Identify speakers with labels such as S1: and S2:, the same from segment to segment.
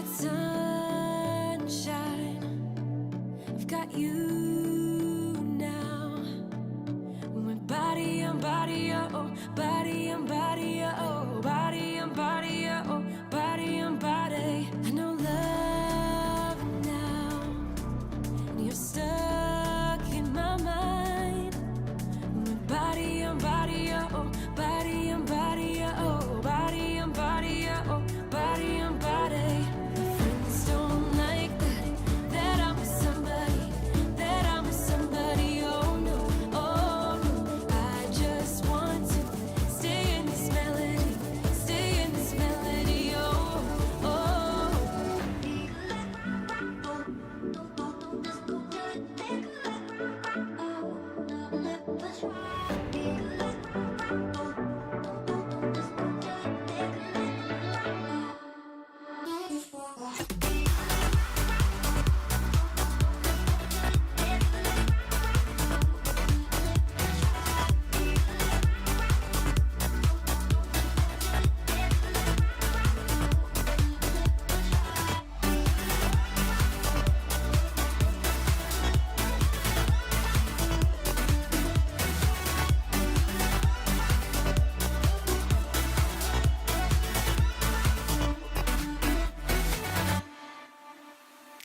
S1: got sunshine, I've got you now. My body on body, oh, body on body, oh, body on body, oh, body on body. I know love now, and you're stuck in my mind. My body on body, oh, body on body, oh, body on body, oh, body on body. My friends don't like that I'm with somebody, that I'm with somebody. Oh no, oh no. I just want to stay in this melody, stay in this melody. Oh, oh.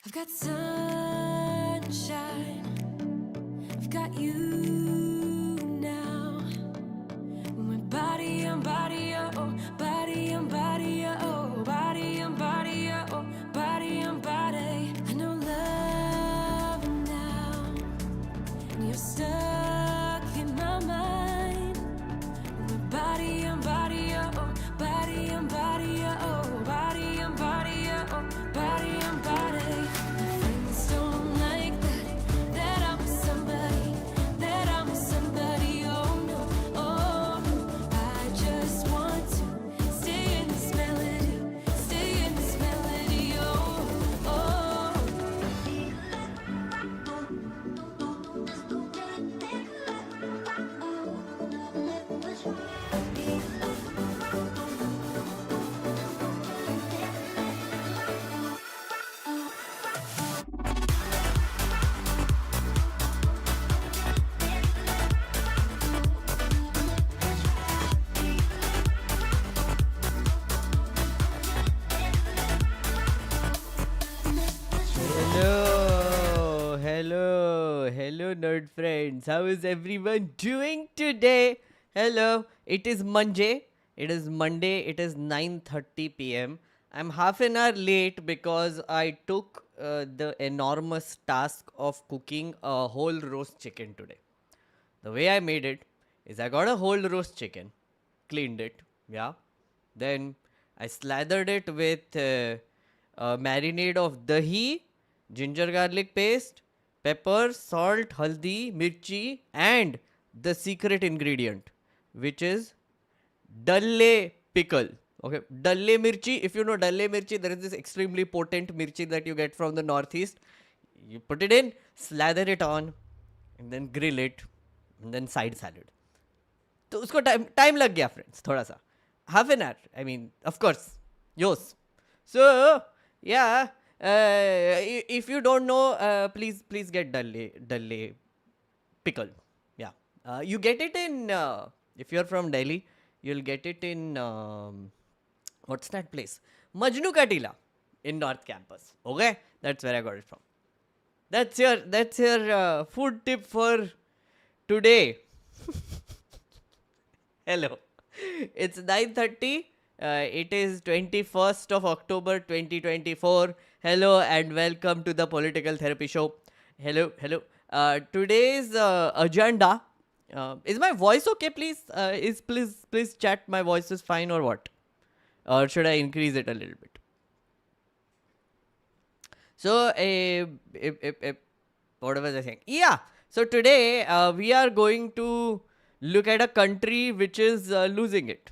S1: I've got sunshine, I've got you now. My body on body, oh, body on body, oh, body on body, oh, body on body. I know love now, and you're stuck in my mind. My body on body, oh, body on body, oh, body on body, oh, body on body. My friends don't like that I'm with somebody, that I'm with somebody. Oh no, oh no. I just want to stay in this melody, stay in this melody. Oh, oh.
S2: Hello, nerd friends. How is everyone doing today? Hello, it is Monday. It is 9:30 p.m. I'm half an hour late because I took the enormous task of cooking a whole roast chicken today. The way I made it is I got a whole roast chicken, cleaned it, yeah. Then I slathered it with a marinade of dahi, ginger garlic paste, pepper, salt, haldi, mirchi, and the secret ingredient, which is dalle pickle. Okay, dalle mirchi. If you know dalle mirchi, there is this extremely potent mirchi that you get from the northeast. You put it in, slather it on, and then grill it, and then side salad. तो उसको time लग गया friends थोड़ा सा half an hour I mean of course योस so yeah if you don't know please get dalle pickle you get it in if you're from Delhi you'll get it in what's that place Majnu Ka Tila in North Campus. Okay, that's where I got it from. That's your food tip for today. Hello, it's 9:30. It is 21st of October 2024. Hello and welcome to the Political Therapy Show. Hello. Today's agenda. Is my voice okay? Please chat. My voice is fine or what? Or should I increase it a little bit? So, what was I saying? Yeah. So today we are going to look at a country which is losing it.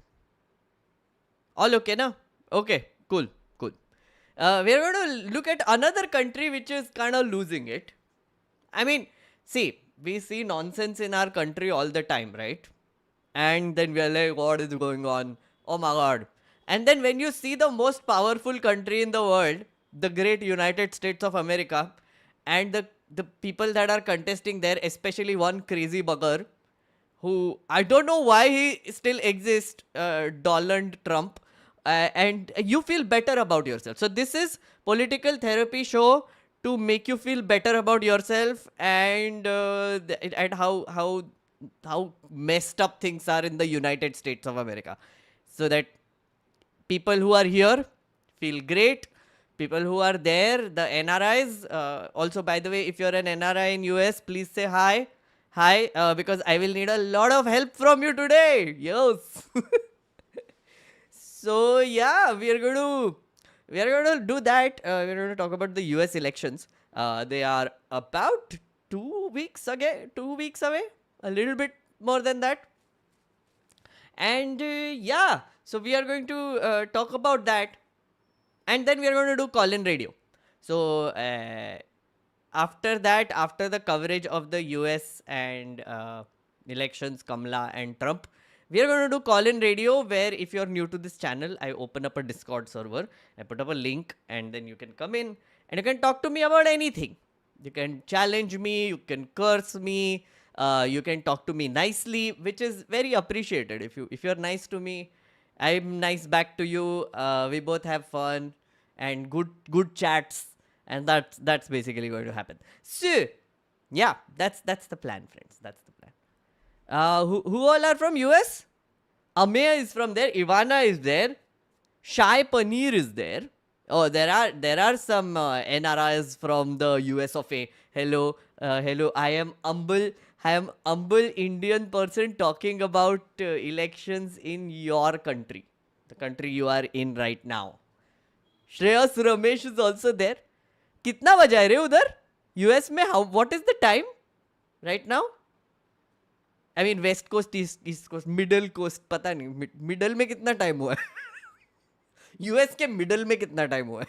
S2: All okay, na? Okay, cool. We're going to look at another country which is kind of losing it. I mean, see, we see nonsense in our country all the time, right? And then we're like, what is going on? Oh my God. And then when you see the most powerful country in the world the great United States of America, and the people that are contesting there, especially one crazy bugger who I don't know why he still exists, Donald Trump, and you feel better about yourself. So this is political therapy show to make you feel better about yourself, and how messed up things are in the United States of America, so that people who are here feel great. People who are there, the NRIs. Also, by the way, if you're an NRI in US, please say hi. Hi, because I will need a lot of help from you today. Yes. So yeah, we are going to do that. We're going to talk about the US elections. They are about 2 weeks away. 2 weeks away, a little bit more than that. And yeah, so we are going to talk about that, and then we are going to do call-in radio. So after that, after the coverage of the US and elections, Kamala and Trump, we are going to do call-in radio, where if you're new to this channel, I open up a Discord server, I put up a link, and then you can come in and you can talk to me about anything. You can challenge me, you can curse me, you can talk to me nicely, which is very appreciated. If you're nice to me, I'm nice back to you. We both have fun and good chats, and that's basically going to happen. So yeah, that's the plan, friends. That's the plan. Who all are from US? Amaya is from there. Ivana is there. Shai Paneer is there. Oh, there are some NRIs from the US of A. Hello, hello. I am humble Indian person talking about elections in your country, the country you are in right now. Shreyas Ramesh is also there. कितना बजा है रे उधर US में? How what is the time right now? I mean west coast, east coast, middle coast, पता नहीं middle में कितना टाइम हुआ है. यूएस के मिडल में कितना टाइम हुआ है?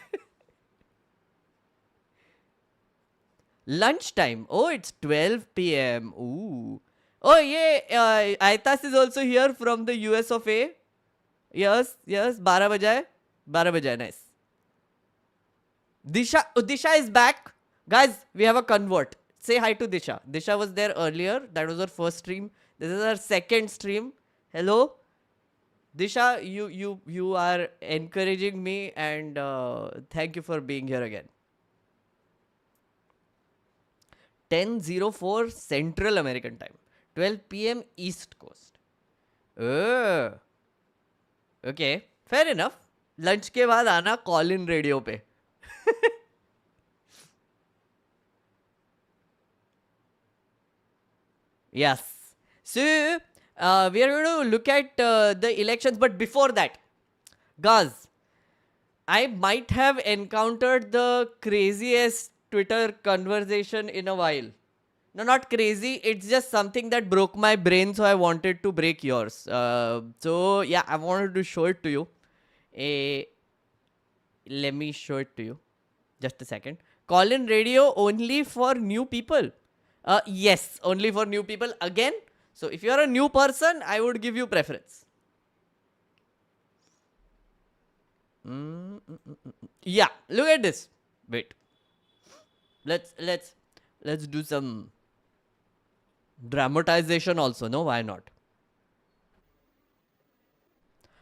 S2: Lunch time. Oh it's 12 p.m. Oh ये आयतास is also here from the US of A. Yes yes, 12 बजा है. 12 बजा है. Nice. Disha is back. Guys, we have a convert. Say hi to Disha. Disha was there earlier. That was our first stream. This is our second stream. Hello. Disha, you are encouraging me, and thank you for being here again. 10:04 Central American time. 12 p.m. East Coast. Oh. Okay. Fair enough. Lunch के बाद आना call in radio पे. Yes. So, we are going to look at the elections, but before that, guys, I might have encountered the craziest Twitter conversation in a while. No, not crazy. It's just something that broke my brain, so I wanted to break yours. So, yeah, I wanted to show it to you. Let me show it to you. Just a second. Call-in radio only for new people. Yes, only for new people again. So if you are a new person, I would give you preference. Yeah, look at this. Wait. Let's do some dramatization also. No, why not?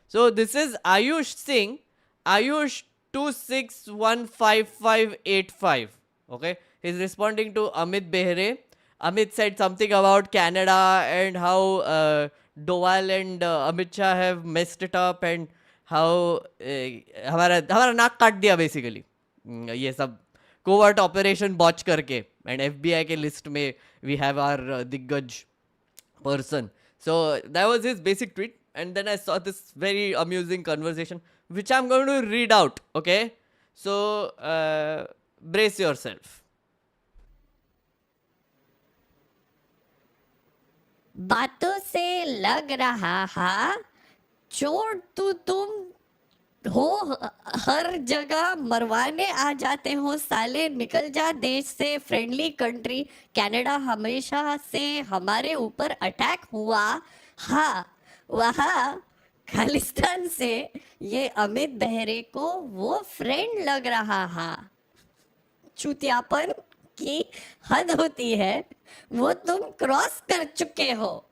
S2: So this is Ayush Singh. Ayush 26155585. Okay, he's responding to Amit Behre. Amit said something about Canada and how Doval and Amit Shah have messed it up, and how हमारा नाक काट दिया basically. ये सब covert operation botch करके, and FBI के list में we have our दिग्गज person. So that was his basic tweet, and then I saw this very amusing conversation, which I'm going to read out. Okay, so brace yourself.
S3: बातों से लग रहा है चोर तो तुम हो, हर जगह मरवाने आ जाते हो साले, निकल जा देश से. फ्रेंडली कंट्री कनाडा हमेशा से हमारे ऊपर अटैक हुआ. हाँ, वहाँ खालिस्तान से ये अमित बहरे को वो फ्रेंड लग रहा है। चूतियापन की हद होती है, वो तुम क्रॉस कर चुके हो।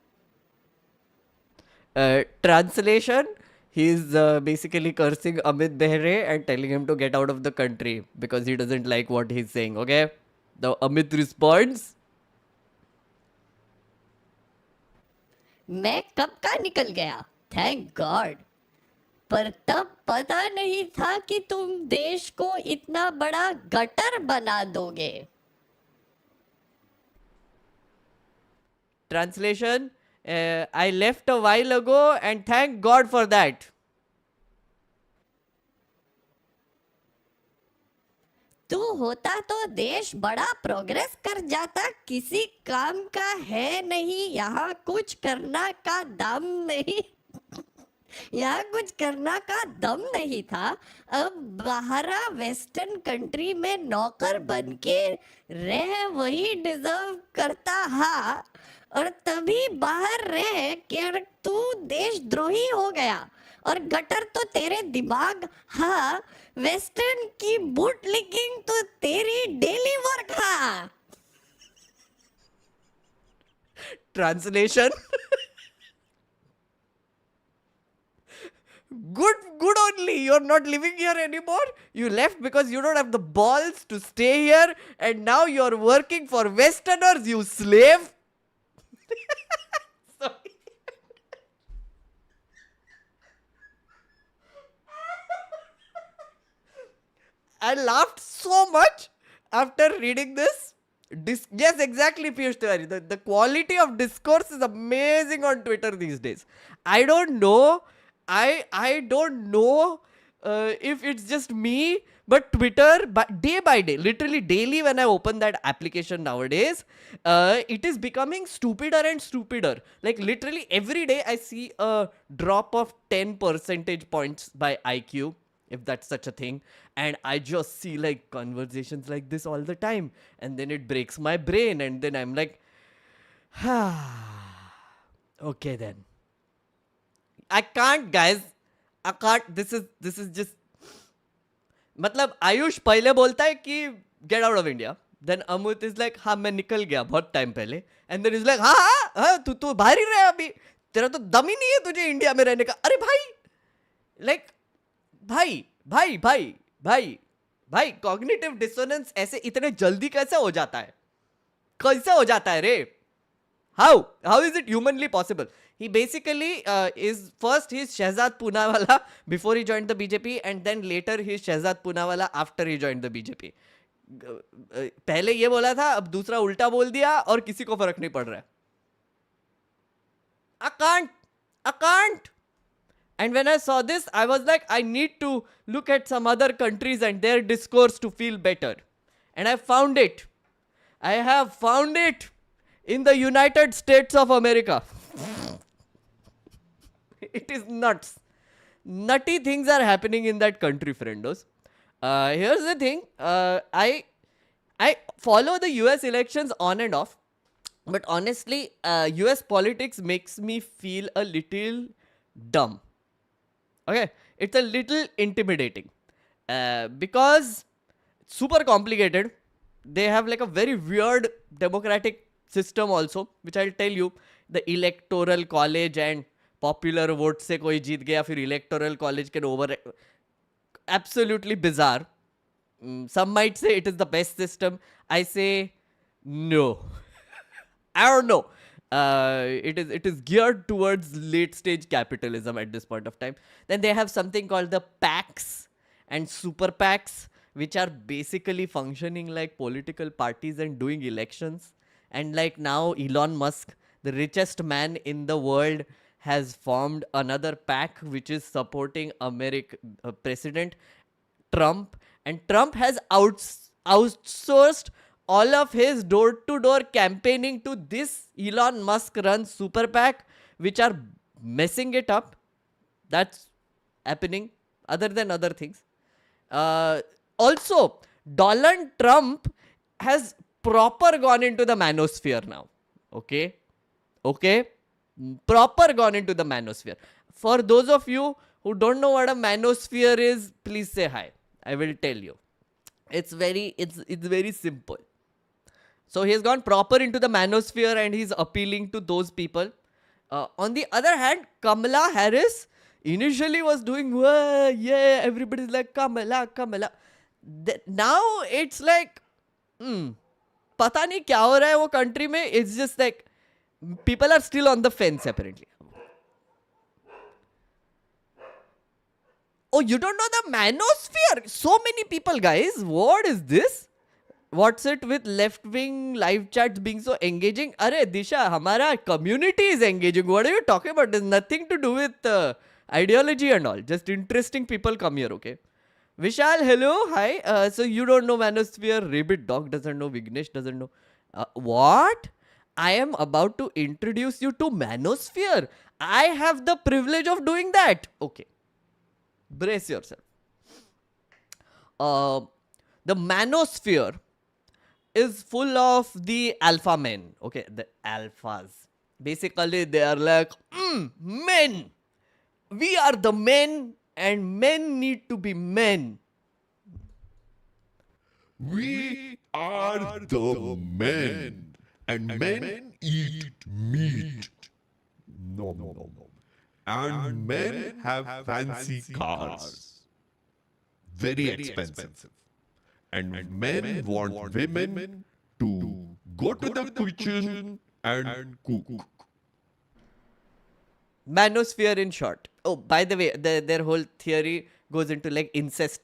S2: Translation, he's basically cursing Amit Behre and telling him to get out of the country because he doesn't like what he's saying. Okay, the Amit responds,
S3: मैं कब का निकल गया, थैंक गॉड। पर तब पता नहीं था कि तुम देश को इतना बड़ा गटर बना दोगे।
S2: translation, I left a while ago and thank God for that.
S3: तू होता तो देश बड़ा प्रोग्रेस कर जाता, किसी काम का है नहीं, यहाँ कुछ करना का दम नहीं। यहाँ कुछ करना का दम नहीं था। अब बाहरा वेस्टर्न कंट्री में नौकर बन के रह वही डिजर्व करता हा, और तभी बाहर रह के तू देशद्रोही हो गया। और गटर तो तेरे दिमाग, हाँ वेस्टर्न की बूट लिकिंग तो तेरी डेली वर्क हा।
S2: Translation, good only. You're not living here anymore. You left because you don't have the balls to stay here, and now you're working for Westerners, you slave. Sorry. I laughed so much after reading this. Yes, exactly, Piyush Tiwari. The quality of discourse is amazing on Twitter these days. I don't know. I don't know if it's just me, but Twitter, day by day, literally daily, when I open that application nowadays, it is becoming stupider and stupider. Like literally every day, I see a drop of 10 percentage points by IQ, if that's such a thing, and I just see like conversations like this all the time, and then it breaks my brain, and then I'm like, okay then, I can't, guys, I can't. This is just, मतलब आयुष पहले बोलता है कि get out of India, then Amit is like हाँ मैं निकल गया बहुत टाइम पहले, एंड देन इज लाइक हाँ हाँ हाँ तू बाहर ही रहा अभी, तेरा तो दम ही नहीं है तुझे इंडिया में रहने का। अरे भाई, लाइक भाई भाई भाई भाई भाई, कॉग्निटिव डिसोनेंस ऐसे इतने जल्दी कैसे हो जाता है, कैसे हो जाता है रे? How is it humanly possible? He basically is first he's Shehzad Poonawala before he joined the BJP, and then later he's Shehzad Poonawala after he joined the BJP. पहले ये बोला था, अब दूसरा उल्टा बोल दिया और किसी को फर्क नहीं पड़ रहा है। I can't. And when I saw this, I was like, I need to look at some other countries and their discourse to feel better. And I found it. I have found it in the United States of America. It is nuts. Nutty things are happening in that country, friendos. Here's the thing. I follow the US elections on and off. But honestly, US politics makes me feel a little dumb. Okay? It's a little intimidating. Because it's super complicated. They have like a very weird democratic system also, which I'll tell you. The electoral college and popular vote से कोई जीत गया, फिर electoral college can over. Absolutely bizarre. Some might say it is the best system. I say no. I don't know. It is geared towards late stage capitalism at this point of time. Then they have something called the PACs and super PACs, which are basically functioning like political parties and doing elections. And like now Elon Musk, the richest man in the world, has formed another PAC which is supporting President Trump, and Trump has outsourced all of his door-to-door campaigning to this Elon Musk-run super PAC, which are messing it up. That's happening, other than other things. Also, Donald Trump has proper gone into the manosphere now. Okay? Proper gone into the manosphere. For those of you who don't know what a manosphere is, please say hi. I will tell you. It's very simple. So he has gone proper into the manosphere and he's appealing to those people. On the other hand, Kamala Harris initially was doing, "Whoa, yeah, everybody's like Kamala, Kamala." Now it's like, पता नहीं क्या हो रहा है वो country में. It's just like people are still on the fence apparently. Oh, you don't know the manosphere? So many people, guys. What is this? What's it with left-wing live chats being so engaging? Arey, Disha, hamara community is engaging. What are you talking about? There's nothing to do with ideology and all. Just interesting people come here, okay? Vishal, hello, hi. So you don't know Manosphere? Rabbit Dog doesn't know. Vignesh doesn't know. What? I am about to introduce you to Manosphere. I have the privilege of doing that. Okay. Brace yourself. The Manosphere is full of the alpha men. Okay, the alphas. Basically, they are like, men. We are the men, and men need to be men.
S4: We are the men, and men eat meat. No, no, no. And men have fancy cars, very expensive. And men want women to go to the kitchen and cook.
S2: Manosphere in short. Oh, by the way, their whole theory goes into like incel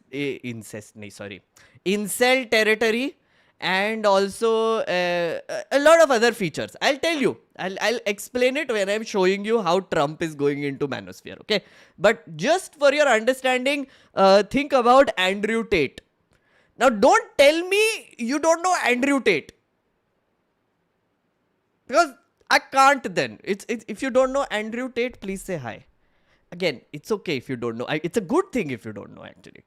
S2: territory, and also a lot of other features. I'll tell you. I'll explain it when I'm showing you how Trump is going into Manosphere. Okay, but just for your understanding, think about Andrew Tate. Now, don't tell me you don't know Andrew Tate, because I can't then. It's if you don't know Andrew Tate, please say hi. Again, it's okay if you don't know. It's a good thing if you don't know, actually.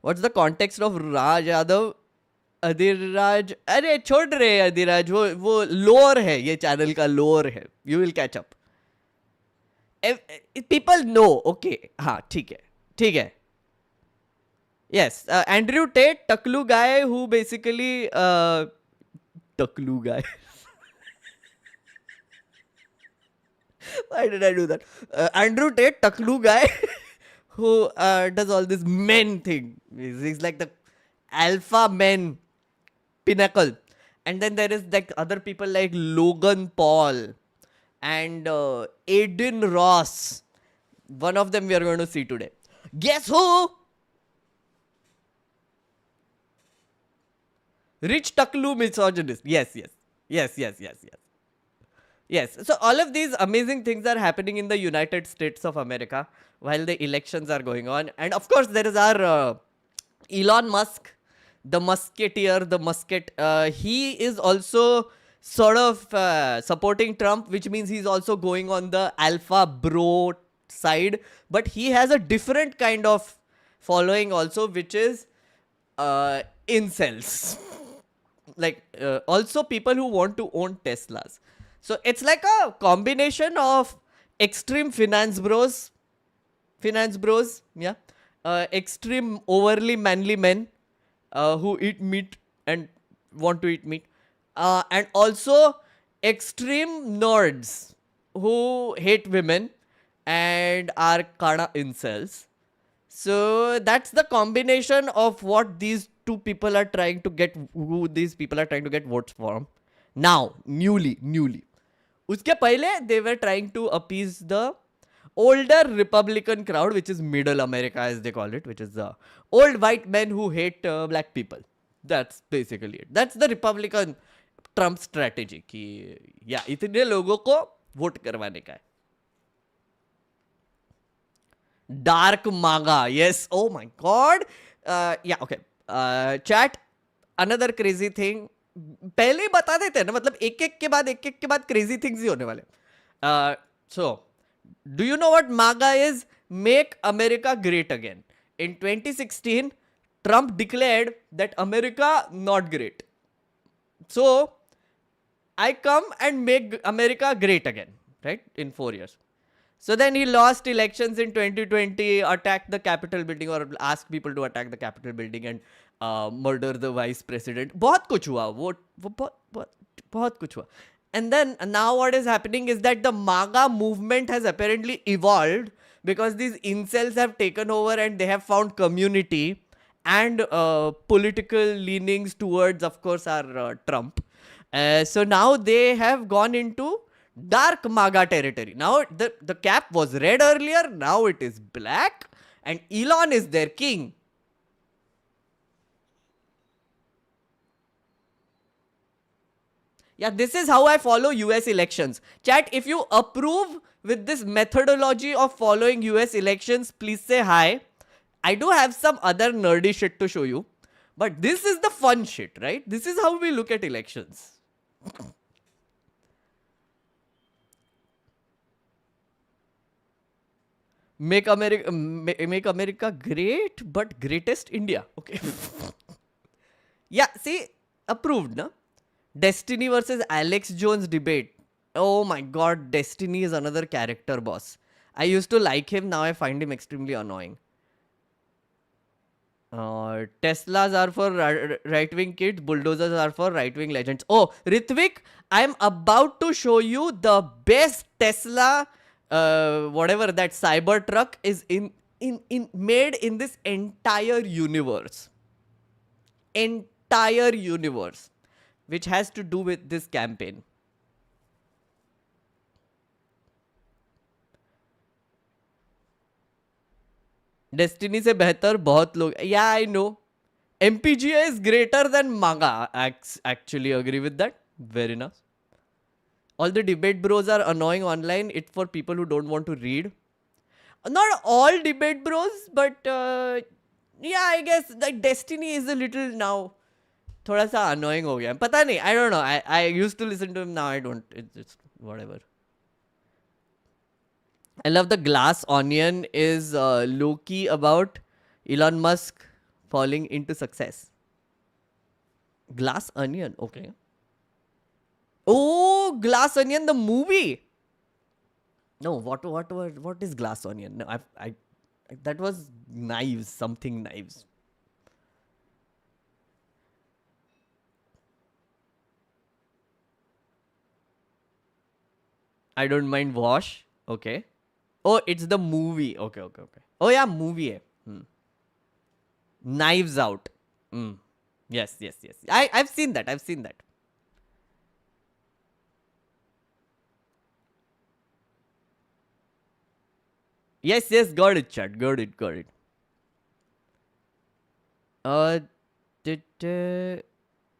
S2: What's the context of Raj Yadav? Adiraj, अरे छोड़ रहे अदिराज, वो lower है, ये channel का lower है. You will catch up. People know. Okay, हाँ ठीक है. Yes, Andrew Tate, Taklu guy who basically Taklu guy. Why did I do that? Andrew Tate, Taklu guy who does all this men thing. He's like the alpha men pinnacle. And then there is like other people like Logan Paul and Aiden Ross. One of them we are going to see today. Guess who? Rich Taklu misogynist. Yes. Yes. So all of these amazing things are happening in the United States of America while the elections are going on. And of course, there is our Elon Musk, the musketeer, the musket. He is also sort of supporting Trump, which means he's also going on the alpha bro side. But he has a different kind of following also, which is incels. Like also people who want to own Teslas. So it's like a combination of extreme finance bros, yeah, extreme overly manly men who eat meat and want to eat meat, and also extreme nerds who hate women and are kana incels. So that's the combination of what these two people are trying to get, who these people are trying to get votes from. Now, newly. Uske pehle, they were trying to appease the older Republican crowd, which is middle America as they call it, which is the old white men who hate black people. That's basically it. That's the Republican Trump strategy. Ki, yeah, itne logo ko vote karwane ka hai. Dark MAGA. Yes. Oh my God. Yeah, okay. Chat. Another crazy thing. पहले ही बता देते हैं ना, मतलब एक एक के बाद क्रेजी थिंग्स ही होने वाले. So, do you know what MAGA is? Make America Great Again. In 2016, Trump declared that America not great. So, I come and make America great again, right? In 4 years. So then he lost elections in 2020, attacked the Capitol building or asked people to attack the Capitol building and murder the vice president. बहुत कुछ हुआ वो बहुत कुछ हुआ. And then now what is happening is that the MAGA movement has apparently evolved because these incels have taken over and they have found community and political leanings towards, of course, our Trump. So now they have gone into dark MAGA territory. Now the cap was red earlier, now it is black, and Elon is their king. Yeah, this is how I follow US elections. Chat, if you approve with this methodology of following US elections, please say hi. I do have some other nerdy shit to show you, but this is the fun shit, right? This is how we look at elections. Make America great, but greatest India. Okay. Yeah, see, approved, no? Destiny versus Alex Jones debate. Oh my god, Destiny is another character, boss. I used to like him, now I find him extremely annoying. Teslas are for right-wing kids, bulldozers are for right-wing legends. Oh, Ritvik, I'm about to show you the best Tesla, whatever that Cybertruck is made in this entire universe. Entire universe, which has to do with this campaign. Destiny से बेहतर बहुत लोग. Yeah, I know. MPGA is greater than MAGA. Actually agree with that. Very nice. All the debate bros are annoying online. It's for people who don't want to read. Not all debate bros, but yeah, I guess that Destiny is a little now. थोड़ा सा annoying हो गया. पता नहीं. I don't know. I used to listen to him. Now I don't. It's whatever. I love the glass onion is low-key about Elon Musk falling into success. Glass onion, okay. Oh, Glass Onion, the movie. No, what is Glass Onion? No, that was knives, something knives. I don't mind wash, okay. Oh, it's the movie. Okay. Oh yeah, movie hai. Knives Out. Yes. I've seen that. Yes, got it, chat. Got it.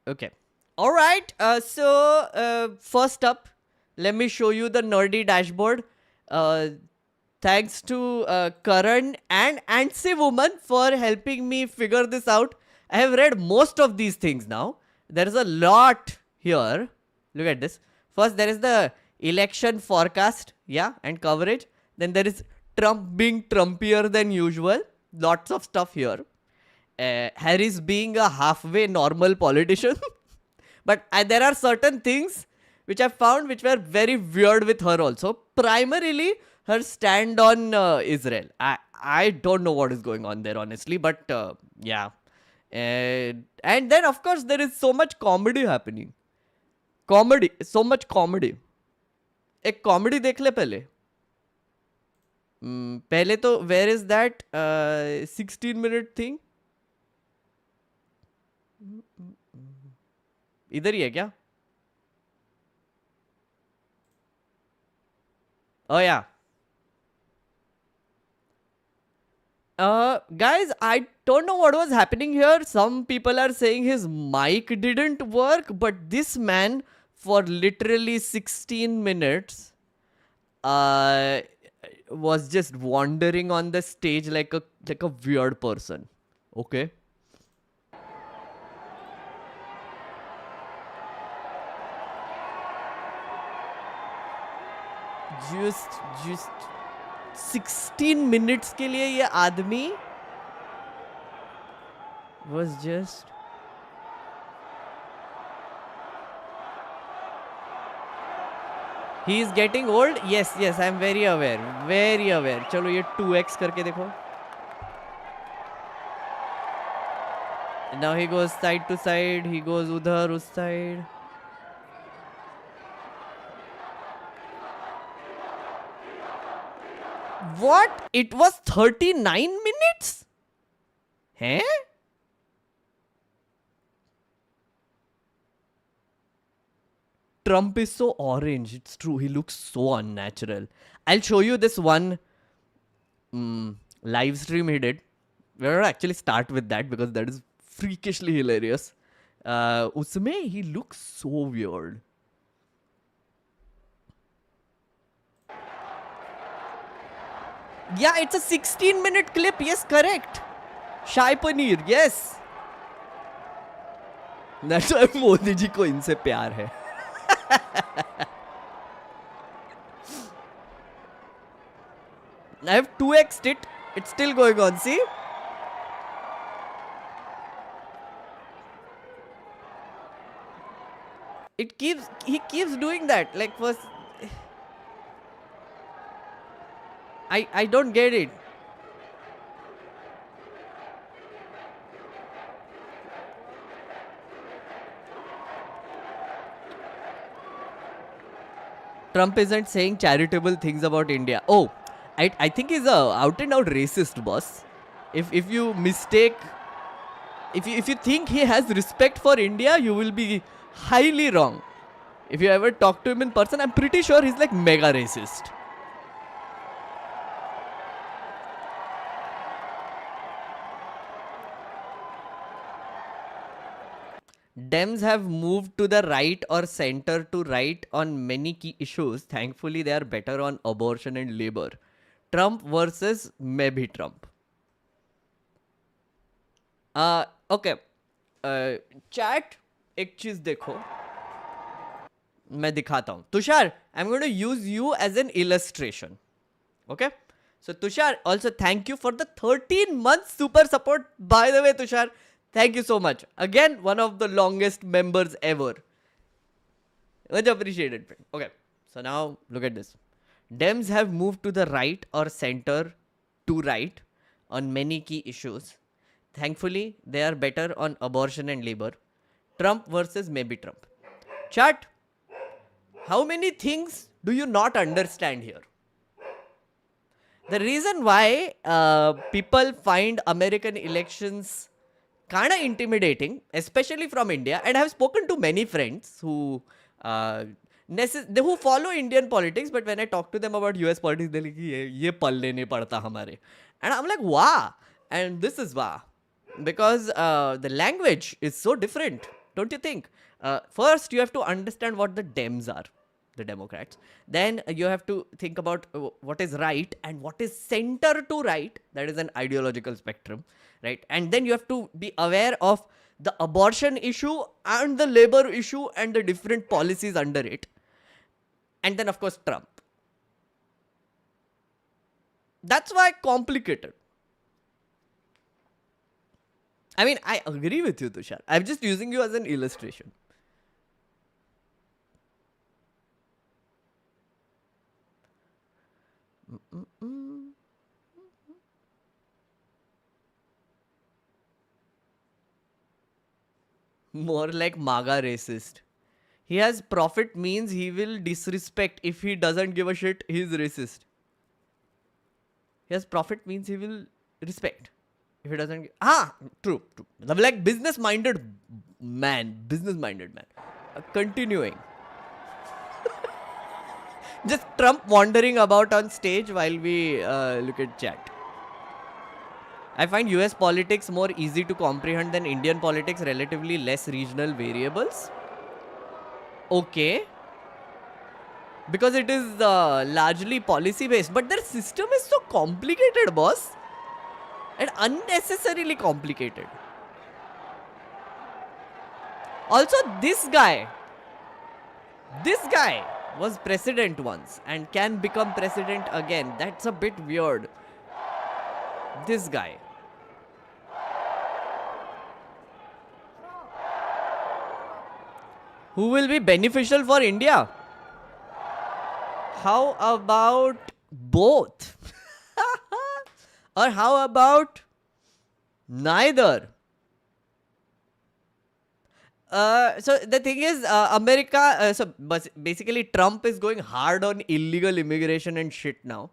S2: Okay. Alright, so first up, let me show you the nerdy dashboard. Thanks to Karan and Antsy Woman for helping me figure this out. I have read most of these things now. There is a lot here. Look at this. First, there is the election forecast, and coverage. Then there is Trump being Trumpier than usual. Lots of stuff here. Harris being a halfway normal politician. But there are certain things which I found which were very weird with her also. Primarily, her stand on Israel. I don't know what is going on there, honestly. But yeah. And then, of course, there is so much comedy happening. So much comedy. एक comedy देख ले पहले. पहले तो where is that 16-minute thing? इधर ही है क्या? Oh yeah. Guys, I don't know what was happening here. Some people are saying his mic didn't work, but this man for literally 16 minutes was just wandering on the stage like a weird person. Okay. Just 16 minutes के लिए ये आदमी was just He is getting old. Yes, yes, I am very aware. Very aware. चलो ये 2x करके देखो. Now he goes side to side. He goes udhar us side. What? It was 39 minutes? Huh? Trump is so orange. It's true. He looks so unnatural. I'll show you this one live stream he did. We're gonna actually start with that because that is freakishly hilarious. Usme he looks so weird. Yeah, it's a 16-minute clip. Yes, correct. Shai Paneer. Yes. That's why Modi ji को इनसे प्यार है. I have 2x'd it. It's still going on. See? He keeps doing that. Like first, I don't get it. Trump isn't saying charitable things about India. Oh, I think he's a out and out racist, boss. If you mistake, if you think he has respect for India, you will be highly wrong. If you ever talk to him in person, I'm pretty sure he's like mega racist. Dems have moved to the right or center to right on many key issues. Thankfully, they are better on abortion and labor. Trump versus maybe Trump. Okay. Chat, एक चीज देखो. मैं दिखाता हूँ. Tushar, I'm going to use you as an illustration. Okay? So Tushar, also thank you for the 13 months super support. By the way, Tushar, thank you so much. Again, one of the longest members ever. Much appreciated, friend. Okay, so now look at this. Dems have moved to the right or center to right on many key issues. Thankfully, they are better on abortion and labor. Trump versus maybe Trump. Chat, how many things do you not understand here? The reason why people find American elections kind of intimidating, especially from India, and I have spoken to many friends who who follow Indian politics, but when I talk to them about US politics, they're like, ye palle nahi padta hamare. And I'm like, wow. And this is why. Because the language is so different, don't you think? First, you have to understand what the Dems are, the Democrats. Then you have to think about what is right and what is center to right. That is an ideological spectrum, right? And then you have to be aware of the abortion issue and the labor issue and the different policies under it. And then, of course, Trump. That's why complicated. I mean, I agree with you, Tushar. I'm just using you as an illustration. More like MAGA racist. He has profit means he will disrespect. If he doesn't give a shit, he's racist. He has profit means he will respect. If he doesn't... True. Like business-minded man. Continuing. Just Trump wandering about on stage while we look at chat. I find US politics more easy to comprehend than Indian politics, relatively less regional variables. Okay. Because it is largely policy based, but their system is so complicated, boss. And unnecessarily complicated. Also, this guy was president once and can become president again. That's a bit weird. This guy. Who will be beneficial for India? how about both? Or how about neither? So the thing is, America. Basically, Trump is going hard on illegal immigration and shit now,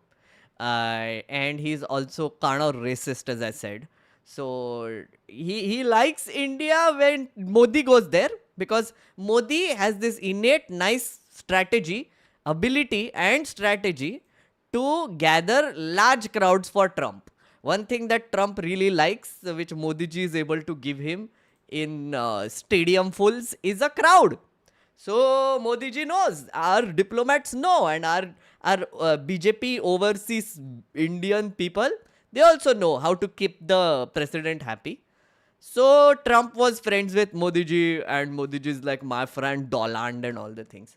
S2: and he's also kind of racist, as I said. So he likes India when Modi goes there, because Modi has this innate nice ability, and strategy to gather large crowds for Trump. One thing that Trump really likes, which Modi ji is able to give him in stadium fulls, is a crowd. So Modi ji knows, our diplomats know, and our BJP overseas Indian people, they also know how to keep the president happy. So Trump was friends with Modi ji, and Modi ji is like my friend Doland and all the things.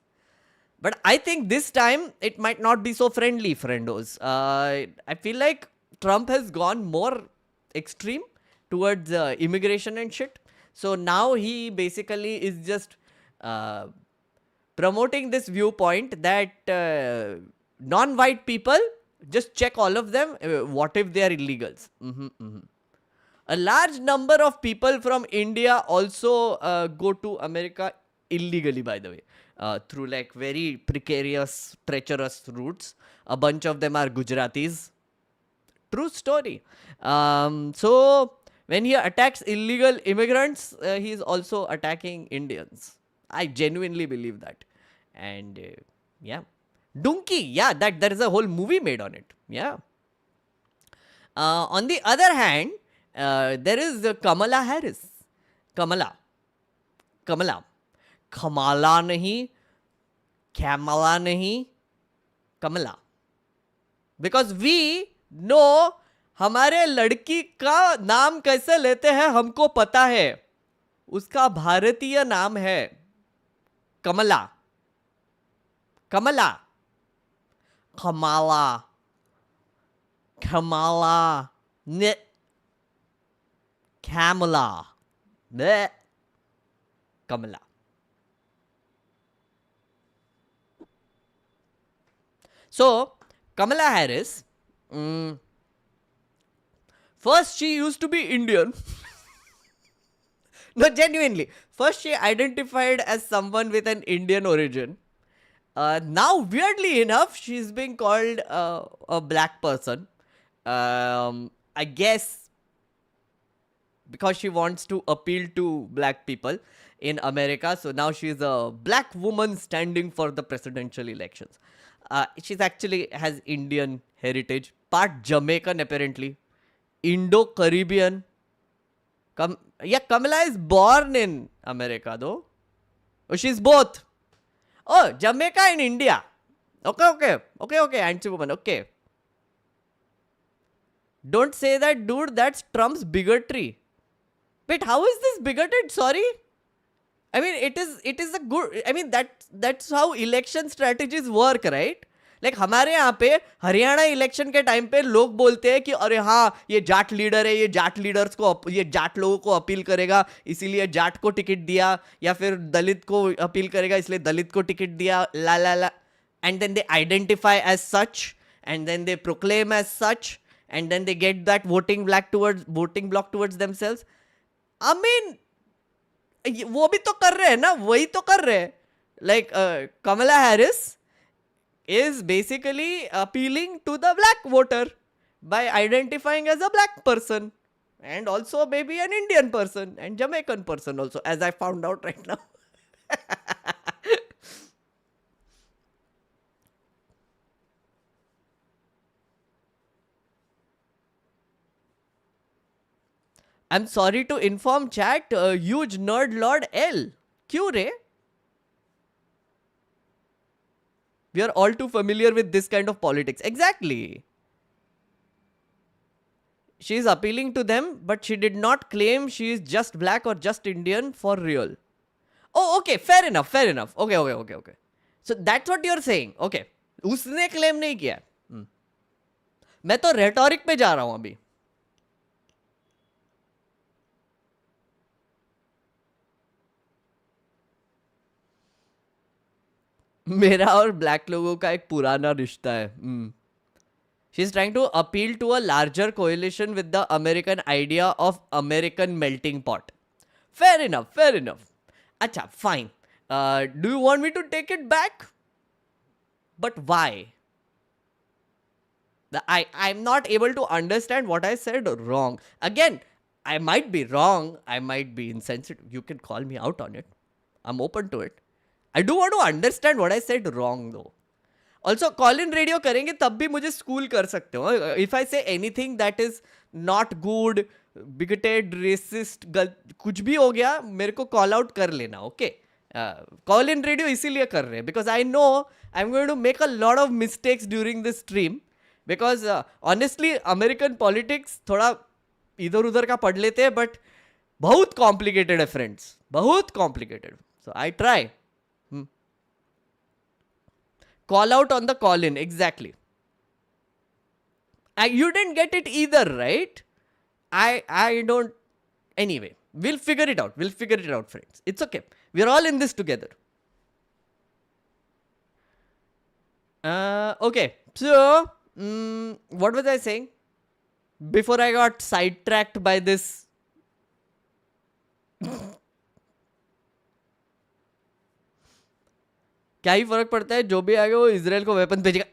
S2: But I think this time it might not be so friendly, friendos. I feel like Trump has gone more extreme towards immigration and shit. So now he basically is just promoting this viewpoint that non-white people, just check all of them. What if they are illegals? A large number of people from India also go to America illegally, by the way, through like very precarious, treacherous routes. A bunch of them are Gujaratis. True story. So when he attacks illegal immigrants, he is also attacking Indians. I genuinely believe that. And yeah. Donkey, yeah, that there is a whole movie made on it. Yeah. On the other hand, there is Kamala Harris. Kamala. Kamala nahi. Kamala nahi. Kamala. Because we know हमारे लड़की का नाम कैसे लेते हैं हमको पता है. उसका भारतीय नाम है कमला. कमला. Kamala. Kamala. Ne. Kamala. Ne. Kamala. So, Kamala Harris, first she used to be Indian. No, genuinely. First she identified as someone with an Indian origin. Now, weirdly enough, she's being called a black person. I guess because she wants to appeal to black people in America. So now she's a black woman standing for the presidential elections. She's actually has Indian heritage, part Jamaican apparently, Indo-Caribbean. Kamala is born in America though. Oh, she's both. Oh, Jamaica and India. Okay, anti-woman, okay. Don't say that, dude, that's Trump's bigotry. Wait, how is this bigoted? Sorry? I mean, it is a good, I mean, that's how election strategies work, right? Like हमारे यहाँ पे Haryana election के time पे लोग बोलते हैं कि अरे हाँ ये जाट लीडर है, ये जाट लीडर्स को, ये जाट लोगों को अपील करेगा इसलिए जाट को टिकट दिया, या फिर दलित को अपील करेगा इसलिए दलित को टिकट दिया, ला ला ला, and then they identify as such, and then they proclaim as such, and then they get that voting block towards themselves. I mean, वो भी तो कर रहे हैं ना, वही तो कर रहे हैं. Like Kamala Harris is basically appealing to the black voter by identifying as a black person, and also maybe an Indian person and Jamaican person also, as I found out right now. I'm sorry to inform chat, huge nerd lord L. क्यों रे? We are all too familiar with this kind of politics. Exactly. She is appealing to them, but she did not claim she is just black or just Indian for real. Oh, okay. Fair enough. Okay. So that's what you're saying. Okay. उसने claim नहीं किया. मैं तो rhetoric पे जा रहा हूँ अभी. मेरा और ब्लैक लोगों का एक पुराना रिश्ता है. She is trying to appeal to a larger coalition with the American idea of American melting pot. Fair enough, fair enough. Acha, fine. Do you want me to take it back? But why? I'm not able to understand what I said wrong. Again, I might be wrong. I might be insensitive. You can call me out on it. I'm open to it. I do want to understand what I said wrong though. Also call in radio करेंगे तब भी मुझे school कर सकते हो. If I say anything that is not good, bigoted, racist, कुछ भी हो गया, मेरे को कॉल आउट कर लेना. ओके, कॉल इन रेडियो इसीलिए कर रहे हैं because I know I am going to make a lot of mistakes during this stream. Because honestly American politics थोड़ा इधर उधर का पढ़ लेते हैं, बट बहुत कॉम्प्लिकेटेड है फ्रेंड्स, बहुत complicated. So I try. Call out on the call in, exactly. You didn't get it either, right? I don't. Anyway, we'll figure it out. We'll figure it out, friends. It's okay. We're all in this together. Okay. So, what was I saying? Before I got sidetracked by this. क्या ही फर्क पड़ता है, जो भी आगे वो Israel को weapon भेजेगा.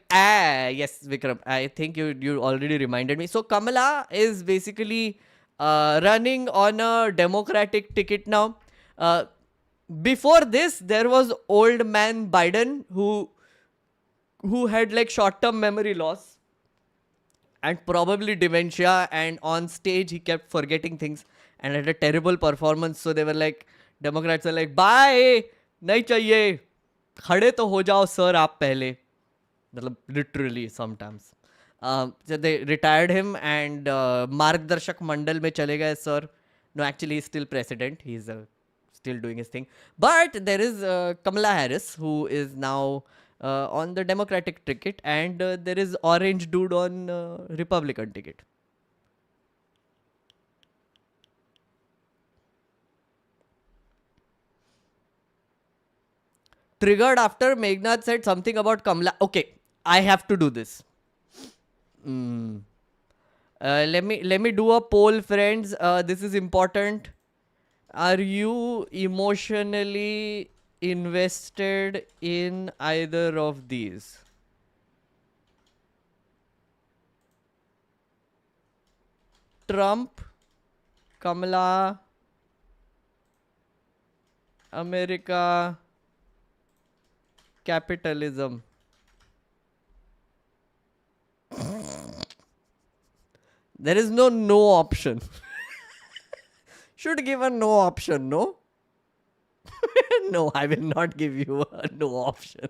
S2: Yes Vikram, I think you already reminded me. So Kamala is basically running on a Democratic ticket now. Before this there was old man Biden who had like short term memory loss and probably dementia, and on stage he kept forgetting things and had a terrible performance. So they were like, Democrats are like, bye, nahi chahiye, खड़े तो हो जाओ sir आप पहले, मतलब literally sometimes. They retired him and मार्गदर्शक मंडल में चले गए sir. No, actually still president, he is still doing his thing. But there is Kamala Harris, who is now on the Democratic ticket, and there is orange dude on Republican ticket. Triggered after Meghnad said something about Kamala. Okay, I have to do this. Let me do a poll, friends. This is important. Are you emotionally invested in either of these? Trump, Kamala, America, capitalism. There is no option. Should give a no option, no? No, I will not give you a no option.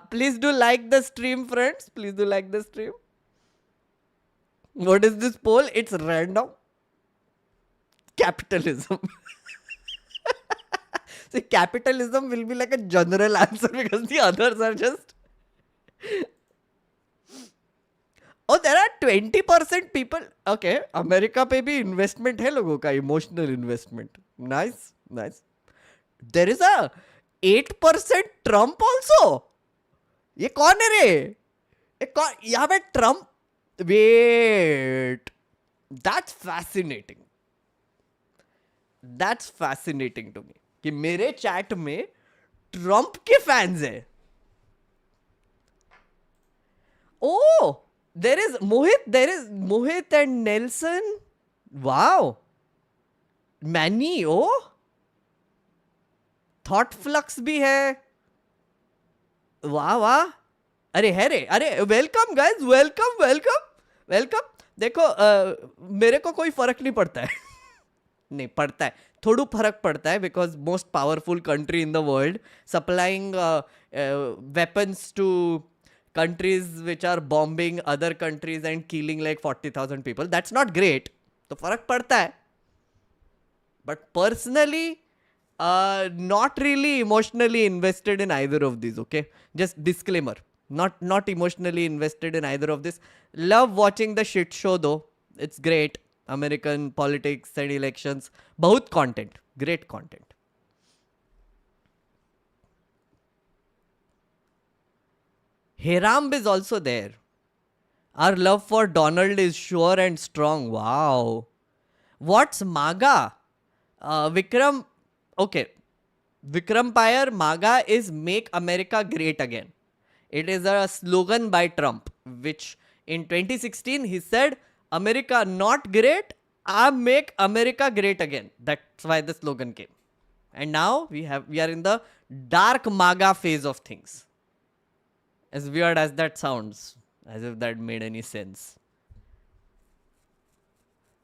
S2: Please do like the stream, friends. Please do like the stream. What is this poll? It's random. Capitalism. See, capitalism will be like a general answer because the others are just. Oh, there are 20% people. Okay, America पे भी investment है लोगों का, emotional investment. Nice, nice. There is a 8% Trump also. ये कौन है रे? यहाँ पे Trump. Wait, that's fascinating. That's fascinating to me. कि मेरे चैट में ट्रम्प के फैंस हैं. Oh, there is Mohit and Nelson. Wow. Manny, oh. Thought Flux भी है. वाह वाह. अरे है रे, अरे welcome guys, welcome welcome welcome. देखो मेरे को कोई फर्क नहीं पड़ता है. नहीं पड़ता है, थोड़ा फर्क पड़ता है because most powerful country in the world supplying weapons to countries which are bombing other countries and killing like 40,000 people. That's not great. तो फर्क पड़ता है. But personally, not really emotionally invested in either of these. Okay, just disclaimer. Not emotionally invested in either of this. Love watching the shit show though. It's great. American politics and elections. बहुत content, great content. Hiram is also there. Our love for Donald is sure and strong. Wow. What's MAGA? Vikram. Okay. Vikram Pyre, MAGA is Make America Great Again. It is a slogan by Trump, which in 2016 he said, America not great, I make America great again. That's why the slogan came. And now we are in the dark MAGA phase of things. As weird as that sounds, as if that made any sense.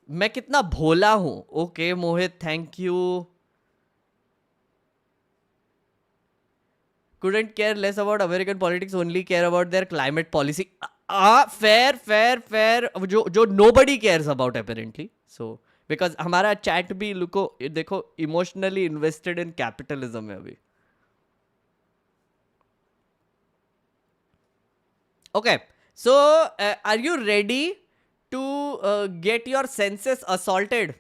S2: मैं कितना भोला हूं. Okay, Mohit, thank you. Couldn't care less about American politics, only care about their climate policy. Fair. जो nobody cares about apparently. So, because हमारा chat भी देखो emotionally invested in capitalism है अभी. Okay, so are you ready to get your senses assaulted?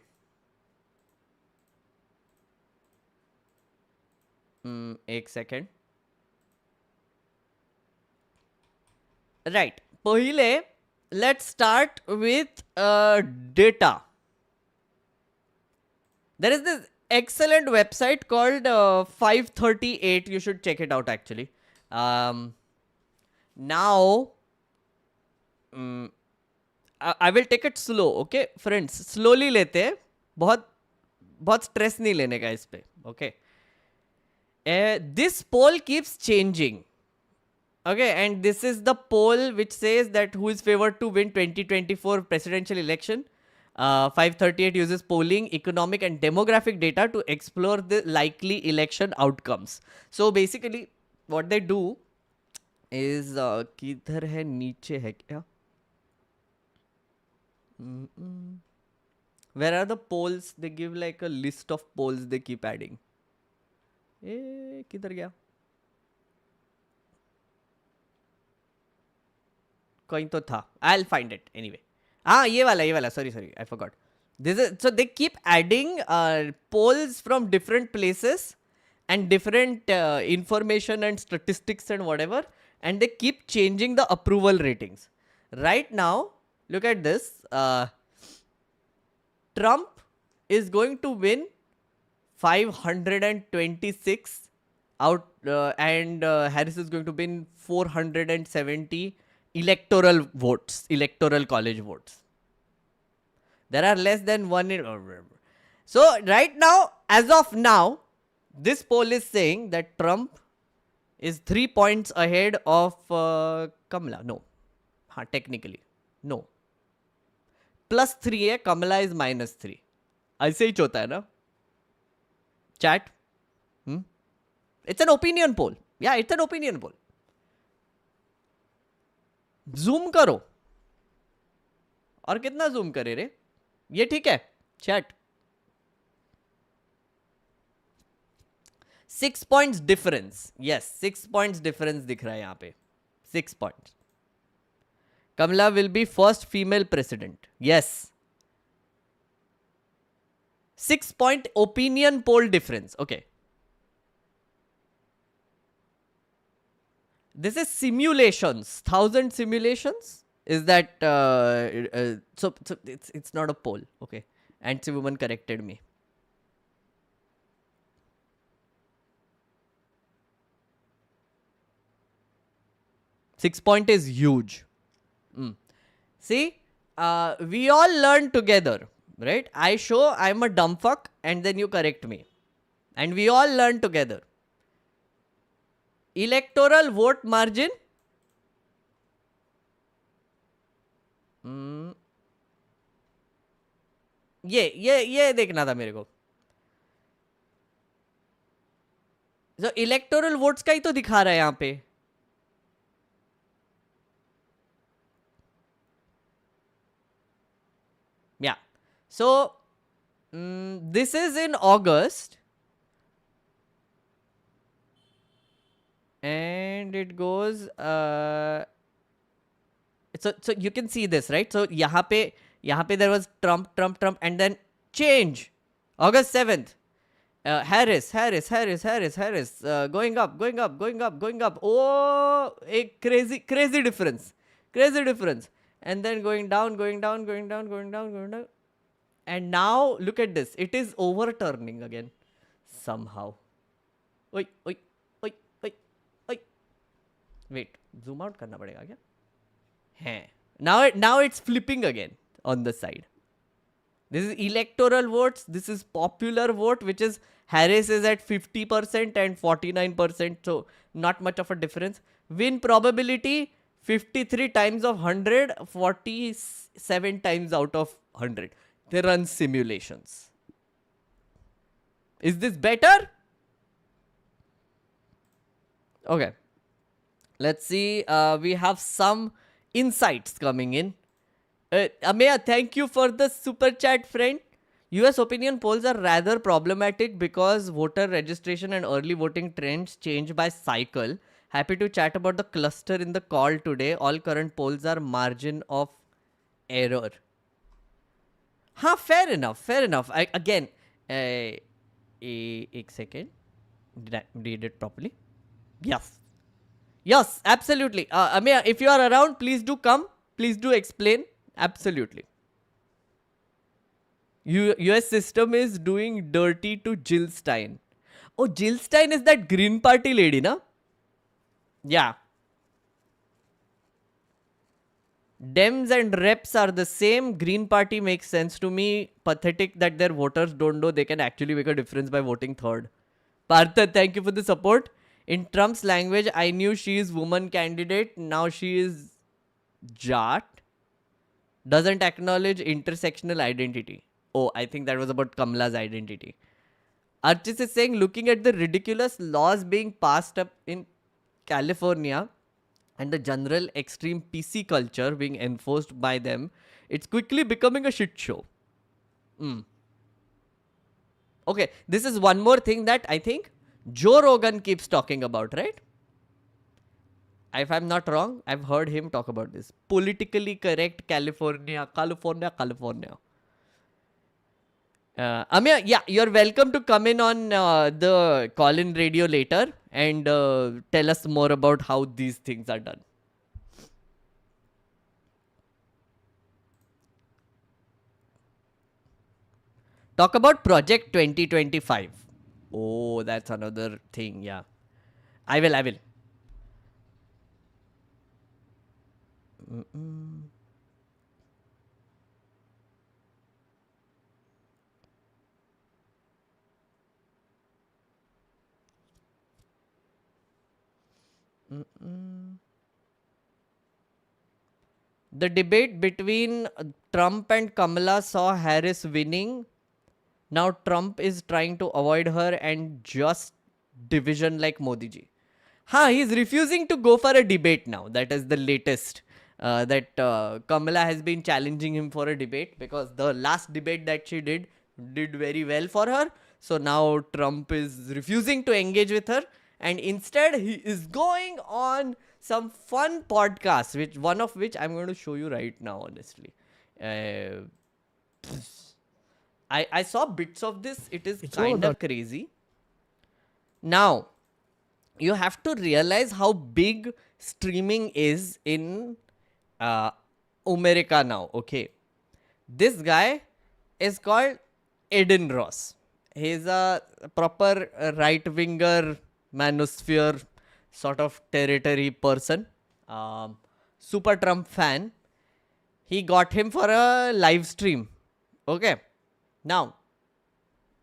S2: एक second. Right. पहिले, let's start with data. There is this excellent website called 538. You should check it out actually. Now, I will take it slow, okay? Friends, slowly लेते हैं. बहुत stress नहीं लेने का इस पे, okay? This poll keeps changing. Okay, and this is the poll which says that who is favored to win 2024 presidential election. 538 uses polling, economic and demographic data to explore the likely election outcomes. So basically, what they do is किधर है नीचे है क्या? Where are the polls? They give like a list of polls they keep adding. किधर गया? कहीं तो था. I'll find it anyway. ये वाला. Sorry. I forgot. So they keep adding polls from different places and different information and statistics and whatever, and they keep changing the approval ratings. Right now, look at this. Trump is going to win 526 out, and Harris is going to win 470 electoral votes, electoral college votes. There are less than one in. So right now, as of now, this poll is saying that Trump is 3 points ahead of Kamala. No. Technically. No. +3 है, Kamala is -3. ऐसे ही होता है ना? Chat? It's an opinion poll. Yeah, it's an opinion poll. Zoom करो. और कितना zoom करे रे? ये ठीक है? Chat. 6 points difference. Yes, 6 points difference दिख रहा है यहाँ पे. 6 points. Kamala will be first female president. Yes. 6 point opinion poll difference. Okay. This is simulations. 1,000 simulations. Is that so it's not a poll. Okay. Anti-woman corrected me. Six point is huge. See, we all learn together, right? I show I'm a dumb fuck and then you correct me. And we all learn together. Electoral vote margin. ये देखना था मेरे को. So electoral votes का ही तो दिखा रहा है यहाँ पे. Yeah. So this is in August. And it goes so you can see this, right? So यहाँ पे यहाँ पे there was Trump, and then change. August 7th. Harris, going up. Oh, a crazy difference. And then going down. And now look at this. It is overturning again somehow. Oi. Wait, zoom out करना पड़ेगा क्या? है. Now it's flipping again on the side. This is electoral votes. This is popular vote, which is Harris is at 50% and 49%. So not much of a difference. Win probability 53 times of 100, 47 times out of 100. They run simulations. Is this better? Okay. Let's see. We have some insights coming in. Ameya, thank you for the super chat, friend. US opinion polls are rather problematic because voter registration and early voting trends change by cycle. Happy to chat about the cluster in the call today. All current polls are margin of error. Fair enough. Again, a second. Did I read it properly? Yes, absolutely. Ameya, if you are around, please do come. Please do explain. Absolutely. US system is doing dirty to Jill Stein. Oh, Jill Stein is that Green Party lady, na? Yeah. Dems and reps are the same. Green Party makes sense to me. Pathetic that their voters don't know they can actually make a difference by voting third. Partha, thank you for the support. In Trump's language, I knew she is woman candidate. Now she is Jat. Doesn't acknowledge intersectional identity. Oh, I think that was about Kamala's identity. Archis is saying, looking at the ridiculous laws being passed up in California and the general extreme PC culture being enforced by them, it's quickly becoming a shit show. Okay, this is one more thing that I think Joe Rogan keeps talking about, right? If I'm not wrong, I've heard him talk about this. Politically correct California. Amir, yeah, you're welcome to come in on the call-in radio later and tell us more about how these things are done. Talk about Project 2025. Oh, that's another thing, yeah. I will. The debate between Trump and Kamala saw Harris winning. Now Trump is trying to avoid her and just division like Modi ji. He's refusing to go for a debate now. That is the latest. That Kamala has been challenging him for a debate because the last debate that she did very well for her. So now Trump is refusing to engage with her, and instead he is going on some fun podcasts, one of which I'm going to show you right now, honestly. I saw bits of this. It's kind of crazy. Now, you have to realize how big streaming is in America now, okay? This guy is called Eden Ross. He's a proper right-winger, Manosphere sort of territory person. Super Trump fan. He got him for a live stream. Okay. Now,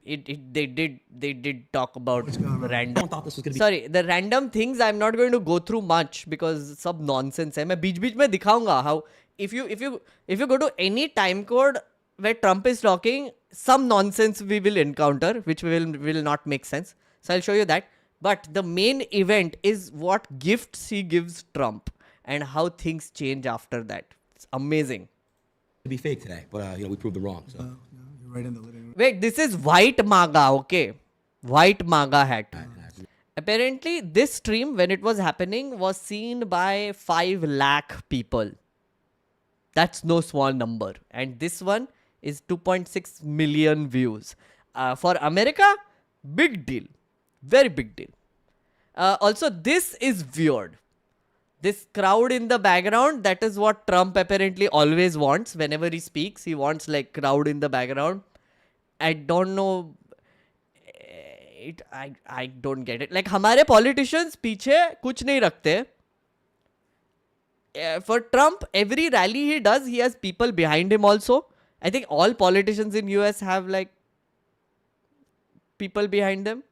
S2: they did talk about random. Sorry, the random things I'm not going to go through much because सब nonsense है. मैं बीच में दिखाऊंगा how if you go to any time code where Trump is talking, some nonsense we will encounter which will not make sense. So I'll show you that. But the main event is what gifts he gives Trump and how things change after that. It's amazing.
S5: To be fake today, but we proved them wrong. So.
S6: No, you're right in the living room.
S2: Wait, this is white MAGA, okay? White MAGA hat. Apparently, this stream, when it was happening, was seen by 5 lakh people. That's no small number. And this one is 2.6 million views. For America, big deal. Very big deal. Also, this is weird. This crowd in the background, that is what Trump apparently always wants whenever he speaks. He wants like crowd in the background. I don't know. I don't get it. Like हमारे politicians पीछे कुछ नहीं रखते. For Trump, every rally he does, he has people behind him also. I think all politicians in US have like people behind them.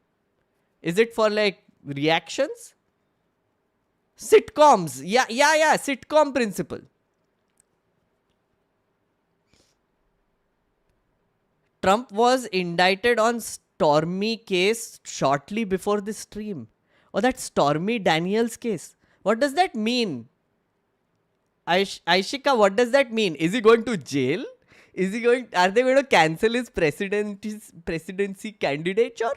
S2: Is it for like reactions? Sitcoms. Yeah. Sitcom principle. Trump was indicted on Stormy case shortly before the stream. Oh, that Stormy Daniels case. What does that mean? Aishika, what does that mean? Is he going to jail? Are they going to cancel his presidency candidature?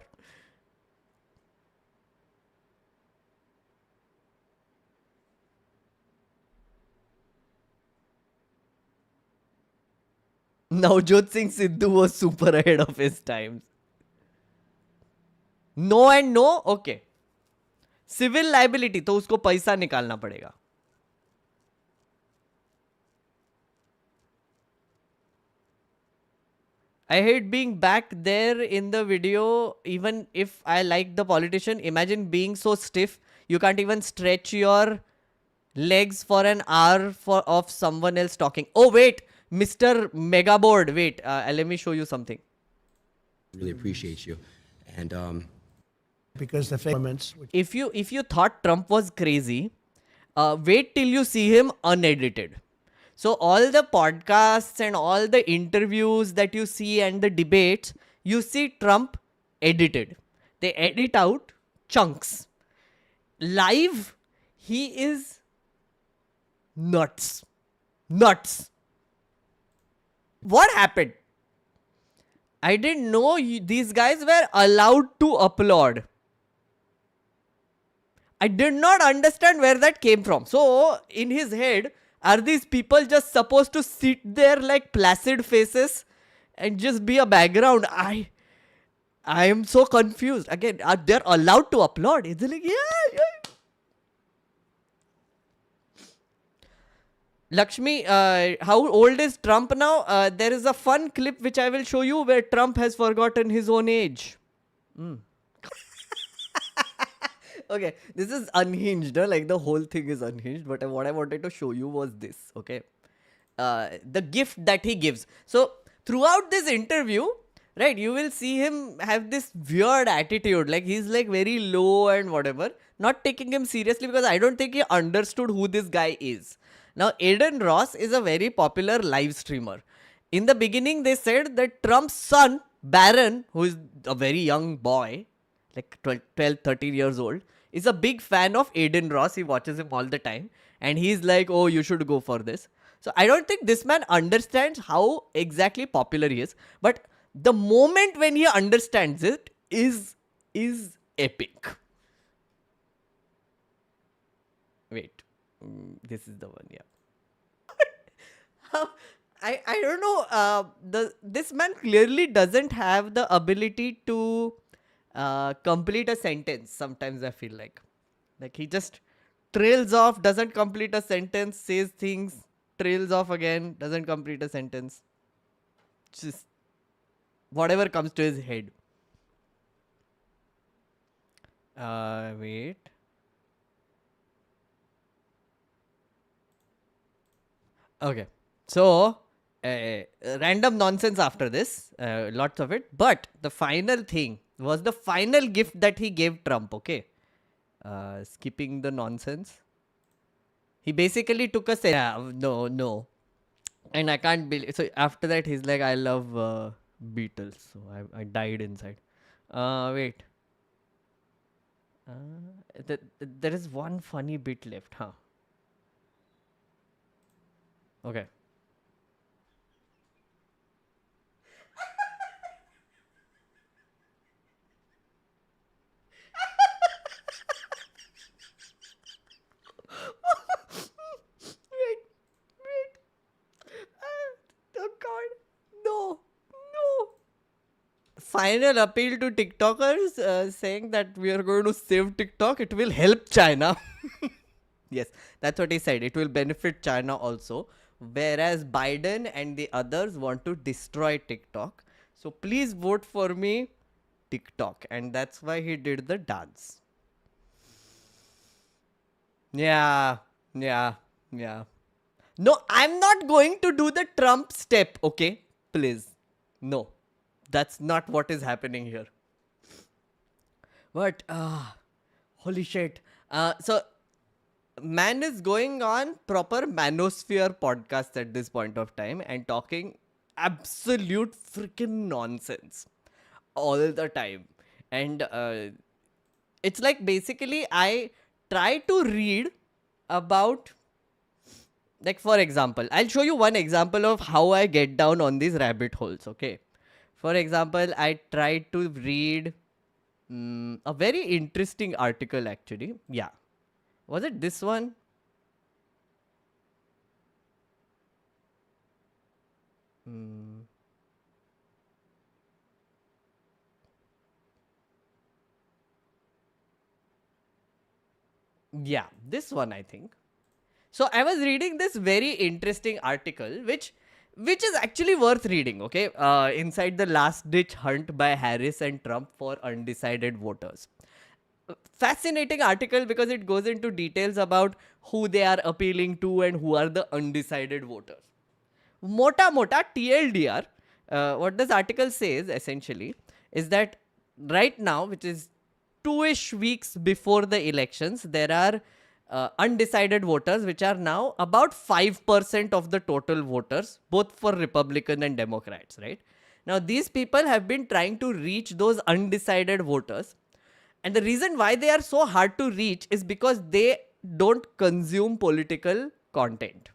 S2: Navjot Singh Sidhu was super ahead of his times. No and no? Okay. Civil liability, तो उसको पैसा निकालना पड़ेगा. I hate being back there in the video, even if I like the politician. Imagine being so stiff, you can't even stretch your legs for an hour of someone else talking. Oh, wait, Mr. Megaboard, wait, let me show you something.
S5: Really appreciate you. And
S6: Because the governments, which
S2: If you thought Trump was crazy, wait till you see him unedited. So all the podcasts and all the interviews that you see and the debates, you see Trump edited. They edit out chunks. Live, he is nuts. Nuts. What happened? I didn't know these guys were allowed to applaud. I did not understand where that came from. So, in his head, are these people just supposed to sit there like placid faces and just be a background? I am so confused. Again, they're allowed to applaud. It's like, yeah. Lakshmi, how old is Trump now? There is a fun clip which I will show you where Trump has forgotten his own age. Okay, this is unhinged, huh? Like the whole thing is unhinged, but what I wanted to show you was this, okay? The gift that he gives. So, throughout this interview, right, you will see him have this weird attitude, like he's like very low and whatever, not taking him seriously because I don't think he understood who this guy is. Now, Aiden Ross is a very popular live streamer. In the beginning, they said that Trump's son, Barron, who is a very young boy, like 12, 13 years old, is a big fan of Aiden Ross. He watches him all the time. And he's like, oh, you should go for this. So I don't think this man understands how exactly popular he is. But the moment when he understands it is epic. Wait. This is the one, yeah. I don't know. This man clearly doesn't have the ability to complete a sentence. Sometimes I feel like he just trails off, doesn't complete a sentence, says things, trails off again, doesn't complete a sentence. Just whatever comes to his head. Wait. Okay. So, random nonsense after this, lots of it. But the final thing was the final gift that he gave Trump, okay? Skipping the nonsense. He basically took a no. And I can't believe. So, after that, he's like, I love Beatles. So, I died inside. Wait. There is one funny bit left, huh? Okay. final appeal to TikTokers saying that we are going to save TikTok. It will help China. Yes, that's what he said. It will benefit China also. Whereas Biden and the others want to destroy TikTok. So please vote for me, TikTok. And that's why he did the dance. Yeah, yeah, yeah. No, I'm not going to do the Trump step, okay? Please. No, that's not what is happening here. But, holy shit. So, man is going on proper Manosphere podcast at this point of time and talking absolute freaking nonsense all the time. And it's like basically I try to read about, like, for example, I'll show you one example of how I get down on these rabbit holes, okay? For example, I tried to read a very interesting article actually. Yeah. Was it this one? Yeah, this one I think. So I was reading this very interesting article, which is actually worth reading. Okay, inside the last ditch hunt by Harris and Trump for undecided voters. Fascinating article because it goes into details about who they are appealing to and who are the undecided voters. Mota mota TLDR. What this article says essentially is that right now, which is 2-ish weeks before the elections, there are undecided voters, which are now about 5% of the total voters, both for Republican and Democrats, right? Now, these people have been trying to reach those undecided voters. And the reason why they are so hard to reach is because they don't consume political content.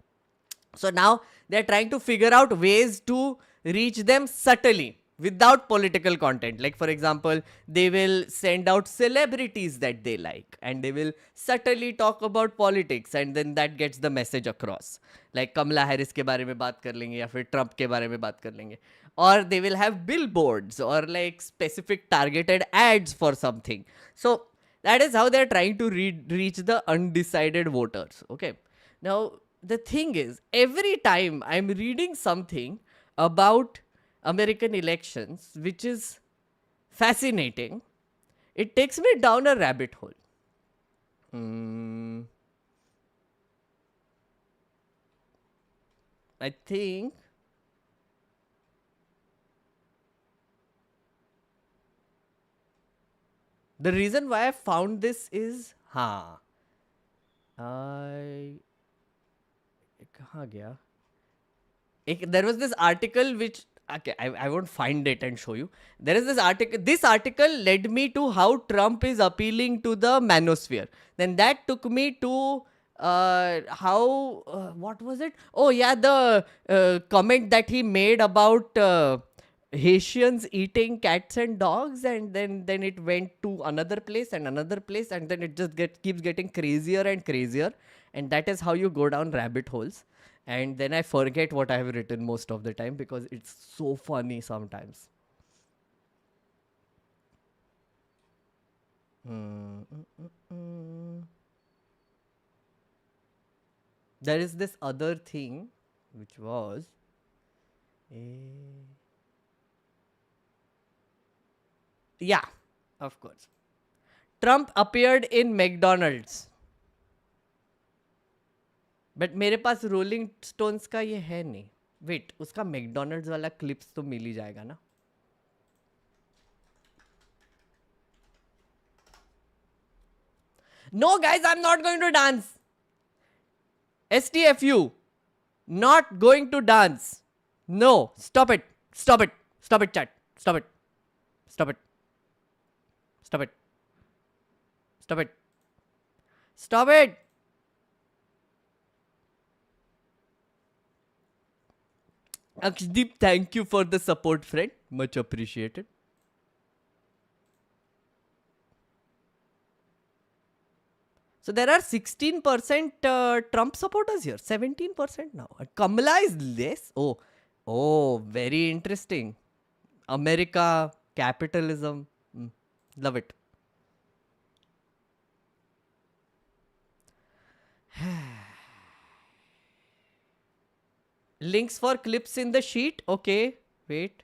S2: So now they're trying to figure out ways to reach them subtly without political content. Like, for example, they will send out celebrities that they like and they will subtly talk about politics, and then that gets the message across. Like Kamala Harris के बारे में बात कर लेंगे या फिर Trump के बारे में बात कर लेंगे. Or they will have billboards or like specific targeted ads for something. So that is how they're trying to reach the undecided voters. Okay. Now, the thing is, every time I'm reading something about American elections, which is fascinating, it takes me down a rabbit hole. I think the reason why I found this is, कहाँ गया? There was this article which, okay, I won't find it and show you. There is this article. This article led me to how Trump is appealing to the manosphere. Then that took me to what was it? Oh yeah, the comment that he made about Haitians eating cats and dogs, and then it went to another place, and then it just keeps getting crazier and crazier, and that is how you go down rabbit holes. And then I forget what I have written most of the time because it's so funny sometimes. There is this other thing which was yeah, of course. Trump appeared in McDonald's. But मेरे पास rolling stones का ये है नहीं. Wait, उसका McDonald's वाला clips तो मिल ही जाएगा ना. No guys, I am not going to dance. STFU, not going to dance. No, stop it, stop it, stop it, chat, stop it, stop it, stop it, stop it, stop it. Akshdeep, thank you for the support, friend. Much appreciated. So there are 16% Trump supporters here. 17% now. Kamala is less. Oh, very interesting. America capitalism. Love it. Links for clips in the sheet. Okay, wait.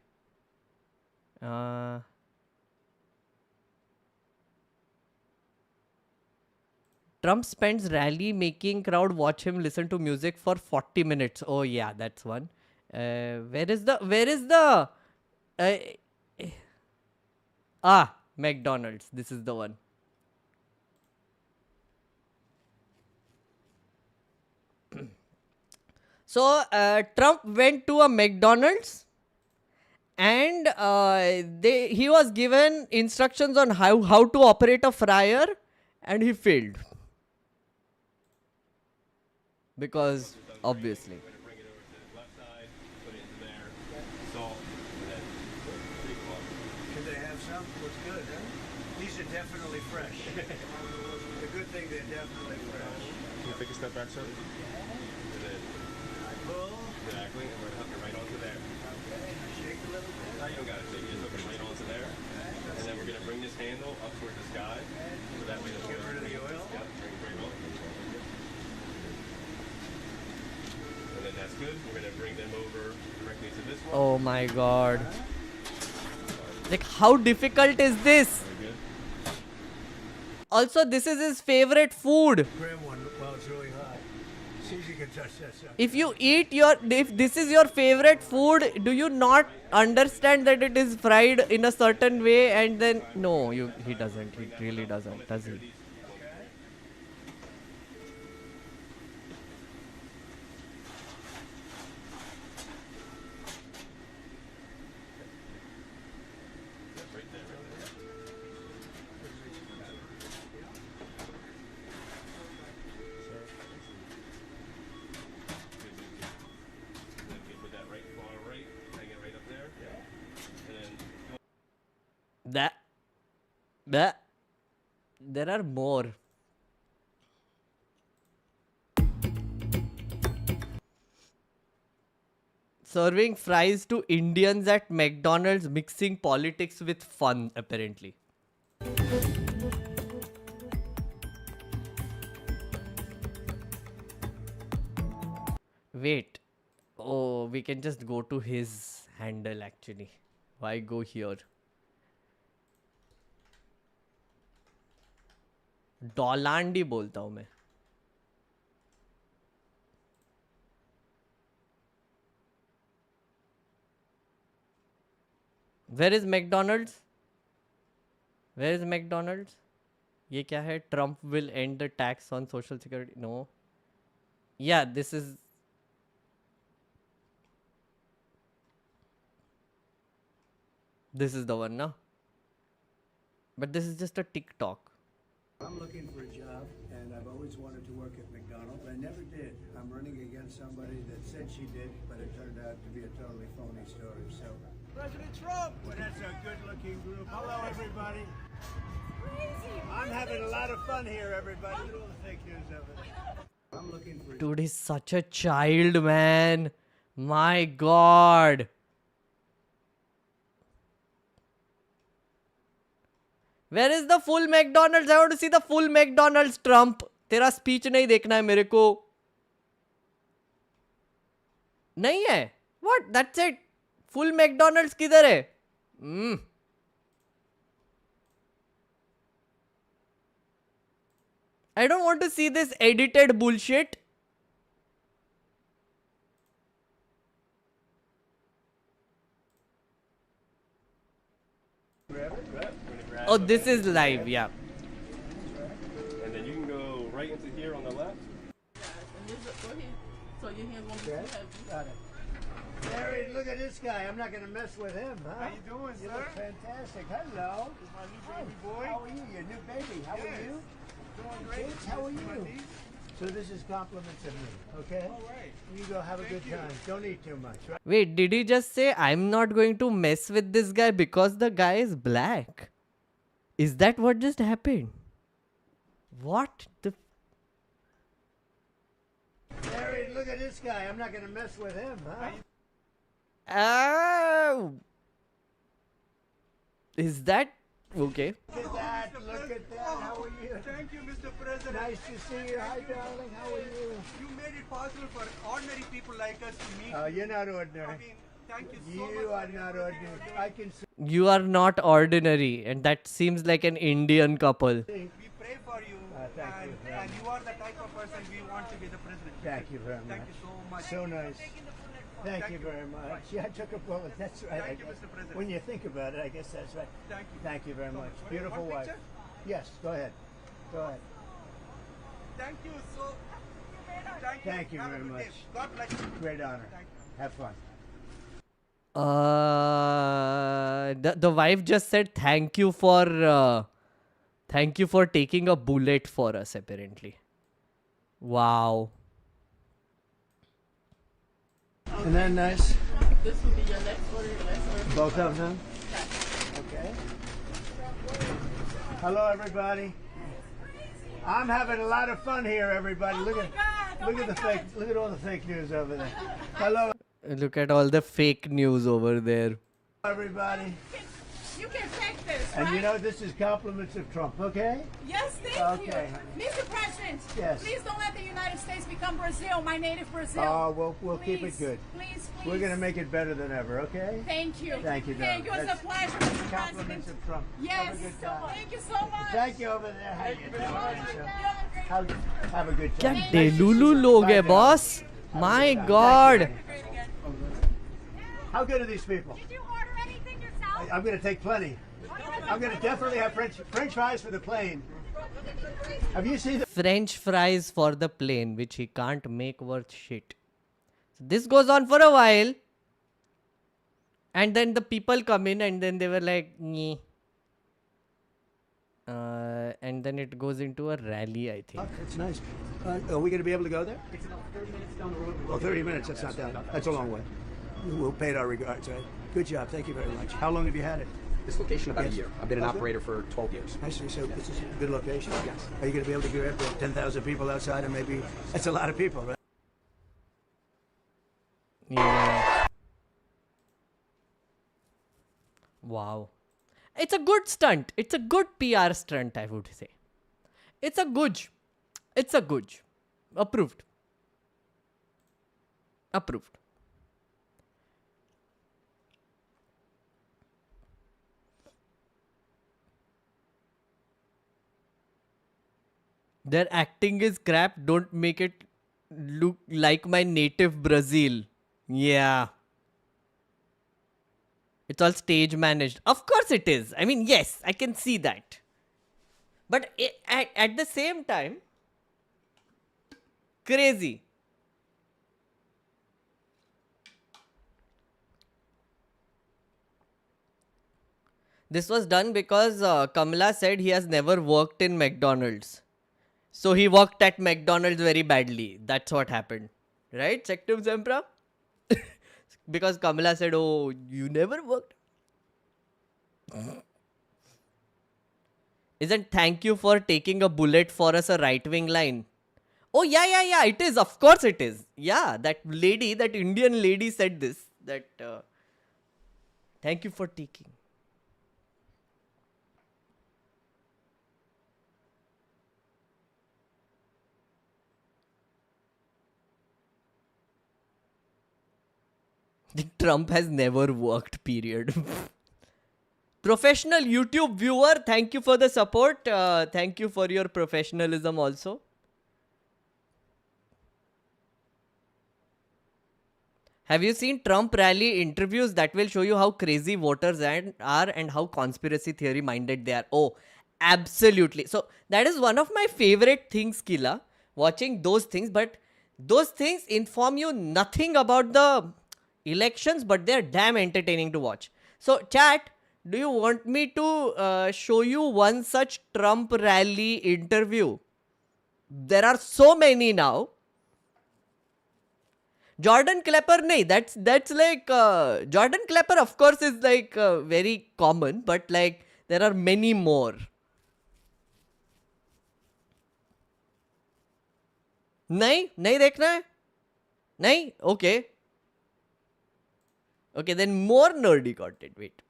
S2: Trump spends rally making crowd watch him listen to music for 40 minutes. Oh yeah, that's one. Where is the McDonald's. This is the one. So Trump went to a McDonald's and he was given instructions on how to operate a fryer, and he failed. Because obviously.
S7: Bring it over to the left side, put it into there, salt, and then
S6: Can they have some? Looks good, huh? These are definitely fresh. The good thing, they're definitely fresh.
S7: Can you take a step back, sir? And then
S6: Pull.
S7: exactly, and we're gonna hook it right onto there.
S6: Shake a little bit.
S7: Now you don't gotta shake it, just hook it right onto there. And then we're gonna bring this handle up toward the sky, so that way it'll
S6: Get rid of the oil.
S7: Yep, bring it up. And then that's good. We're gonna bring them over directly to this one.
S2: Oh my god. Like, how difficult is this?
S7: Very good.
S2: Also, this is his favorite food.
S6: Grab one while it's really hot. See if you can touch that stuff.
S2: If this is your favorite food, do you not understand that it is fried in a certain way? And then, no, he doesn't. He really doesn't, does he?
S7: Then we put that right far right, hang it right up there. And then
S2: That. There are more. Serving fries to Indians at McDonald's, mixing politics with fun, apparently. Wait. Oh, we can just go to his handle actually. Why go here? डॉलांडी बोलता हूँ मैं. Where is McDonald's? Where is McDonald's? ये क्या है? Trump will end the tax on social security. No. Yeah, this is. This is the one, no? But this is just a TikTok.
S6: I'm looking for a job, and I've always wanted to work at McDonald. I never did. I'm running against somebody that said she did, but it turned out to be a totally phony story. So, President Trump! Well, that's a good-looking group. Hello, everybody. I'm having a lot of fun here, everybody. Look at all the fake news of it. I'm looking for.
S2: Dude, he's such a child, man. My God. Where is the full McDonald's? I want to see the full McDonald's, Trump. तेरा speech नहीं देखना है मेरे को. नहीं है? What? That's it. Full McDonald's किधर है? I don't want to see this edited bullshit. Oh, this is live, yeah.
S7: and then you can go right into here on the left.
S8: So your hands won't be too heavy.
S6: Got it. Larry, look at this guy. I'm not going to mess with him, huh?
S9: How you doing,
S6: You
S9: sir?
S6: look fantastic. Hello.
S9: This is my new baby boy.
S6: How are you? Your new baby. How are
S9: Yes.
S6: you?
S9: Doing great.
S6: Kids, how are
S9: This is my
S6: you?
S9: niece.
S6: So this is compliments of me, okay?
S9: All right.
S6: You go have a
S9: Thank
S6: good
S9: you.
S6: time. Don't eat too much, right?
S2: Wait, did he just say I'm not going to mess with this guy because the guy is black? Is that what just happened? What the?
S6: Larry, look at this guy. I'm not going to mess with him, huh?
S2: Oh. Is that okay?
S6: Look at that. Look at that. How are you?
S9: Thank you, Mr. President.
S6: Nice to see you. Hi, darling. How are you?
S9: You made it possible for ordinary people like us to meet.
S6: You're not
S9: I
S6: ordinary.
S9: mean, thank you so much.
S6: You are not ordinary. I can see.
S2: You are not ordinary, and that seems like an Indian couple.
S9: We pray for you,
S6: thank you.
S9: and you are the type of person we want to be the president.
S6: Thank you very much.
S9: Thank you so much.
S6: So nice. Thank you very much. Yeah, I took a bullet. That's right.
S9: Thank
S6: I
S9: you,
S6: guess.
S9: Mr. President.
S6: When you think about it, I guess that's right.
S9: Thank you.
S6: Thank you very much.
S9: much.
S6: Beautiful
S9: One
S6: wife.
S9: picture?
S6: Yes, go ahead. Go ahead.
S9: Thank you so.
S6: Thank you
S9: Have a
S6: very
S9: good
S6: much.
S9: day. God bless you.
S6: Great honor.
S9: Thank you.
S6: Have fun.
S2: The wife just said thank you for taking a bullet for us, apparently. Wow.
S6: Isn't that nice?
S8: This will be your next order, your next order.
S6: Both of them? Okay. Hello, everybody. I'm having a lot of fun here, everybody. Look at look at all the fake news over there. Hello,
S2: Look at all the fake news over there.
S6: everybody.
S10: You can take this,
S6: And you
S10: right?
S6: know this is compliments of Trump, okay?
S10: Yes, thank
S6: Okay.
S10: you. Mr. President,
S6: Yes.
S10: please don't let the United States become Brazil, my native Brazil.
S6: Oh, we'll keep it
S10: Please,
S6: good.
S10: Please, please.
S6: We're gonna make it better than ever, okay?
S10: Thank you.
S6: Thank you,
S10: Thank you.
S6: darling.
S10: It's a pleasure, Mr. President.
S6: Compliments of Trump.
S10: Yes.
S6: Have a good time.
S10: Thank you so much.
S6: Thank you over there. How you doing? Have a good
S2: क्या
S6: time.
S2: डेलुलू लोग है boss? My God.
S6: How good are these people?
S10: Did you order anything yourself?
S6: I'm gonna take plenty. I'm gonna definitely have French fries for the plane. Have you seen the
S2: French fries for the plane, which he can't make worth shit. So this goes on for a while. And then the people come in and then they were like, "Nyeh." And then it goes into a rally, I think.
S6: It's nice. Are we going to be able to go there? It's about 30 minutes down the road. Oh, 30 minutes. That's not down. That's a long way. We'll pay it our regards, right? Good job. Thank you very much. How long have you had it?
S5: This location about
S6: Yes.
S5: a year. I've been an operator for 12 years.
S6: I see. So this is a good location. Yes. Are you going to be able to grab 10,000 people outside and maybe that's a lot of people, right?
S2: Yeah. Wow. It's a good stunt. It's a good PR stunt, I would say. It's a good. Approved. Approved. Their acting is crap. Don't make it look like my native Brazil. Yeah. It's all stage managed. Of course it is. I mean, yes, I can see that. But at the same time, crazy. This was done because Kamala said he has never worked in McDonald's. So he worked at McDonald's very badly. That's what happened. Right, Sectum Sempra? Because Kamala said, "Oh, you never worked." Isn't "thank you for taking a bullet for us" a right-wing line? Oh, yeah, it is. Of course it is. Yeah, that lady, that Indian lady said this. That, thank you for taking. Trump has never worked, period. Professional YouTube viewer, thank you for the support. Thank you for your professionalism also. Have you seen Trump rally interviews? That will show you how crazy voters are and how conspiracy theory minded they are. Oh, absolutely. So that is one of my favorite things, Kila, watching those things. But those things inform you nothing about the elections, but they're damn entertaining to watch. So chat, do you want me to show you one such Trump rally interview? There are so many now. Jordan Klepper, nahi, that's like, Jordan Klepper of course is like very common, but like there are many more. नहीं देखना है? नहीं? Okay. Okay, then more nerdy content. Wait.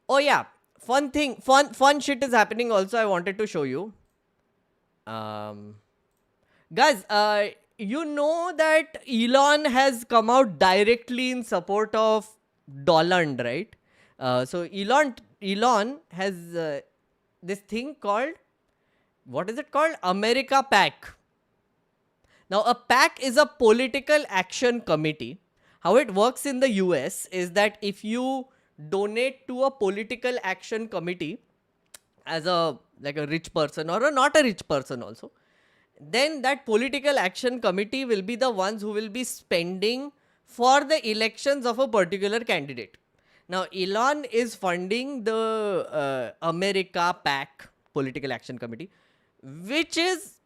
S2: Oh yeah, fun shit is happening also. I wanted to show you. Guys, you know that Elon has come out directly in support of Dolland, right? So Elon has this thing called, what is it called? America PAC. Now, a PAC is a political action committee. How it works in the US is that if you donate to a political action committee as a like a rich person or a not a rich person also, then that political action committee will be the ones who will be spending for the elections of a particular candidate. Now, Elon is funding the America PAC, Political Action Committee, which is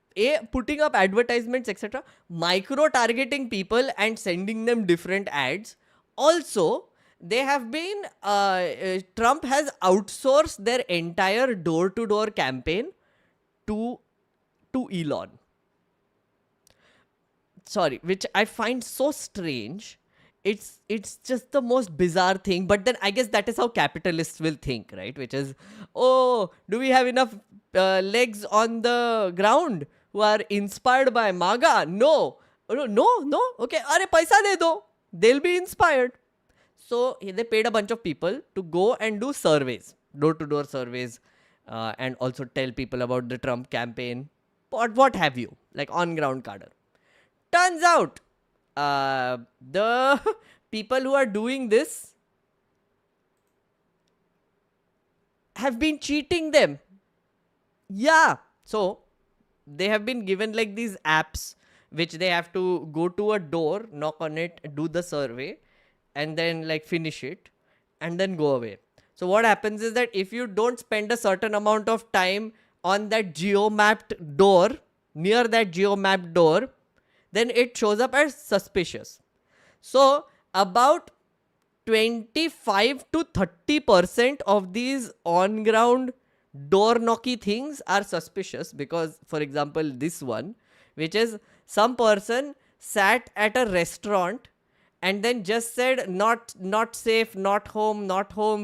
S2: putting up advertisements, etc., micro targeting people and sending them different ads. Also, they have been Trump has outsourced their entire door to door campaign to Elon. Sorry, which I find so strange. It's just the most bizarre thing. But then I guess that is how capitalists will think, right? Which is, oh, do we have enough legs on the ground who are inspired by MAGA? No. No. Okay, are paisa de do. They'll be inspired. So they paid a bunch of people to go and do surveys, door-to-door surveys, and also tell people about the Trump campaign, what have you, like on-ground cadre. Turns out, the people who are doing this have been cheating them. Yeah. So they have been given like these apps which they have to go to a door, knock on it, do the survey, and then like finish it and then go away. So what happens is that if you don't spend a certain amount of time on that geo-mapped door, near that geo-mapped door, then it shows up as suspicious. So about 25 to 30% of these on-ground door knocky things are suspicious because, for example, this one, which is some person sat at a restaurant and then just said not safe, not home,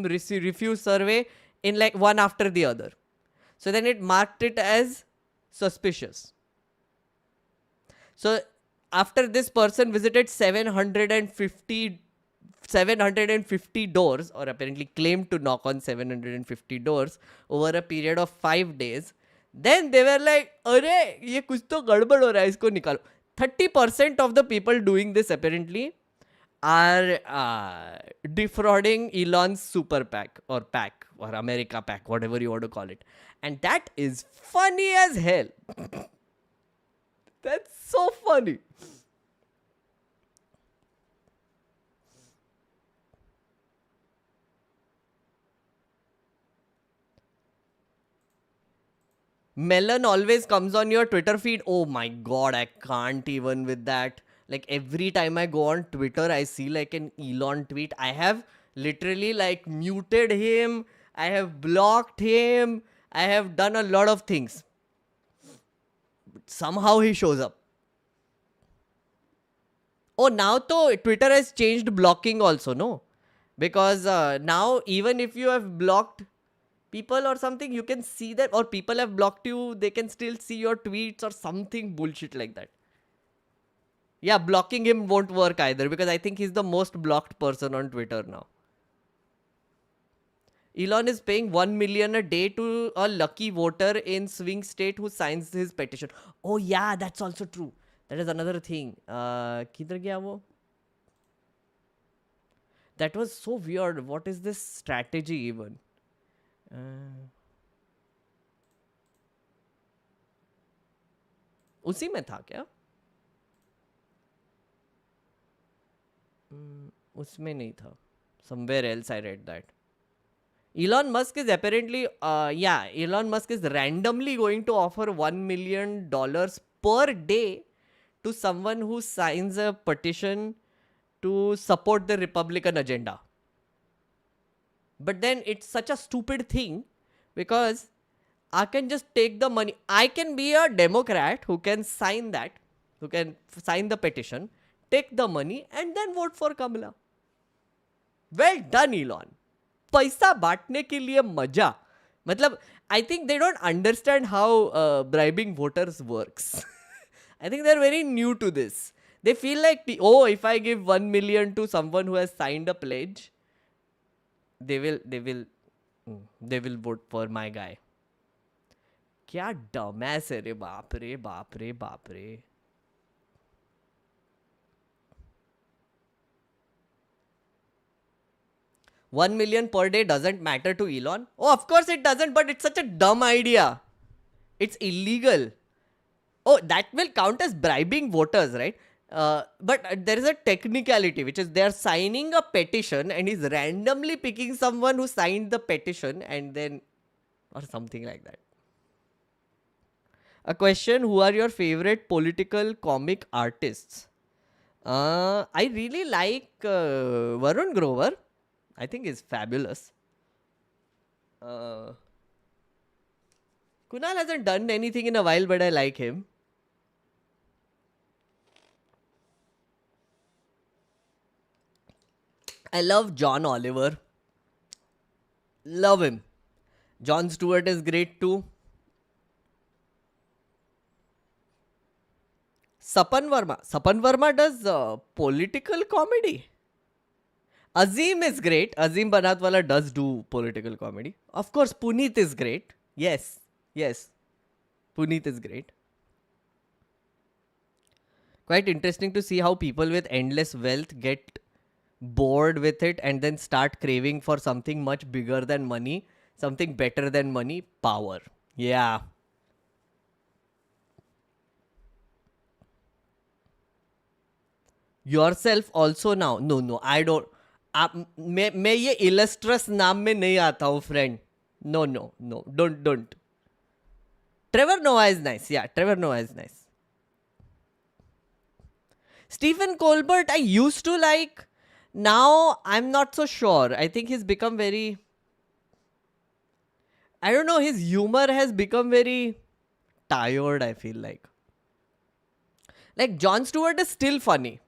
S2: refuse survey in like one after the other. So then it marked it as suspicious. So after this person visited 750 doors, or apparently claimed to knock on 750 doors over a period of 5 days, then they were like, "Arey, ye kuch to gadbad ho raha hai, isko nikalo." 30% of the people doing this apparently are defrauding Elon's super PAC or PAC or America PAC, whatever you want to call it. And that is funny as hell. That's so funny. Melon always comes on your Twitter feed. Oh my god, I can't even with that. Like every time I go on Twitter, I see like an Elon tweet. I have literally like muted him. I have blocked him. I have done a lot of things. But somehow he shows up. Oh, now though Twitter has changed blocking also, no? Because now even if you have blocked people or something, you can see that, or people have blocked you, they can still see your tweets or something bullshit like that. Yeah, blocking him won't work either because I think he's the most blocked person on Twitter now. Elon is paying 1 million a day to a lucky voter in swing state who signs his petition. Oh yeah, that's also true. That is another thing. Kidhar gaya wo? That was so weird. What is this strategy even? उसी में था क्या? उसमें नहीं था. Somewhere else I read that. Elon Musk is apparently, Elon Musk is randomly going to offer $1 million per day to someone who signs a petition to support the Republican agenda. But then it's such a stupid thing because I can just take the money. I can be a Democrat who can sign that, who can sign the petition, take the money and then vote for Kamala. Well done, Elon. पैसा बांटने के लिए मजा. मतलब, I think they don't understand how bribing voters works. I think they're very new to this. They feel like, oh, if I give 1 million to someone who has signed a pledge, they will vote for my guy. क्या dumbass है रे, बाप रे बाप रे बाप रे. $1 million per day doesn't matter to Elon? Oh, of course it doesn't, but it's such a dumb idea. It's illegal. Oh, that will count as bribing voters, right? But there is a technicality, which is they are signing a petition and he's randomly picking someone who signed the petition and then, or something like that. A question, who are your favorite political comic artists? I really like Varun Grover. I think he's fabulous. Kunal hasn't done anything in a while, but I like him. I love John Oliver. Love him. Jon Stewart is great too. Sapan Verma does political comedy. Azim is great. Azim Banatwala does do political comedy. Of course, Puneet is great. Yes. Puneet is great. Quite interesting to see how people with endless wealth get bored with it and then start craving for something much bigger than money, something better than money, power. Yeah. Yourself also now. No, I don't. मैं ये illustrious नाम में नहीं आता हूँ, friend. No, don't. Trevor Noah is nice. Yeah, Trevor Noah is nice. Stephen Colbert, I used to like. Now, I'm not so sure. I think he's become very... I don't know, his humor has become very tired, I feel like. Like, Jon Stewart is still funny.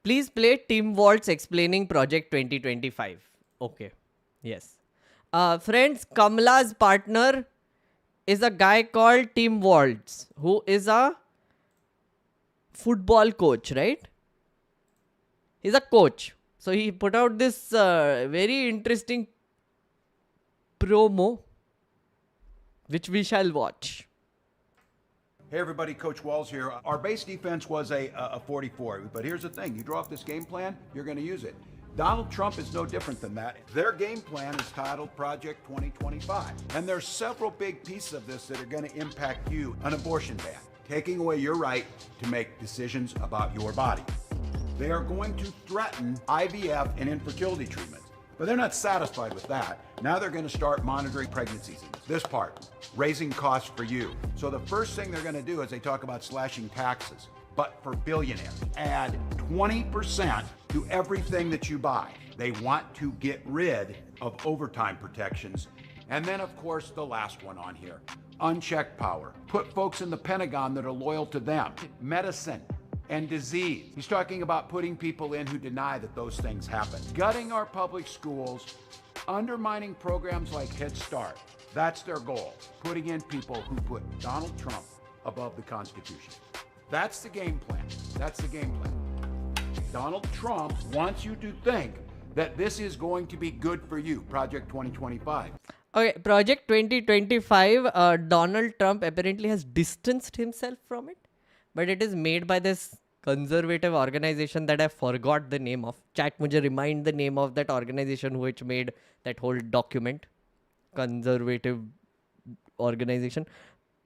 S2: Please play Tim Waltz explaining Project 2025. Okay. Yes. Friends, Kamala's partner is a guy called Tim Waltz, who is a football coach, right? He's a coach. So he put out this very interesting promo, which we shall watch.
S11: Hey everybody, Coach Walls here. Our base defense was a 44, but here's the thing. You draw up this game plan, you're going to use it. Donald Trump is no different than that. Their game plan is titled Project 2025. And there's several big pieces of this that are going to impact you. An abortion ban, taking away your right to make decisions about your body. They are going to threaten IVF and infertility treatments. But they're not satisfied with that. Now they're going to start monitoring pregnancies. This part, raising costs for you. So the first thing they're going to do is they talk about slashing taxes, but for billionaires. Add 20% to everything that you buy. They want to get rid of overtime protections. And then, of course, the last one on here, unchecked power. Put folks in the Pentagon that are loyal to them. Medicine and disease. He's talking about putting people in who deny that those things happen. Gutting our public schools, undermining programs like Head Start. That's their goal. Putting in people who put Donald Trump above the Constitution. That's the game plan. That's the game plan. Donald Trump wants you to think that this is going to be good for you, Project 2025.
S2: Okay, Project 2025, Donald Trump apparently has distanced himself from it. But it is made by this conservative organization that I forgot the name of. Chat, mujhe remind the name of that organization which made that whole document. Conservative organization.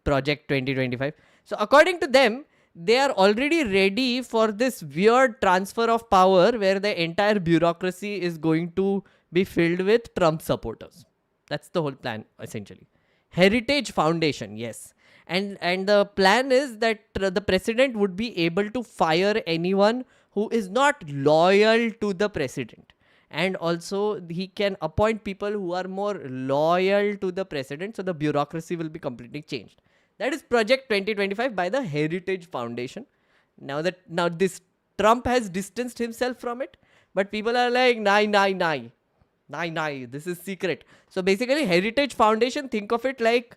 S2: Project 2025. So according to them, they are already ready for this weird transfer of power where the entire bureaucracy is going to be filled with Trump supporters. That's the whole plan, essentially. Heritage Foundation, yes. And the plan is that the president would be able to fire anyone who is not loyal to the president. And also he can appoint people who are more loyal to the president. So the bureaucracy will be completely changed. That is Project 2025 by the Heritage Foundation. Now this Trump has distanced himself from it, but people are like, nah, this is secret. So basically, Heritage Foundation, think of it like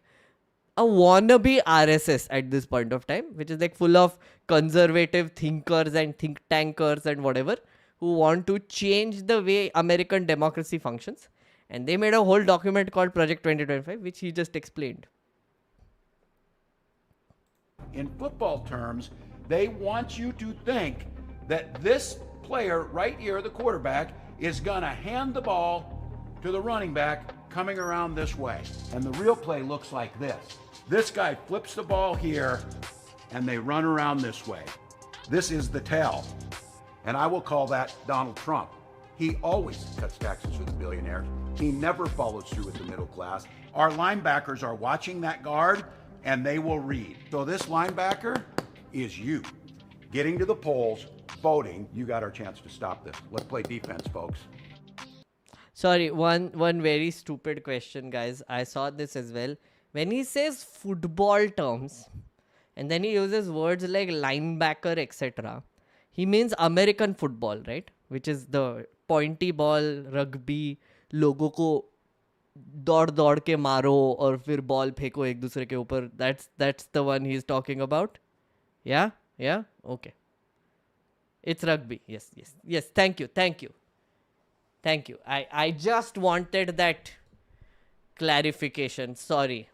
S2: a wannabe RSS at this point of time, which is like full of conservative thinkers and think tankers and whatever who want to change the way American democracy functions. And they made a whole document called Project 2025, which he just explained.
S11: In football terms, they want you to think that this player right here, the quarterback, is going to hand the ball to the running back coming around this way. And the real play looks like this. This guy flips the ball here, and they run around this way. This is the tell. And I will call that Donald Trump. He always cuts taxes for the billionaires. He never follows through with the middle class. Our linebackers are watching that guard, and they will read. So this linebacker is you. Getting to the polls, voting, you got our chance to stop this. Let's play defense, folks.
S2: Sorry, one very stupid question, guys. I saw this as well. When he says football terms, and then he uses words like linebacker, etc., he means American football, right? Which is the pointy ball, rugby, लोगों को दौड़ के मारो और फिर ball फेंको एक दूसरे के ऊपर. That's the one he's talking about. Yeah, okay. It's rugby. Yes. Thank you. I just wanted that clarification. Sorry.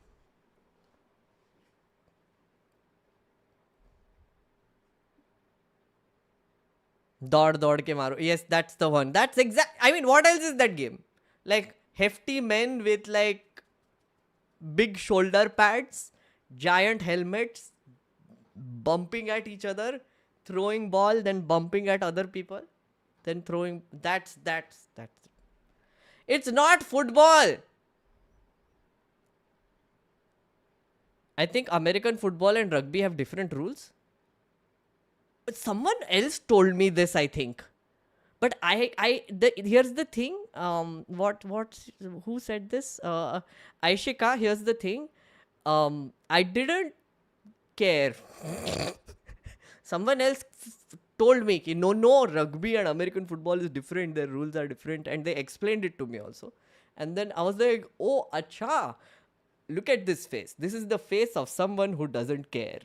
S2: दौड़ के मारो. Yes, that's the one. That's exact. I mean, what else is that game? Like hefty men with like big shoulder pads, giant helmets, bumping at each other, throwing ball, then bumping at other people, then throwing. That's. It's not football. I think American football and rugby have different rules. But someone else told me this, I think. But here's the thing. Who said this? Aishika, here's the thing. I didn't care. Someone else told me, no, rugby and American football is different. Their rules are different. And they explained it to me also. And then I was like, oh, acha. Look at this face. This is the face of someone who doesn't care.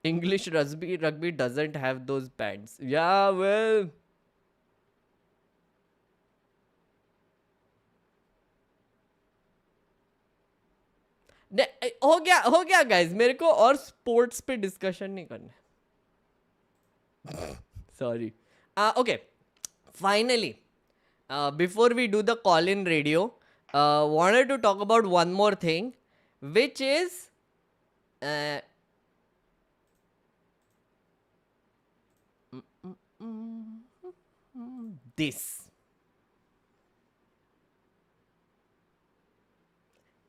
S2: English rugby doesn't have those pads. Yeah, well. हो गया guys. मेरे को और sports पे discussion नहीं करना. Sorry. Okay. Finally, before we do the call-in radio, wanted to talk about one more thing, which is this.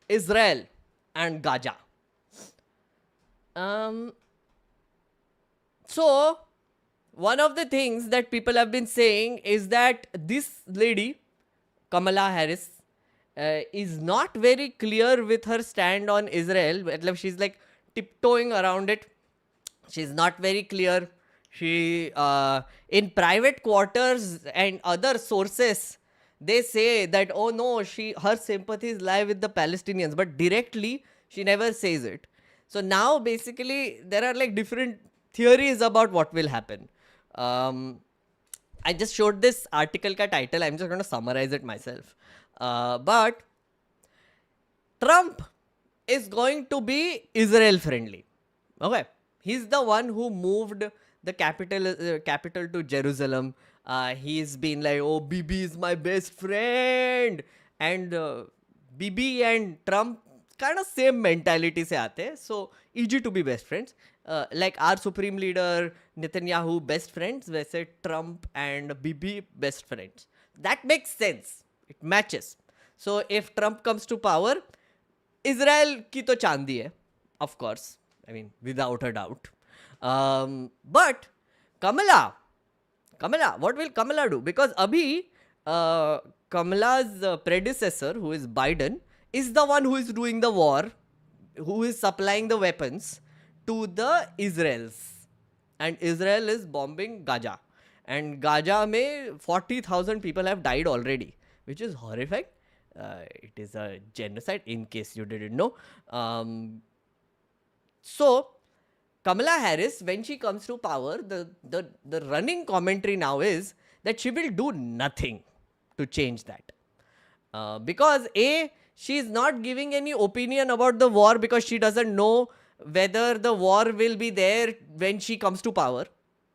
S2: Israel and Gaza. So, one of the things that people have been saying is that this lady, Kamala Harris, is not very clear with her stand on Israel. She's like tiptoeing around it. She's not very clear. She, in private quarters and other sources, they say that, oh no, her sympathies lie with the Palestinians, but directly she never says it. So now basically there are like different theories about what will happen. I just showed this article ka title. I'm just going to summarize it myself. But Trump is going to be Israel friendly. Okay. He's the one who moved the capital to Jerusalem. He's been like, oh, Bibi is my best friend. And Bibi and Trump kind of same mentality se aate. So easy to be best friends. Like our supreme leader Netanyahu best friends, वैसे Trump and Bibi best friends. That makes sense. It matches. So if Trump comes to power, Israel ki to chandi hai, of course. I mean, without a doubt. But Kamala Kamala, what will Kamala do? Because Abhi, Kamala's predecessor, who is Biden, is the one who is doing the war, who is supplying the weapons to the Israels. And Israel is bombing Gaza. And Gaza mein 40,000 people have died already, which is horrifying. It is a genocide, in case you didn't know. So, Kamala Harris, when she comes to power, the running commentary now is that she will do nothing to change that. Because A, she is not giving any opinion about the war because she doesn't know whether the war will be there when she comes to power.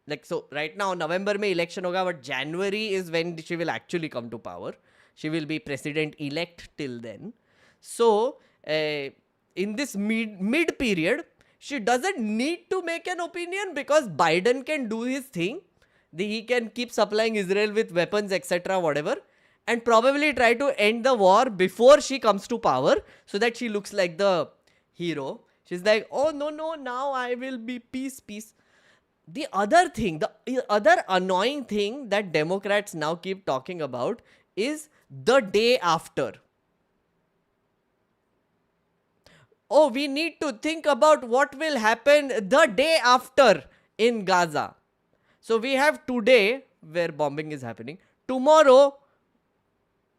S2: Like, so right now, November mein election hoga, but January is when she will actually come to power. She will be president-elect till then. So, in this mid period, she doesn't need to make an opinion because Biden can do his thing. He can keep supplying Israel with weapons, etc., whatever, and probably try to end the war before she comes to power so that she looks like the hero. She's like, oh, no, now I will be peace. The other thing, the other annoying thing that Democrats now keep talking about is the day after. Oh, we need to think about what will happen the day after in Gaza. So we have today, where bombing is happening. Tomorrow,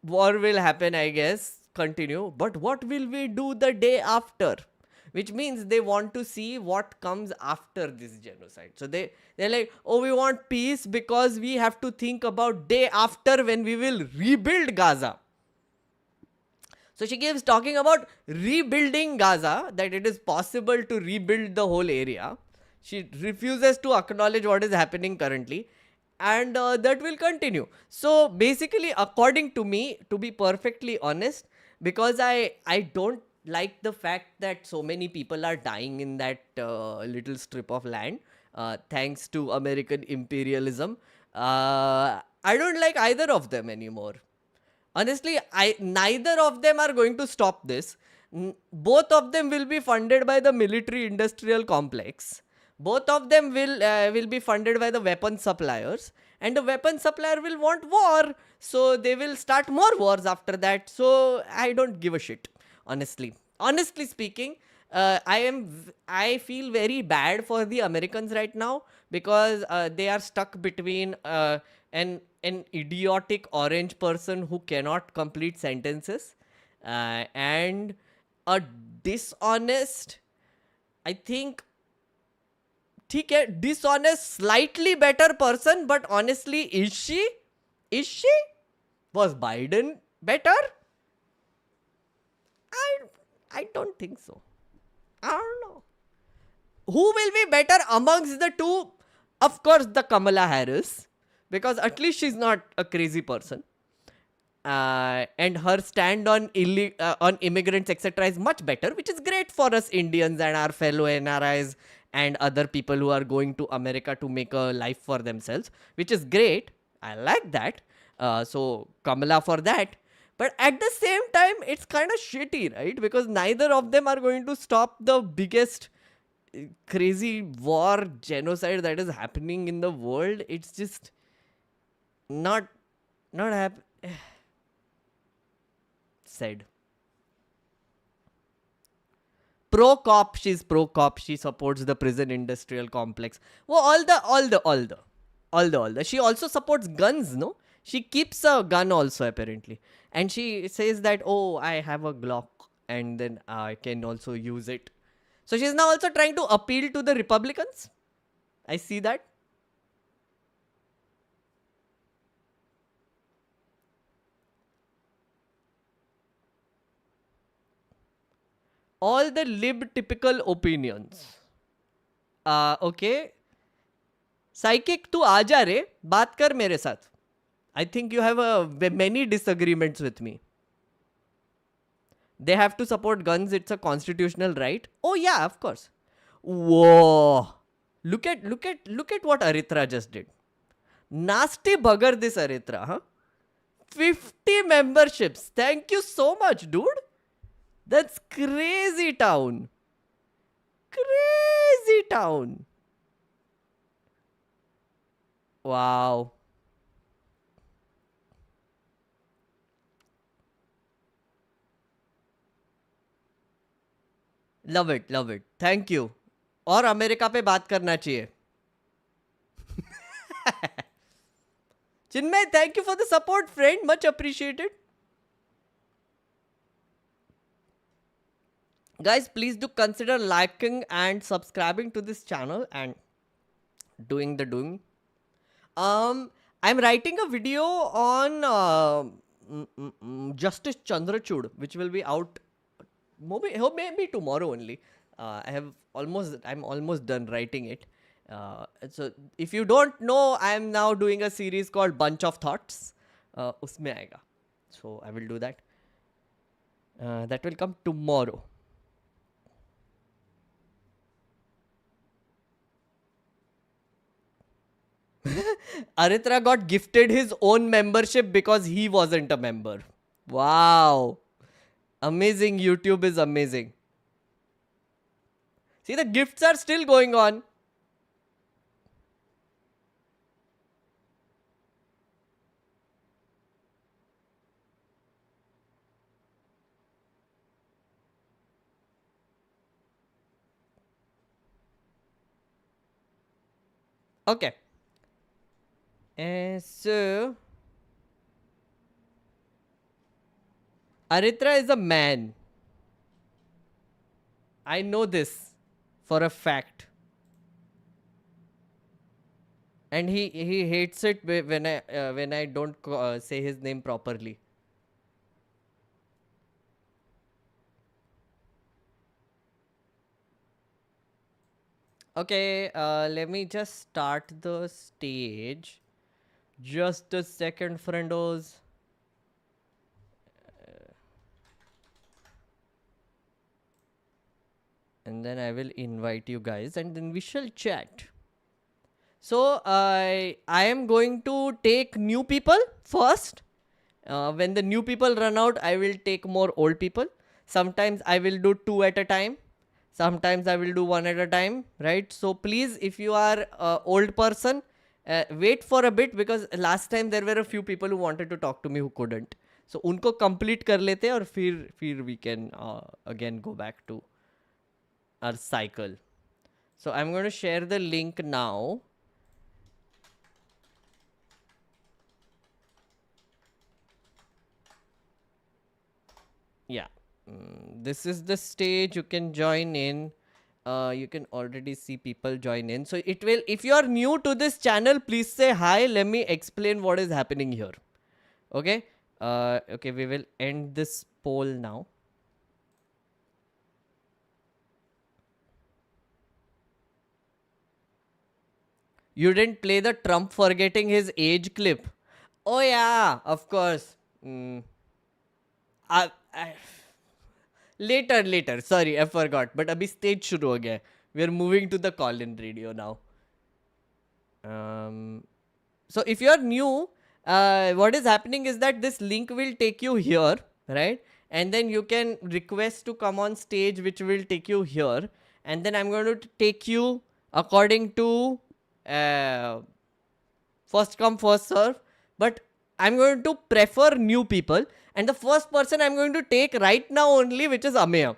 S2: war will happen, I guess, continue. But what will we do the day after? Which means they want to see what comes after this genocide. So they're like, oh, we want peace because we have to think about day after when we will rebuild Gaza. So she keeps talking about rebuilding Gaza, that it is possible to rebuild the whole area. She refuses to acknowledge what is happening currently. And that will continue. So basically, according to me, to be perfectly honest, because I don't like the fact that so many people are dying in that little strip of land, thanks to American imperialism, I don't like either of them anymore. Honestly, neither of them are going to stop this. Both of them will be funded by the military-industrial complex. Both of them will be funded by the weapon suppliers. And the weapon supplier will want war. So they will start more wars after that. So I don't give a shit, honestly. Honestly speaking, I feel very bad for the Americans right now because they are stuck between an idiotic orange person who cannot complete sentences and a dishonest, I think, dishonest, slightly better person, but honestly, is she? Was Biden better? I don't think so. I don't know. Who will be better amongst the two? Of course, the Kamala Harris, because at least she's not a crazy person. And her stand on immigrants, etc., is much better, which is great for us Indians and our fellow NRIs and other people who are going to America to make a life for themselves, which is great. I like that. So Kamala for that. But at the same time, it's kind of shitty, right? Because neither of them are going to stop the biggest crazy war, genocide that is happening in the world. It's just not happening. Said. Pro-cop, she's pro-cop. She supports the prison industrial complex. Well, all the. She also supports guns, no? She keeps a gun also, apparently. And she says that, oh, I have a Glock and then I can also use it. So she's now also trying to appeal to the Republicans. I see that. All the lib typical opinions. Okay. Psychic, tu aaja re, baat kar mere saath. I think you have many disagreements with me. They have to support guns. It's a constitutional right. Oh yeah, of course. Whoa. Look at what Aritra just did. Nasty bugger this Aritra, huh? 50 memberships. Thank you so much, dude. That's crazy town. Crazy town. Wow. Love it, love it. Thank you. और America पे बात करना चाहिए. Chinmay, thank you for the support, friend. Much appreciated. Guys, please do consider liking and subscribing to this channel and doing the doing. I'm writing a video on Justice Chandrachud, which will be out maybe tomorrow only. I'm almost done writing it. So if you don't know, I am now doing a series called Bunch of Thoughts. Usme aega. So I will do that. That will come tomorrow. Aritra got gifted his own membership because he wasn't a member. Wow. Amazing. YouTube is amazing. See, the gifts are still going on. Okay. So, Aritra is a man. I know this for a fact. And he hates it when I don't say his name properly. Okay, let me just start the stage. Just a second, friendos. And then I will invite you guys and then we shall chat. So, I am going to take new people first. When the new people run out, I will take more old people. Sometimes I will do 2 at a time. Sometimes I will do 1 at a time, right? So please, if you are an old person, wait for a bit because last time there were a few people who wanted to talk to me who couldn't. So उनको complete कर लेते हैं और फिर we can again go back to our cycle. So I'm going to share the link now. Yeah. This is the stage. You can join in. You can already see people join in. So it will, if you are new to this channel, please say hi. Let me explain what is happening here. Okay. Okay, we will end this poll now. You didn't play the Trump forgetting his age clip. Oh yeah, of course. Later. Sorry, I forgot. But abhi stage shuru ho gaya. We are moving to the call-in radio now. So if you are new, what is happening is that this link will take you here, right? And then you can request to come on stage, which will take you here. And then I'm going to take you according to first come, first serve. But I'm going to prefer new people. And the first person I'm going to take right now only, which is Ameya.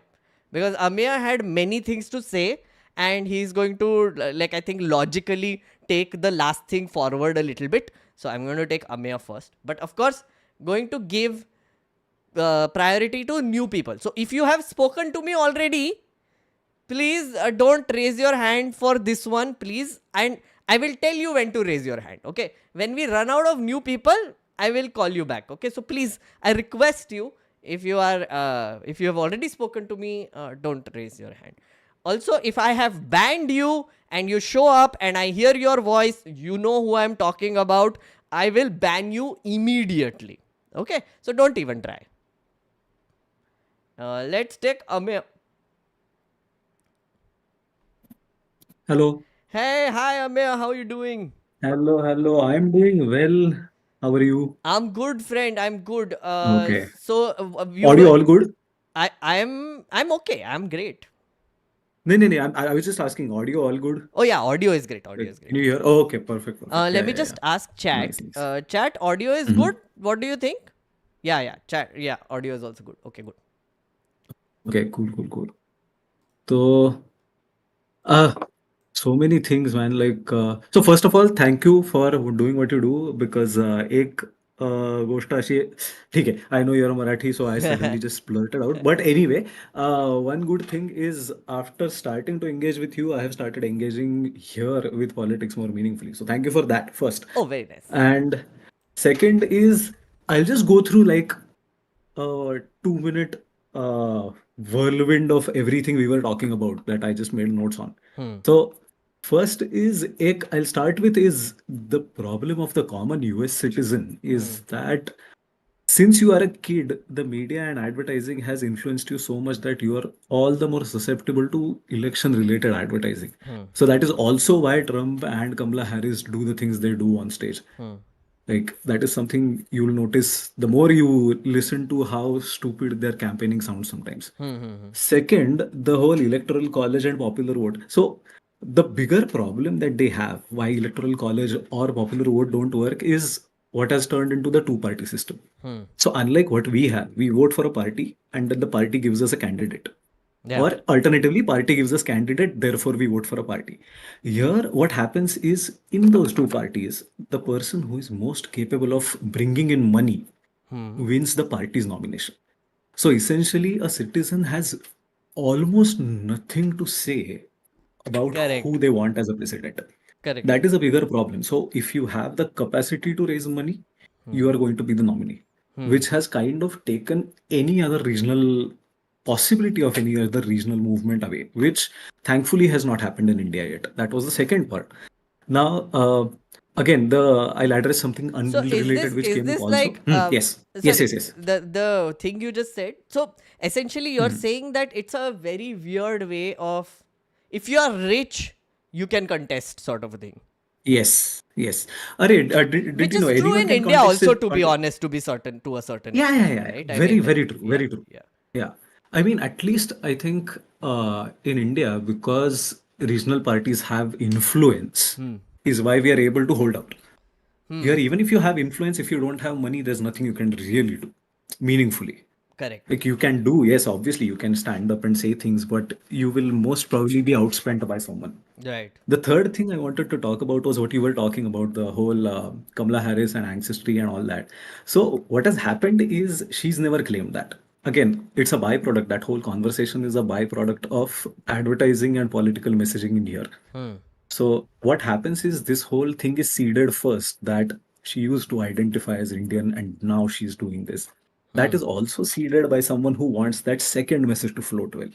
S2: Because Ameya had many things to say. And he's going to, like, I think logically take the last thing forward a little bit. So I'm going to take Ameya first. But of course, going to give priority to new people. So if you have spoken to me already, please don't raise your hand for this one, please. And I will tell you when to raise your hand. Okay. When we run out of new people, I will call you back. Okay. So please, I request you, if you are, if you have already spoken to me, don't raise your hand. Also, if I have banned you and you show up and I hear your voice, you know who I'm talking about, I will ban you immediately. Okay. So don't even try. Let's take Ameya.
S12: Hello.
S2: Hey, hi Ameya, how are you doing?
S12: Hello. I'm doing well. How are you?
S2: I'm good, friend. I'm good.
S12: Okay.
S2: So
S12: Audio all good?
S2: I'm okay. I'm great.
S12: No. I was just asking, audio all good?
S2: Oh yeah, audio is great. Audio
S12: Like,
S2: is
S12: can
S2: great.
S12: you hear? Oh, okay, perfect.
S2: Let
S12: Yeah,
S2: me
S12: yeah,
S2: just
S12: yeah.
S2: ask chat.
S12: Nice, nice.
S2: Chat, audio is
S12: Mhm.
S2: good. What do you think? Yeah, chat. Yeah, audio is also good. Okay, good.
S12: Okay, cool. So, uh, so many things, man. Like, so first of all, thank you for doing what you do because एक गोष्ट अशी ठीक आहे. I know you're Marathi, so I suddenly just blurted out. But anyway, one good thing is after starting to engage with you, I have started engaging here with politics more meaningfully. So thank you for that first.
S2: Oh, very nice.
S12: And second is I'll just go through like a 2 minute whirlwind of everything we were talking about that I just made notes on. So first is I'll start with is the problem of the common US citizen is that since you are a kid, the media and advertising has influenced you so much that you are all the more susceptible to election related advertising. So that is also why Trump and Kamala Harris do the things they do on stage. Like that is something you'll notice the more you listen to how stupid their campaigning sounds sometimes. Second, the whole electoral college and popular vote. So the bigger problem that they have, why electoral college or popular vote don't work, is what has turned into the two-party system. So unlike what we have, we vote for a party and then the party gives us a candidate.
S2: Yeah.
S12: Or alternatively, party gives us candidate, therefore we vote for a party. Here, what happens is in those two parties, the person who is most capable of bringing in money wins the party's nomination. So essentially, a citizen has almost nothing to say about
S2: Correct.
S12: who they want as a president.
S2: Correct.
S12: That is a bigger problem. So if you have the capacity to raise money, you are going to be the nominee, which has kind of taken any other regional possibility of any other regional movement away, which thankfully has not happened in India yet. That was the second part. Now, again, I'll address something
S2: So
S12: unrelated which
S2: is
S12: came up
S2: this
S12: also.
S2: like
S12: Yes.
S2: sorry,
S12: Yes.
S2: the thing you just said. So essentially you're saying that it's a very weird way of if you are rich, you can contest sort of a thing.
S12: Yes. Arey, did
S2: Which
S12: you know
S2: is true
S12: anyone
S2: in
S12: can
S2: India
S12: contest
S2: also,
S12: it?
S2: to be honest, to a certain
S12: Yeah.
S2: extent, right? I
S12: Very,
S2: mean,
S12: very true.
S2: yeah,
S12: Very true.
S2: yeah.
S12: Yeah. I mean, at least I think in India, because regional parties have influence, is why we are able to hold out. Here, even if you have influence, if you don't have money, there's nothing you can really do meaningfully.
S2: Correct.
S12: Like you can do, yes, obviously you can stand up and say things, but you will most probably be outspent by someone.
S2: Right.
S12: The third thing I wanted to talk about was what you were talking about, the whole Kamala Harris and ancestry and all that. So what has happened is she's never claimed that. Again, it's a byproduct. That whole conversation is a byproduct of advertising and political messaging in here. So what happens is this whole thing is seeded first that she used to identify as Indian and now she's doing this. That is also seeded by someone who wants that second message to float well.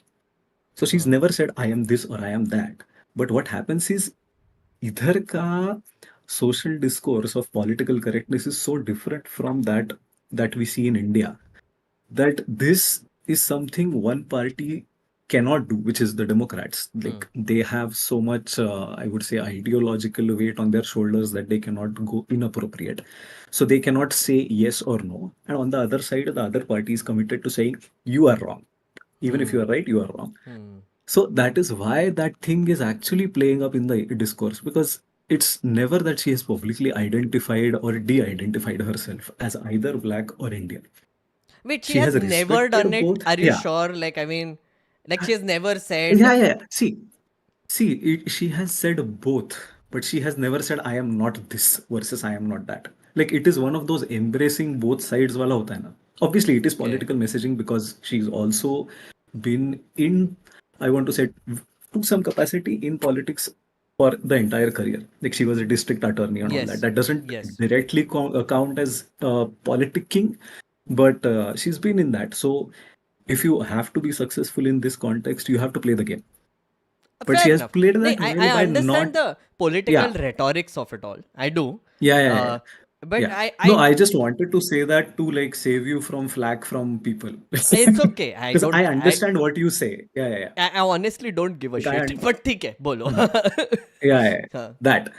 S12: So she's never said, I am this or I am that. But what happens is, इधर का social discourse of political correctness is so different from that we see in India that this is something one party cannot do, which is the Democrats. Like they have so much, I would say, ideological weight on their shoulders that they cannot go inappropriate. So they cannot say yes or no. And on the other side, the other party is committed to saying, you are wrong. Even if you are right, you are wrong. So that is why that thing is actually playing up in the discourse because it's never that she has publicly identified or de-identified herself as either black or Indian.
S2: Wait, she
S12: She
S2: has
S12: has
S2: never done
S12: respected
S2: it?
S12: both.
S2: Are you
S12: Yeah.
S2: sure? Like, I mean, like she has never said.
S12: Yeah. She has said both, but she has never said I am not this versus I am not that. Like it is one of those embracing both sides wala hota hai na. Obviously, it is
S2: Okay.
S12: political messaging because she's also been in, I want to say, to some capacity in politics for the entire career. Like she was a district attorney and all that.
S2: Yes.
S12: That doesn't
S2: Yes.
S12: directly count as politicking, but she's been in that. So if you have to be successful in this context, you have to play the game. But she
S2: Fair
S12: has
S2: enough.
S12: played
S2: No,
S12: that well
S2: I
S12: by
S2: understand
S12: not.
S2: the political
S12: Yeah,
S2: rhetorics of it all. I do.
S12: yeah.
S2: But
S12: Yeah. No,
S2: I
S12: I just wanted to say that to like save you from flack from people.
S2: it's okay. I
S12: Because I
S2: don't.
S12: understand what you say. Yeah.
S2: I honestly don't give a
S12: Like
S2: shit. But ठीक है, बोलो.
S12: yeah.
S2: हाँ.
S12: That.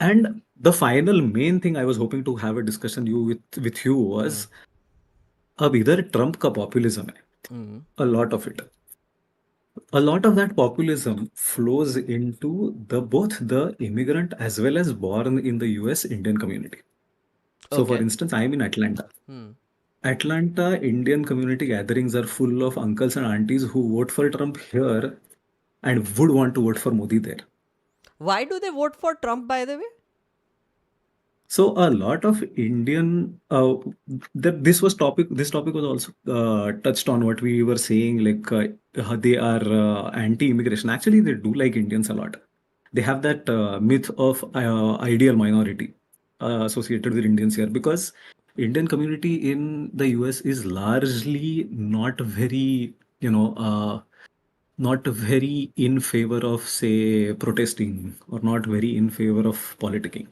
S12: And the final main thing I was hoping to have a discussion with you was अब इधर Trump का populism है, a lot of it. a lot of that populism flows into both the immigrant as well as born in the US Indian community. So, for
S2: Okay.
S12: instance, I'm in Atlanta.
S2: Hmm.
S12: Atlanta Indian community gatherings are full of uncles and aunties who vote for Trump here and would want to vote for Modi there.
S2: Why do they vote for Trump, by the way?
S12: So a lot of Indian that this topic was also touched on what we were saying, like how they are anti-immigration. Actually, they do like Indians a lot. They have that myth of ideal minority associated with Indians here, because Indian community in the US is largely not very, not very in favor of, say, protesting, or not very in favor of politicking.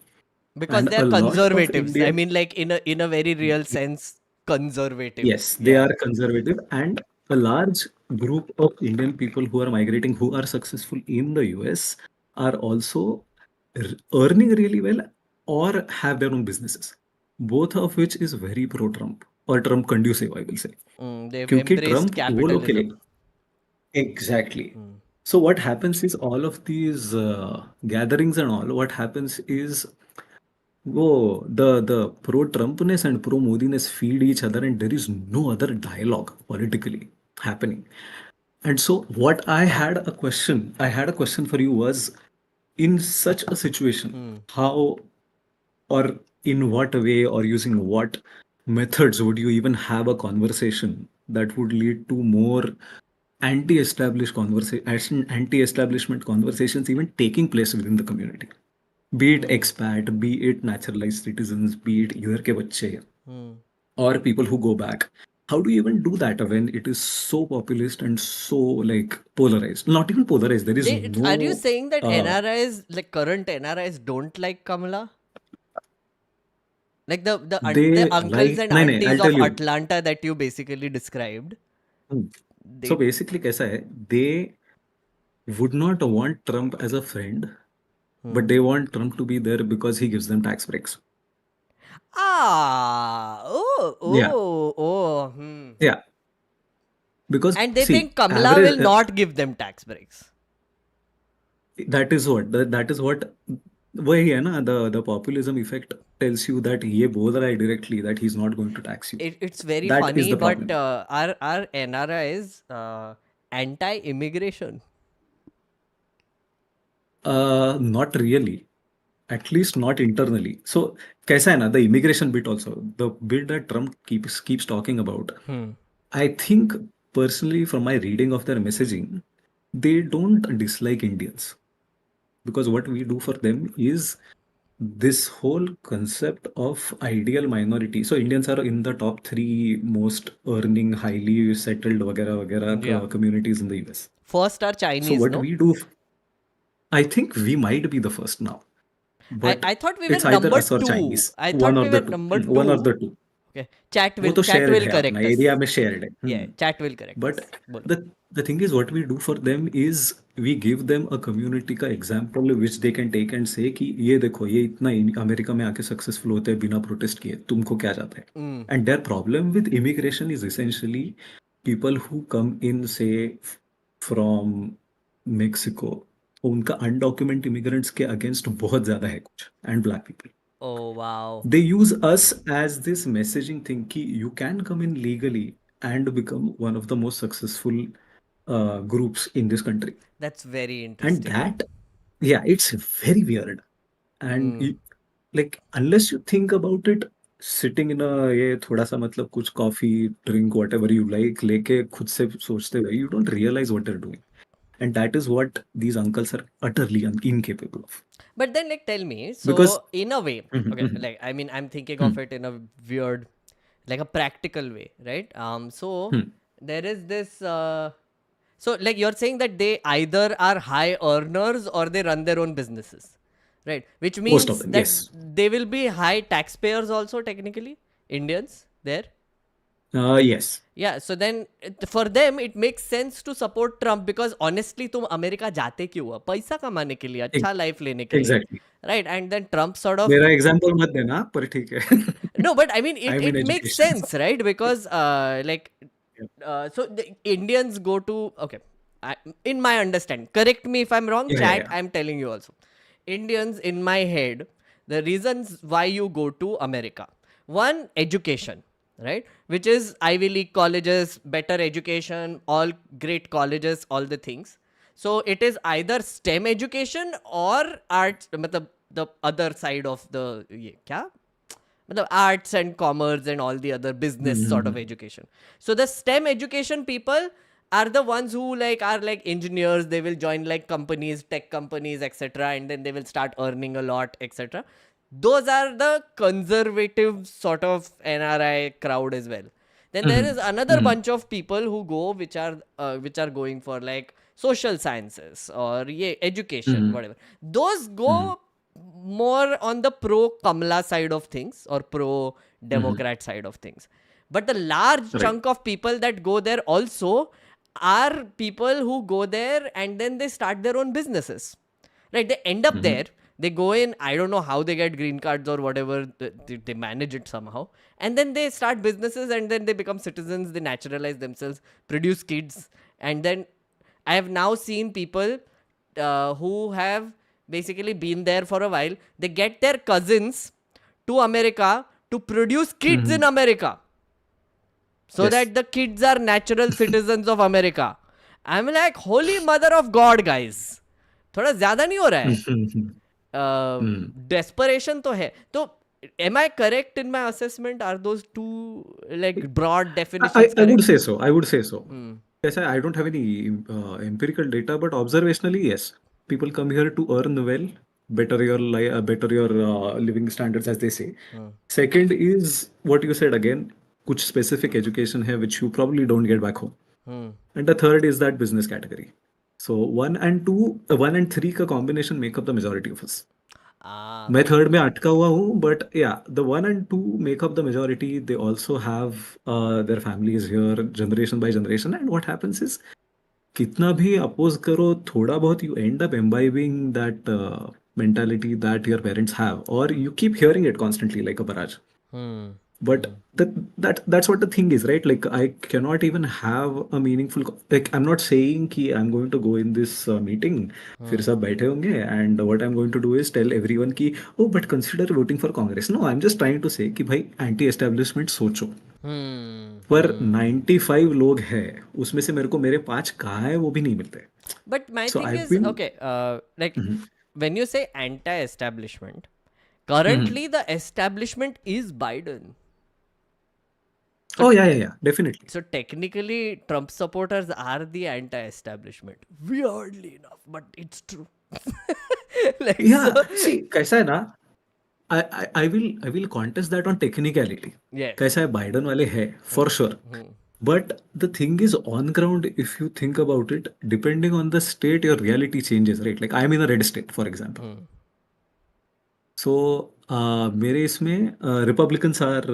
S2: Because
S12: And
S2: they
S12: a
S2: are
S12: lot of
S2: conservatives. I
S12: Indian,
S2: mean, like in a very real sense, conservative.
S12: yes, they
S2: Yeah.
S12: are conservative, and a large group of Indian people who are migrating, who are successful in the US, are also earning really well or have their own businesses, both of which is very pro-Trump or Trump conducive, I will say.
S2: They've
S12: क्योंकि
S2: embraced
S12: Trump वो लोग के लिए
S2: capitalism.
S12: exactly. So what happens is all of these gatherings and all, what happens is the pro Trumpness and pro Modiness feed each other, and there is no other dialogue politically happening. And so what I had a question for you was, in such a situation, how or in what way or using what methods would you even have a conversation that would lead to more anti-establishment conversations even taking place within the community? Be it expat, be it naturalized citizens, be it either ke bacche or people who go back. How do you even do that when it is so populist and so like polarized? Not even polarized. There is
S2: Are you
S12: no.
S2: saying that NRIs, like current NRIs, don't like Kamala? Like the
S12: They
S2: uncles
S12: like.
S2: and
S12: No, no. I'll
S2: aunties
S12: tell
S2: of
S12: you.
S2: Atlanta that you basically described.
S12: So
S2: They
S12: basically, कैसा है? They would not want Trump as a friend, but they want Trump to be there because he gives them tax breaks. Yeah,
S2: oh.
S12: yeah. Because
S2: And they
S12: see,
S2: think Kamala
S12: average.
S2: will not give them tax breaks.
S12: That is what that is what वही है ना, the populism effect tells you that ये बोल रहा है directly that he's not going to tax you.
S2: It's very
S12: That is
S2: funny,
S12: the
S2: but
S12: problem.
S2: are NRIs anti-immigration?
S12: Not really, at least not internally. So कैसा है ना, the immigration bit also, the bit that Trump keeps talking about. I think personally, from my reading of their messaging, they don't dislike Indians, because what we do for them is this whole concept of ideal minority. So Indians are in the top three most earning, highly settled,
S2: Yeah.
S12: communities in the US.
S2: First are
S12: So
S2: Chinese,
S12: what
S2: no?
S12: we do, I think we might be the first now, but
S2: I thought we were
S12: it's either
S2: number
S12: us or
S2: two.
S12: Chinese,
S2: I
S12: one
S2: thought
S12: or
S2: we
S12: the
S2: were
S12: two,
S2: number
S12: one or
S2: two.
S12: the two.
S2: Okay. Chat
S12: वो
S2: will
S12: तो
S2: chat
S12: shared
S2: will
S12: है अपना
S2: correct us.
S12: Area में shared है.
S2: Yeah, chat will correct
S12: But
S2: us. Bolo.
S12: the thing is, what we do for them is we give them a community का example which they can take and say कि ये देखो, ये इतना America में आके सक्सेसफुल होते हैं बिना प्रोटेस्ट किए, तुमको क्या जाता है? And their problem with immigration is essentially people who come in, say, from Mexico. उनका undocumented immigrants के against बहुत ज्यादा है कुछ, and black people.
S2: Oh, wow.
S12: They use us as this messaging thing कि you can come in legally and become one of the most successful groups in this country.
S2: That's very
S12: And
S2: interesting.
S12: that, yeah, it's very weird. And like, unless you think about it, sitting in a ये थोड़ा सा मतलब कुछ coffee, drink, whatever you like, लेके खुद से सोचते हुए, you don't realize what they're doing. And that is what these uncles are utterly incapable of.
S2: But then, like, tell me,
S12: Because
S2: so in a way, okay, like, I mean, I'm thinking of it in a weird, like a practical way, right? So there is this, so like you're saying that they either are high earners or they run their own businesses, right? Which
S12: most of
S2: means
S12: them,
S2: that
S12: yes.
S2: they will be high taxpayers also, technically, Indians there.
S12: Yes.
S2: Yeah, so then for them it makes sense to support Trump because honestly तुम America जाते क्यों हो? पैसा कमाने के लिए, अच्छा life लेने के लिए,
S12: Exactly.
S2: right? And then Trump sort of
S12: मेरा एग्जांपल मत देना, पर ठीक है.
S2: no, but I mean
S12: I
S2: it
S12: mean
S2: it makes
S12: education.
S2: sense, right? Because like so the Indians go to okay. in my understand, correct me if I'm wrong,
S12: Yeah, yeah,
S2: chat,
S12: yeah.
S2: I'm telling you also. Indians, in my head, the reasons why you go to America: one, education, right, which is Ivy League colleges, better education, all great colleges, all the things. So it is either STEM education or arts, matlab the other side of the ये क्या मतलब arts and commerce and all the other business sort of
S12: Mm-hmm.
S2: education. So the STEM education people are the ones who like are like engineers. They will join like companies, tech companies, etc., and then they will start earning a lot, etc. Those are the conservative sort of NRI crowd as well. Then there is another
S12: Mm-hmm.
S2: bunch of people who go, which are going for like social sciences or yeah, education,
S12: Mm-hmm.
S2: whatever. Those
S12: Mm-hmm.
S2: go more on the pro Kamala side of things or pro
S12: Mm-hmm.
S2: Democrat side of things. But the large
S12: Right.
S2: chunk of people that go there also are people who go there and then they start their own businesses. Right? They end up
S12: Mm-hmm.
S2: there. They go in, I don't know how they get green cards or whatever, they manage it somehow. And then they start businesses and then they become citizens, they naturalize themselves, produce kids. And then I have now seen people who have basically been there for a while. They get their cousins to America to produce kids in
S12: Mm-hmm.
S2: America so
S12: Yes.
S2: that the kids are natural citizens of America. I'm like, holy mother of God, guys. थोड़ा ज्यादा नहीं हो रहा है?
S12: Mm-hmm. Mm.
S2: Desperation तो है. तो am I correct in my assessment? Are those two like broad definitions
S12: I would
S2: correct?
S12: say so. I would say so.
S2: Hmm.
S12: Yes, I don't have any empirical data, but observationally, yes, people come here to earn well, better your living standards, as they say. Second is what you said again, कुछ specific education है which you probably don't get back home. And the third is that business category. So one and three का combination make up the majority of us. मैं third में अटका हुआ हूँ but yeah the one and two make up the majority they also have their families here generation by generation and what happens is कितना भी oppose करो थोड़ा बहुत you end up imbibing that mentality that your parents have or you keep hearing it constantly like a barrage. But that's what the thing is, right? Like I cannot even have a meaningful like I'm not saying ki I'm going to go in this meeting फिर सब बैठे होंगे and what I'm going to do is tell everyone कि oh but consider voting for Congress. No, I'm just trying to say कि भाई anti establishment सोचो. पर 95 लोग हैं उसमें से मेरे को मेरे 5 कहाँ है वो भी नहीं मिलते.
S2: But my
S12: So
S2: thing
S12: I've
S2: is,
S12: been
S2: okay, like when you say anti-establishment, currently the establishment is Biden.
S12: oh yeah, definitely.
S2: So technically, Trump supporters are the anti-establishment. Weirdly enough, but it's true. Like,
S12: Yeah,
S2: so,
S12: see कैसा है ना I will contest that on technicality.
S2: yes.
S12: कैसा है Biden वाले है for sure. But the thing is on ground if you think about it depending on the state your reality changes, right? Like I'm in a red state for example. So मेरे इसमें Republicans are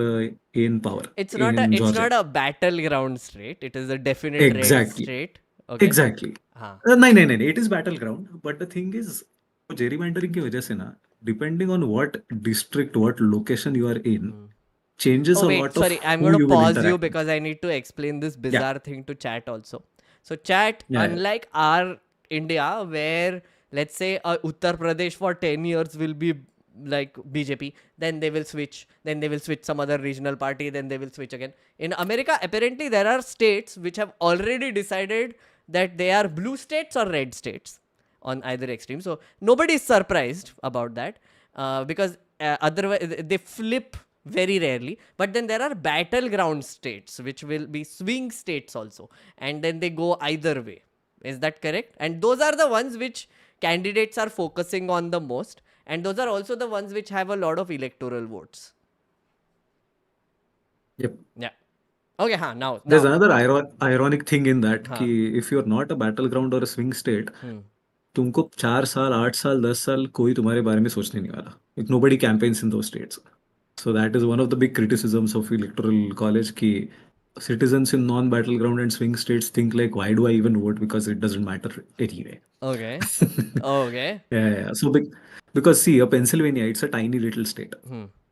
S12: in power
S2: It's
S12: in Georgia.
S2: not a battleground state. It is a definite red
S12: Exactly.
S2: state. Okay.
S12: Exactly.
S2: हाँ.
S12: नहीं, it is battleground. But the thing is, gerrymandering की वजह से ना, depending on what district, what location you are in, changes
S2: Oh
S12: a
S2: wait,
S12: lot of
S2: sorry. I'm
S12: who
S2: going to
S12: you will
S2: pause you
S12: interact with.
S2: because I need to explain this
S12: Yeah,
S2: bizarre thing to chat also. So chat,
S12: yeah, yeah.
S2: unlike our India, where let's say Uttar Pradesh for 10 years will be like BJP, then they will switch, then they will switch some other regional party, then they will switch again. In America, apparently there are states which have already decided that they are blue states or red states on either extreme. So nobody is surprised about that because otherwise they flip very rarely. But then there are battleground states which will be swing states also, and then they go either way. Is that correct? And those are the ones which candidates are focusing on the most, and those are also the ones which have a lot of electoral votes.
S12: Yep.
S2: Yeah. Okay, now
S12: There's another ironic thing in that
S2: हाँ.
S12: कि if you're not a battleground or a swing state, तुमको 4 साल, 8 साल, 10 साल कोई तुम्हारे बारे में सोचने नहीं वाला. Like nobody campaigns in those states. So that is one of the big criticisms of electoral college कि citizens in non-battleground and swing states think like why do I even vote because it doesn't matter anyway.
S2: Okay. Okay.
S12: Yeah. So because see, Pennsylvania, it's a tiny little state.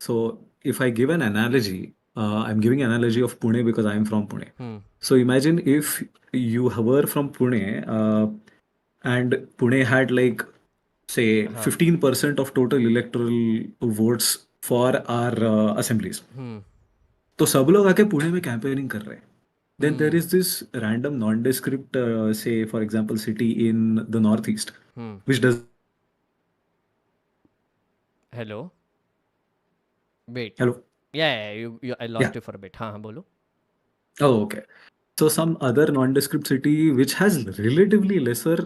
S12: So if I give an analogy, I'm giving an analogy of Pune because I'm from Pune.
S2: Hmm.
S12: So imagine if you were from Pune, and Pune had like say
S2: Huh.
S12: 15% of total electoral votes for our assemblies.
S2: Hmm.
S12: तो सब लोग आके पुणे में campaigning कर रहे हैं. Then there
S2: Hmm.
S12: is this random nondescript, say for example, city in the northeast,
S2: Hmm.
S12: which does.
S2: Hello. Wait.
S12: Hello.
S2: Yeah, you I lost
S12: Yeah.
S2: you for a bit. हाँ हाँ बोलो.
S12: Oh, okay. So some other nondescript city which has relatively lesser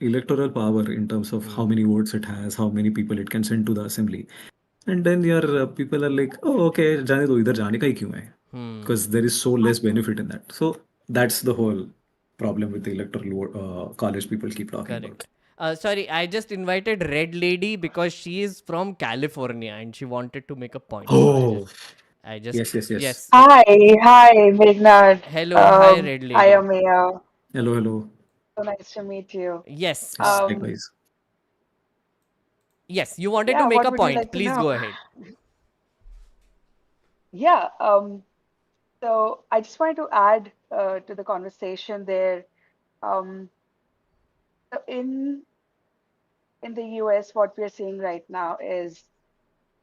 S12: electoral power in terms of how many votes it has, how many people it can send to the assembly. And then your people are like, oh, okay, जाने दो इधर जाने का ही क्यों है? Because there is so less benefit in that. So that's the whole problem with the electoral college people keep talking about.
S2: Correct. Sorry, I just invited Red Lady because she is from California and she wanted to make a point. So
S12: Oh,
S2: I just,
S12: yes, yes, yes.
S2: yes.
S13: Hi, hi, Meghnad.
S2: Hello, hi, Red
S13: Hi,
S2: Lady.
S13: Ameya.
S12: Hello, hello.
S13: So nice to meet you.
S2: Yes.
S12: Yes, likewise.
S2: Yes, you wanted to
S13: Yeah,
S2: make
S13: what
S2: a
S13: would you
S2: point.
S13: like to
S2: Please
S13: know?
S2: go ahead.
S13: Yeah, so I just wanted to add to the conversation there. Um, so in the US, what we're seeing right now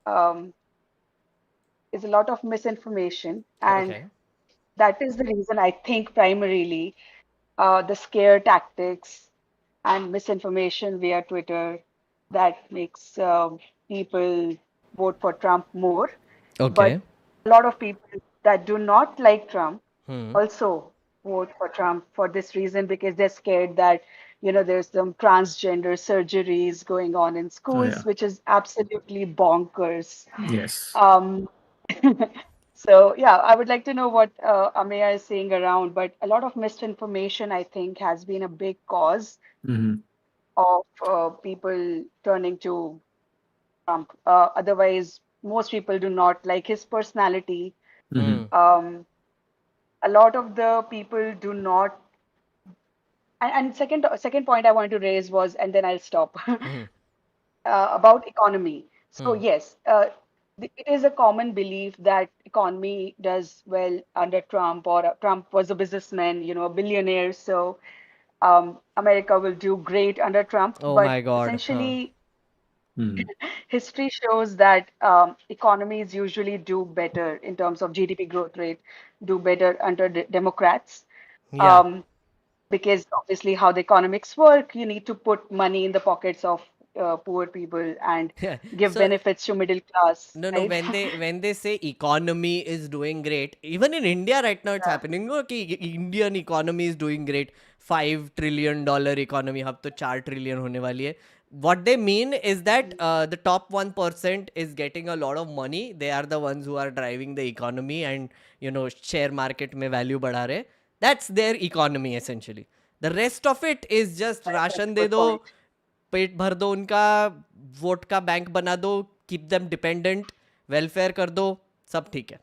S13: um, is a lot of misinformation, and
S2: Okay.
S13: that is the reason I think primarily the scare tactics and misinformation via Twitter that makes people vote for Trump more.
S2: Okay.
S13: But a lot of people that do not like Trump
S2: Hmm.
S13: also vote for Trump for this reason because they're scared that, there's some transgender surgeries going on in
S12: Oh, yeah.
S13: schools, which is absolutely bonkers.
S12: Yes.
S13: Um, so yeah, I would like to know what Ameya is saying around, but a lot of misinformation, I think, has been a big cause
S12: Mm-hmm.
S13: of people turning to Trump. Otherwise, most people do not like his personality.
S12: Mm-hmm.
S2: Hmm.
S13: A lot of the people do not. And second point I wanted to raise was, and then I'll stop.
S2: Hmm.
S13: About economy. So
S2: Hmm.
S13: yes, it is a common belief that economy does well under Trump, or Trump was a businessman, a billionaire. So America will do great under Trump.
S2: Oh
S13: But
S2: my God. Huh.
S13: essentially,
S12: Mm-hmm.
S13: history shows that economies usually do better in terms of GDP growth rate, do better under Democrats.
S2: Yeah.
S13: Um, because obviously how the economics work, you need to put money in the pockets of poor people and
S2: Yeah.
S13: give
S2: So
S13: benefits to middle class,
S2: no,
S13: right?
S2: when they say economy is doing great, even in India right now it's
S13: Yeah,
S2: happening. No, कि Indian economy is doing great. $5 trillion economy, अब तो 4 trillion होने वाली है. What they mean is that the top 1% is getting a lot of money. They are the ones who are driving the economy and share market में value बढ़ा रहे. That's their economy essentially. The rest of it is just
S13: that's a
S2: ration they
S13: good
S2: दो,
S13: point.
S2: पेट भर दो उनका, vote का bank बना दो, कीप देम डिपेंडेंट, वेलफेयर कर दो, सब ठीक है.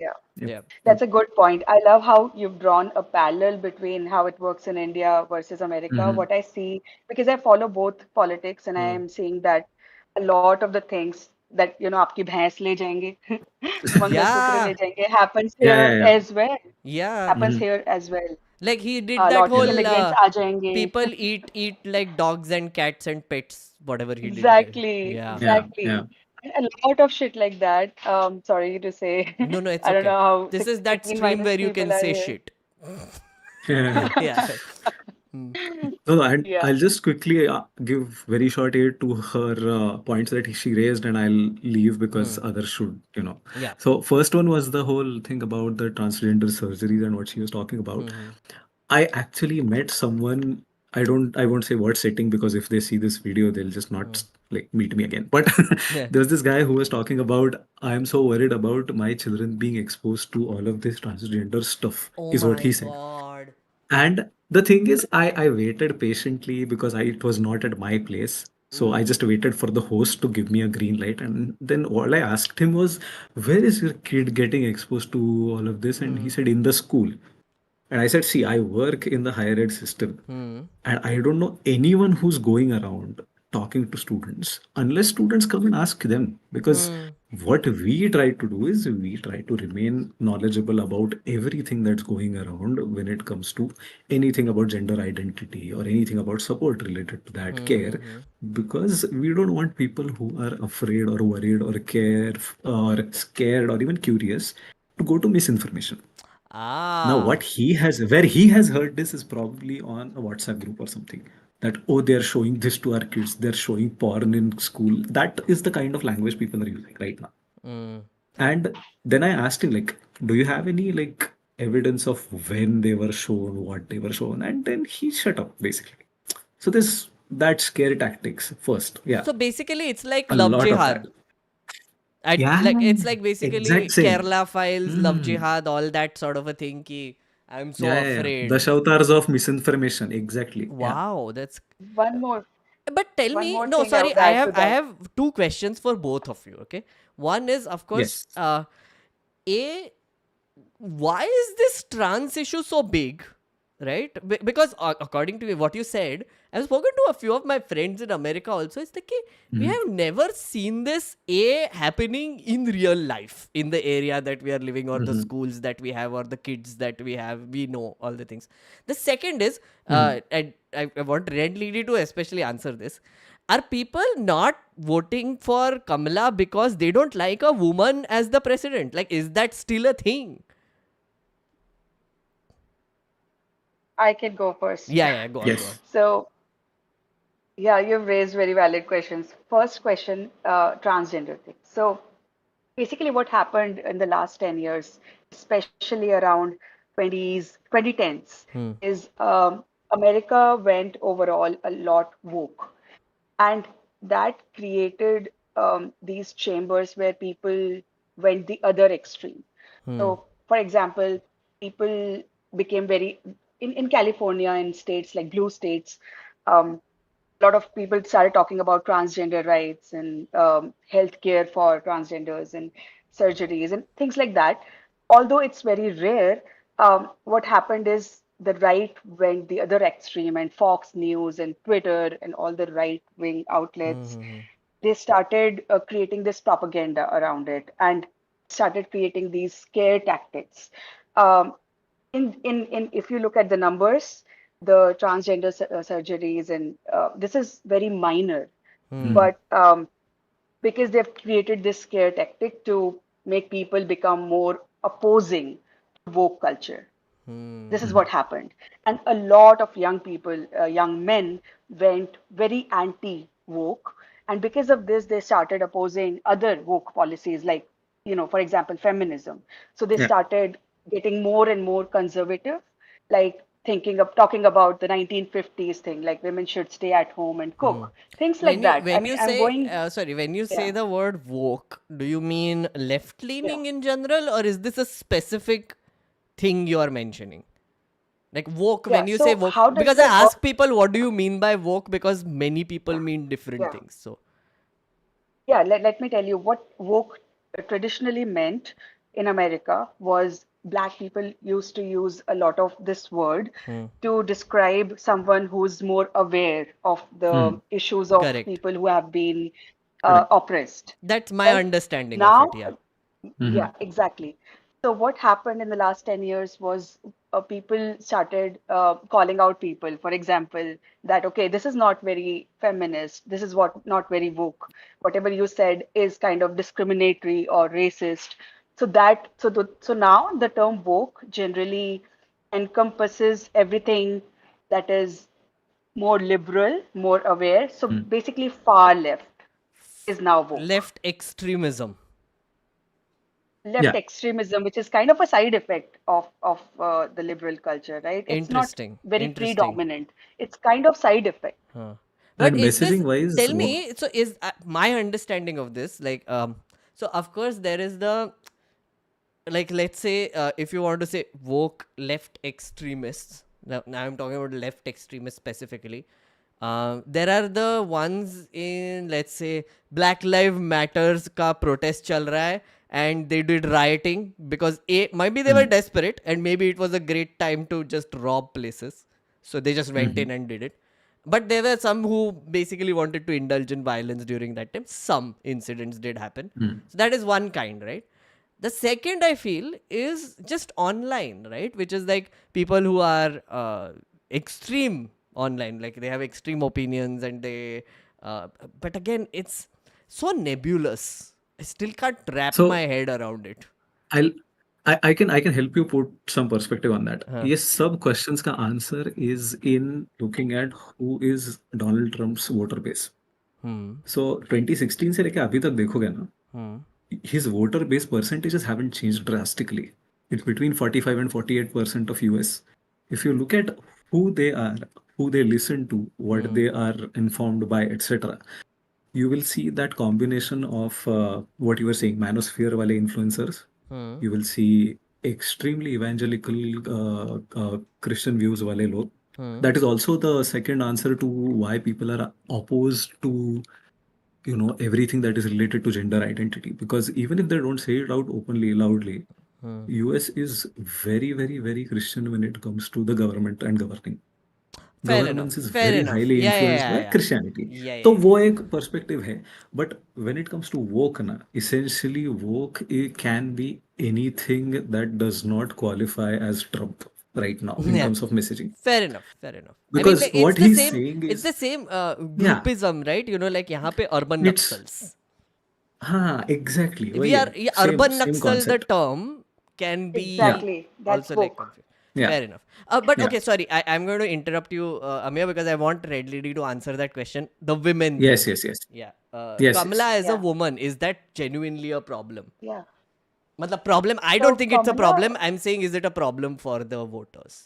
S13: Yeah.
S12: Yep.
S2: Yeah.
S12: Yep.
S13: That's a good point. I love how you've drawn a parallel between how it works in India versus America.
S12: Mm-hmm.
S13: What I see, because I follow both politics, and I
S2: Hmm.
S13: am seeing that a lot of the things that, आपकी भैंस ले जाएंगे, mangalsutra
S2: Yeah.
S13: ले जाएंगे, happens
S12: Yeah,
S13: here
S12: yeah, yeah.
S13: as well.
S2: Yeah.
S13: Happens
S12: Mm-hmm.
S13: here as well.
S2: Like he did
S13: A
S2: that
S13: lot of
S12: Yeah.
S2: whole
S13: immigrants आ जाएंगे.
S2: people eat like dogs and cats and pets, whatever he did there.
S13: Exactly,
S2: Yeah.
S12: Yeah. Yeah.
S13: exactly. And a lot of shit like that. Sorry to say.
S2: No, no, it's
S13: I don't
S2: okay.
S13: know how
S2: This is that
S13: 18
S2: stream
S13: minus
S2: where you can
S13: people are
S2: say
S13: here.
S2: shit. Yeah. Hmm.
S12: No, and
S13: Yeah.
S12: I'll just quickly give very short aid to her points that she raised, and I'll leave because
S2: Hmm.
S12: others should.
S2: Yeah.
S12: So first one was the whole thing about the transgender surgeries and what she was talking about.
S2: Hmm.
S12: I actually met someone. I won't say what setting because if they see this video, they'll just not like meet me again. But
S2: Yeah.
S12: there was this guy who was talking about, I am so worried about my children being exposed to all of this transgender stuff,
S2: Oh
S12: is what
S2: my
S12: he said.
S2: God.
S12: And the thing is, I waited patiently because it was not at my place. So I
S2: Hmm.
S12: just waited for the host to give me a green light. And then all I asked him was, where is your kid getting exposed to all of this? And he
S2: Hmm.
S12: said, in the school. And I said, see, I work in the higher ed system.
S2: Hmm.
S12: And I don't know anyone who's going around talking to students unless students come and ask them. Because what we try to do is we try to remain knowledgeable about everything that's going around when it comes to anything about gender identity or anything about support related to that care, because we don't want people who are afraid or worried or care or scared or even curious to go to misinformation. Now,
S2: Ah.
S12: what where he has heard this is probably on a WhatsApp group or something. That, oh, they're showing this to our kids, they're showing porn in school. That is the kind of language people are using right now.
S2: Mm.
S12: And then I asked him, like, do you have any like evidence of when they were shown, what they were shown? And then he shut up basically. So that scare tactics first. Yeah.
S2: So basically, it's like
S12: A
S2: love
S12: lot of that.
S2: jihad.
S12: Yeah.
S2: Like it's like
S12: Exact
S2: basically
S12: same.
S2: Kerala files, love
S12: Hmm.
S2: jihad, all that sort of a thing. Ki I'm so
S12: Yeah, yeah, yeah. The
S2: afraid.
S12: Shautars of misinformation. Exactly. Yeah.
S2: Wow, that's.
S13: One more
S2: But tell
S13: one
S2: me,
S13: more
S2: no,
S13: thing I
S2: sorry,
S13: would add to
S2: I
S13: that.
S2: have two questions for both of you. Okay, one is of course,
S12: Yes.
S2: a why is this trans issue so big, right? Because according to what you said, I've spoken to a few of my friends in America also. It's like we
S12: Mhm.
S2: have never seen this happening in real life in the area that we are living, or the
S12: Mhm.
S2: schools that we have, or the kids that we have. We know all the things. The second is,
S12: Mhm.
S2: and I want Red Lady to especially answer this. Are people not voting for Kamala because they don't like a woman as the president? Like, is that still a thing?
S13: I can go first.
S2: Yeah, go on, go on.
S12: Yes.
S13: So, yeah, you've raised very valid questions. First question, transgender thing. So, basically, what happened in the last 10 years, especially around 2010s,
S2: Hmm.
S13: is America went overall a lot woke. And that created these chambers where people went the other extreme.
S2: Hmm.
S13: So, for example, people became very, in California, in states like blue states, a lot of people started talking about transgender rights and healthcare for transgenders and surgeries and things like that. Although it's very rare, what happened is the right went the other extreme, and Fox News and Twitter and all the right wing outlets,
S2: Hmm.
S13: they started creating this propaganda around it and started creating these scare tactics. Um, in if you look at the numbers, the transgender surgeries and this is very minor,
S2: Hmm.
S12: Mhm.
S13: but because they've created this scare tactic to make people become more opposing to woke culture.
S2: Hmm.
S13: This is
S12: Mhm.
S13: what happened. And a lot of young people, young men, went very anti woke. And because of this, they started opposing other woke policies, like, for example, feminism. So they
S12: Yeah.
S13: started getting more and more conservative, like thinking of talking about the 1950s thing, like women should stay at home and
S2: Hmm.
S13: cook, things like that. I
S2: When
S13: mean,
S2: you
S13: I'm
S2: say
S13: going,
S2: sorry, when you say
S13: yeah,
S2: the word woke, do you mean left
S13: yeah,
S2: leaning in general, or is this a specific thing you are mentioning? Like woke,
S13: yeah.
S2: when you say
S13: So
S2: woke,
S13: how does
S2: because
S13: it
S2: I
S13: work?
S2: ask people what do you mean by woke, because many people mean different
S13: Yeah.
S2: things. So.
S13: Yeah, let me tell you what woke traditionally meant in America was black people used to use a lot of this word
S2: Hmm.
S13: to describe someone who's more aware of the
S12: Mhm.
S13: issues of
S2: Correct.
S13: people who have been
S12: Correct.
S13: oppressed,
S2: That's my
S13: right?
S2: understanding of it.
S13: Now,
S2: Yeah.
S12: Mhm.
S13: yeah, exactly. So what happened in the last 10 years was people started calling out people, for example, that, okay, this is not very feminist. This is what not very woke. Whatever you said is kind of discriminatory or racist. So now the term woke generally encompasses everything that is more liberal, more aware. So
S12: Mhm.
S13: basically far left is now woke.
S2: Left extremism.
S13: Left
S12: Yeah.
S13: extremism, which is kind of a side effect of the liberal culture, right? It's not
S2: Interesting.
S13: very
S2: Interesting.
S13: predominant. It's kind of side effect.
S2: Huh. But
S12: And
S2: is
S12: messaging
S2: this,
S12: wise,
S2: tell me, so is my understanding of this, like, so of course there is the, like, let's say, if you want to say woke left extremists, now I'm talking about left extremists specifically. There are the ones in, let's say, Black Lives Matters ka protest chal raha hai, and they did rioting because maybe they were
S12: Mhm.
S2: desperate and maybe it was a great time to just rob places, so they just went
S12: Mhm.
S2: in and did it. But there were some who basically wanted to indulge in violence during that time. Some incidents did happen.
S12: Hmm.
S2: So that is one kind, right? The second I feel is just online, right? Which is like people who are extreme online, like they have extreme opinions and they. But again, it's so nebulous. I still can't wrap my
S12: So
S2: head around it.
S12: I'll I can help you put some perspective on that.
S2: Huh.
S12: Yes, सब questions का answer is in looking at who is Donald Trump's voter base.
S2: Hmm.
S12: So 2016 से लेके अभी तक देखोगे ना,
S2: Hmm.
S12: his voter base percentages haven't changed drastically. It's between 45 and 48% of US. If you look at who they are, who they listen to, what they are informed by, etc., you will see that combination of what you were saying, manosphere wale influencers.
S2: Hmm.
S12: You will see extremely evangelical Christian views wale log.
S2: Hmm.
S12: That is also the second answer to why people are opposed to everything that is related to gender identity, because even if they don't say it out openly loudly,
S2: Hmm.
S12: US is very very very Christian when it comes to the government and governing.
S2: Fair enough.
S12: Governance is
S2: Fair
S12: very
S2: enough.
S12: highly
S2: Yeah, yeah,
S12: influenced
S2: yeah,
S12: by
S2: yeah.
S12: Christianity.
S2: Yeah,
S12: तो
S2: yeah,
S12: वो एक perspective है. But when it comes to woke ना, essentially woke it can be anything that does not qualify as Trump right now in
S2: yeah.
S12: terms of messaging.
S2: Fair enough. Fair enough. I mean,
S12: Because
S2: like, it's
S12: what
S2: the
S12: he's
S2: same.
S12: saying
S2: It's
S12: is,
S2: the same
S12: yeah,
S2: groupism, right? You know, like यहाँ पे urban
S12: it's
S2: Naxals.
S12: हाँ exactly
S2: We
S12: वही
S2: are
S12: है,
S2: urban
S12: same
S2: Naxal. The
S12: concept.
S2: term can be
S13: Exactly. That's
S2: also like
S13: woke.
S2: confused.
S12: Yeah,
S2: Fair enough. But
S12: yeah,
S2: okay, sorry. I'm going to interrupt you, Amir, because I want Red Lady to answer that question. The women
S12: yes,
S2: thing.
S12: yes, yes,
S2: Yeah.
S12: yes, yes.
S2: Kamala as a
S13: Yeah.
S2: woman, is that genuinely a problem?
S13: Yeah.
S2: Matlab problem. I don't
S13: So
S2: think it's a problem.
S13: Kamala,
S2: I'm saying, is it a problem for the voters?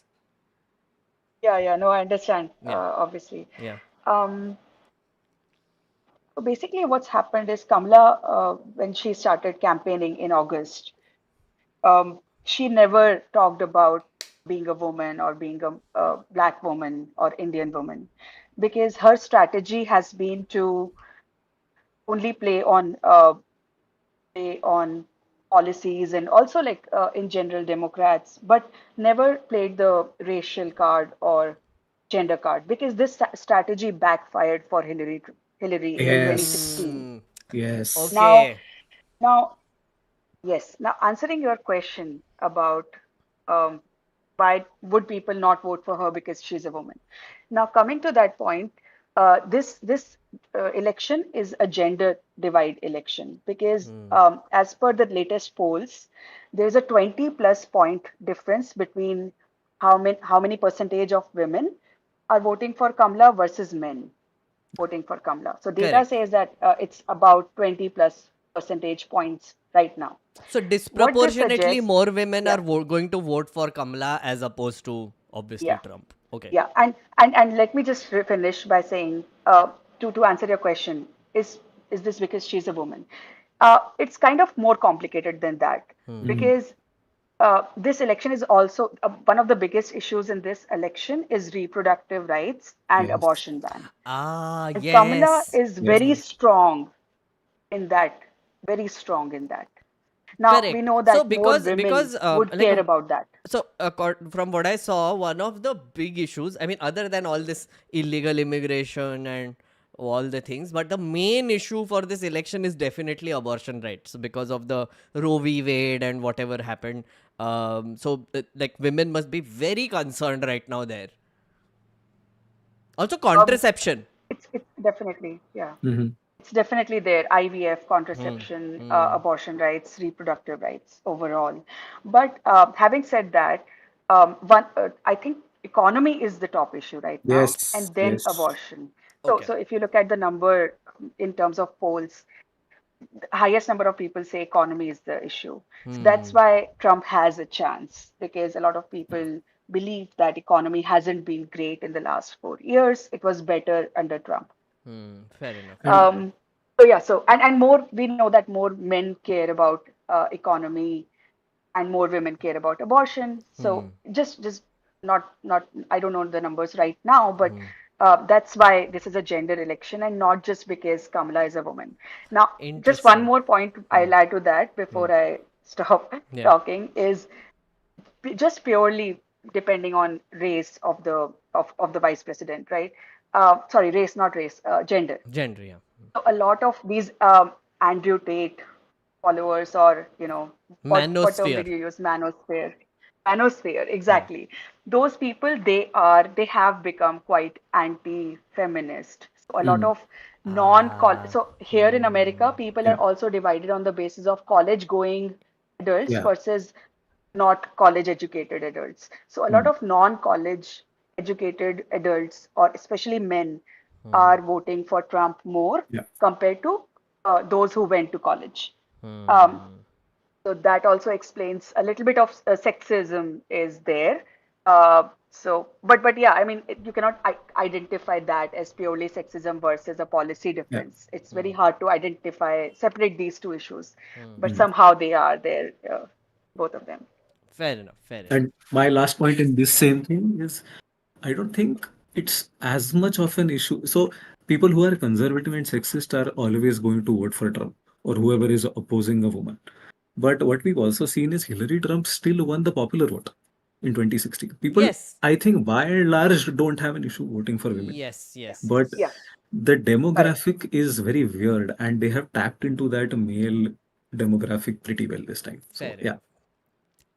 S13: yeah, no, I understand,
S2: Yeah.
S13: obviously.
S2: Yeah.
S13: Um, so basically, what's happened is Kamala, when she started campaigning in August, she never talked about being a woman or being a black woman or Indian woman, because her strategy has been to only play on policies and also like in general Democrats, but never played the racial card or gender card, because this strategy backfired for Hillary in
S12: Yes,
S13: 2016.
S2: Mm,
S12: yes.
S13: Now,
S2: okay.
S13: now, yes. Now, answering your question about um, why would people not vote for her because she's a woman? Now, coming to that point, this election is a gender divide election, because as per the latest polls, there's a 20 plus point difference between how many percentage of women are voting for Kamala versus men voting for Kamala. So data
S2: Correct.
S13: says that it's about 20 plus percentage points right now.
S2: So
S13: What this
S2: disproportionately
S13: suggests,
S2: more women are
S13: yeah,
S2: going to vote for Kamala as opposed to obviously
S13: yeah,
S2: Trump. Okay.
S13: yeah, and let me just finish by saying, to answer your question, is this because she's a woman? It's kind of more complicated than that,
S12: Mhm.
S13: because this election is also one of the biggest issues in this election is reproductive rights and
S12: Yes,
S13: abortion ban.
S2: Ah,
S13: And Kamala
S2: yes.
S13: is
S12: yes.
S13: very strong in that, very strong in that. Now we
S2: Correct.
S13: know
S2: So
S13: that more women
S2: because
S13: would
S2: like
S13: care about that.
S2: so from what I saw, one of the big issues, I mean, other than all this illegal immigration and all the things, but the main issue for this election is definitely abortion rights because of the Roe v. Wade and whatever happened. Like women must be very concerned right now there. Also
S13: Um,
S2: contraception.
S13: it's definitely, yeah.
S12: Hmm.
S13: It's definitely there. IVF,
S2: Hmm.
S13: contraception,
S2: Hmm.
S13: abortion rights, reproductive rights overall. But having said that, I think economy is the top issue right now,
S12: Yes,
S13: and then
S12: yes.
S13: abortion. So,
S2: Okay.
S13: so if you look at the number in terms of polls, the highest number of people say economy is the issue. So that's
S2: Hmm.
S13: why Trump has a chance, because a lot of people believe that economy hasn't been great in the last 4 years. It was better under Trump.
S2: Hmm. Fair enough. Fair
S12: And
S2: enough.
S13: So more, we know that more men care about economy and more women care about abortion. So
S2: Hmm.
S13: just not I don't know the numbers right now, but
S2: Hmm.
S13: that's why this is a gender election and not just because Kamala is a woman. Now, just one
S2: Interesting.
S13: more point
S2: Hmm.
S13: I'll add to that
S2: Hmm.
S13: before I stop
S2: Yeah.
S13: talking is just purely depending on race of the vice president, right? sorry, race, not race, gender.
S2: Gender, yeah.
S13: So a lot of these Andrew Tate followers, or what term did
S2: Manosphere.
S13: you use? Manosphere, exactly. Those people, they have become quite anti-feminist. So a lot of non-college. So here in America, people are
S12: Yeah.
S13: also divided on the basis of college-going adults
S12: Yeah.
S13: versus not college educated adults. So a lot
S12: Mm.
S13: of non-college educated adults, or especially men, are voting for Trump more
S12: Yeah.
S13: compared to those who went to college. Um, so that also explains a little bit of sexism is there. But yeah, I mean, you cannot identify that as purely sexism versus a policy
S12: Yeah.
S13: difference. It's very hard to separate these two issues, but
S12: Mm.
S13: somehow they are there, both of them.
S2: Fair enough. Fair enough.
S12: And my last point in this same thing is I don't think it's as much of an issue. So people who are conservative and sexist are always going to vote for Trump or whoever is opposing a woman. But what we've also seen is Hillary Trump still won the popular vote in 2016. People,
S2: Yes.
S12: I think, by and large, don't have an issue voting for women.
S2: Yes. Yes.
S12: But
S13: Yeah,
S12: the
S13: correct.
S12: demographic is very weird, and they have tapped into that male demographic pretty well this time. So
S2: Fair
S12: yeah.
S2: enough.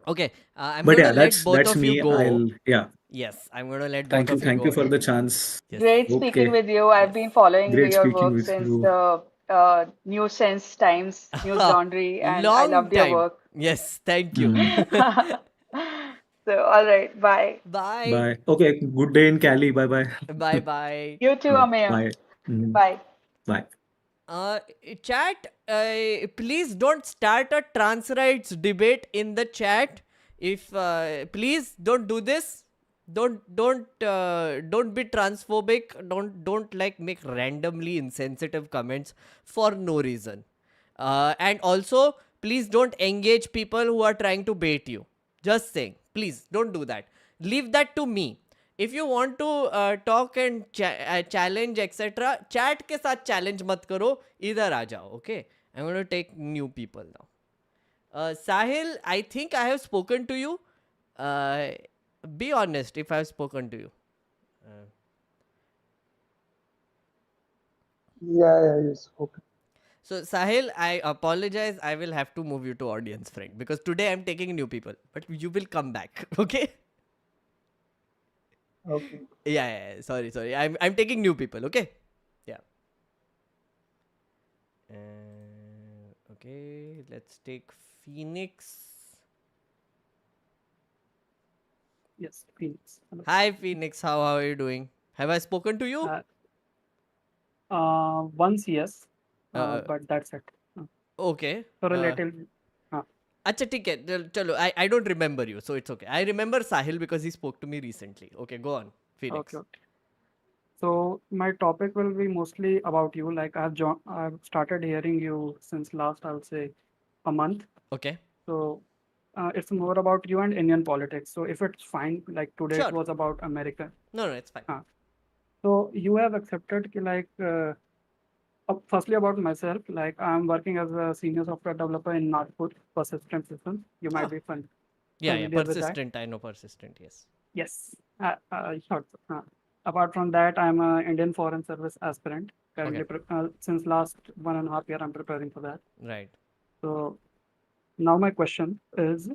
S2: Okay, I'm
S12: But
S2: going to
S12: yeah,
S2: let both
S12: that's
S2: of you
S12: me.
S2: go.
S12: Yeah.
S2: Yes, I'm going to let both of you
S12: Thank
S2: go.
S12: you for the chance.
S2: Yes.
S13: Great speaking
S12: Okay.
S13: with you. I've
S2: Yes.
S13: been following
S12: Great
S13: your
S12: speaking
S13: work
S12: with
S13: since
S12: you.
S13: the News Sense Times, News Laundry, and I
S2: Long
S13: loved your
S2: time.
S13: work.
S2: Yes, thank you.
S12: Mm.
S13: So, all right, bye.
S2: Bye.
S12: Bye. Okay. Good day in Cali. Bye bye.
S2: Bye bye.
S13: You too, Ameya.
S12: Bye. Mm.
S13: Bye.
S12: Bye.
S2: Uh, Chat, please don't start a trans rights debate in the chat. If please don't do this. Don't be transphobic. Don't like make randomly insensitive comments for no reason. And also, please don't engage people who are trying to bait you. Just saying, please don't do that. Leave that to me. If you want to talk and challenge etc, chat के साथ challenge मत करो, इधर आ जाओ. Okay, I'm going to take new people now. Sahil, I think I have spoken to you. Be honest if I have spoken to you.
S14: Yeah, yes, okay.
S2: So Sahil, I apologize. I will have to move you to audience friend because today I'm taking new people, but you will come back. Okay.
S14: Okay.
S2: Yeah. Sorry. I'm taking new people. Okay. Yeah. Okay. Let's take Phoenix.
S14: Yes, Phoenix. Hello.
S2: Hi Phoenix. How are you doing? Have I spoken to you?
S14: Once yes, but that's it.
S2: Okay.
S14: For a little.
S2: अच्छा ठीक है चलो I don't remember you so it's okay. I remember Sahil because he spoke to me recently. Okay, go on, Phoenix.
S14: Okay. So my topic will be mostly about you. Like I've started hearing you since last, I would say, a month.
S2: Okay.
S14: So it's more about you and Indian politics. So if it's fine, like today
S2: Sure.
S14: it was about America.
S2: No, it's fine.
S14: So you have accepted firstly about myself, like I'm working as a senior software developer in Nagpur persistent systems. You might be familiar
S2: Yeah,
S14: with that.
S2: persistent. I know persistent. Yes.
S14: Yes. Thought so. Apart from that, I'm an Indian Foreign Service aspirant. Currently, since last 1.5 years, I'm preparing for that.
S2: Right.
S14: So now my question is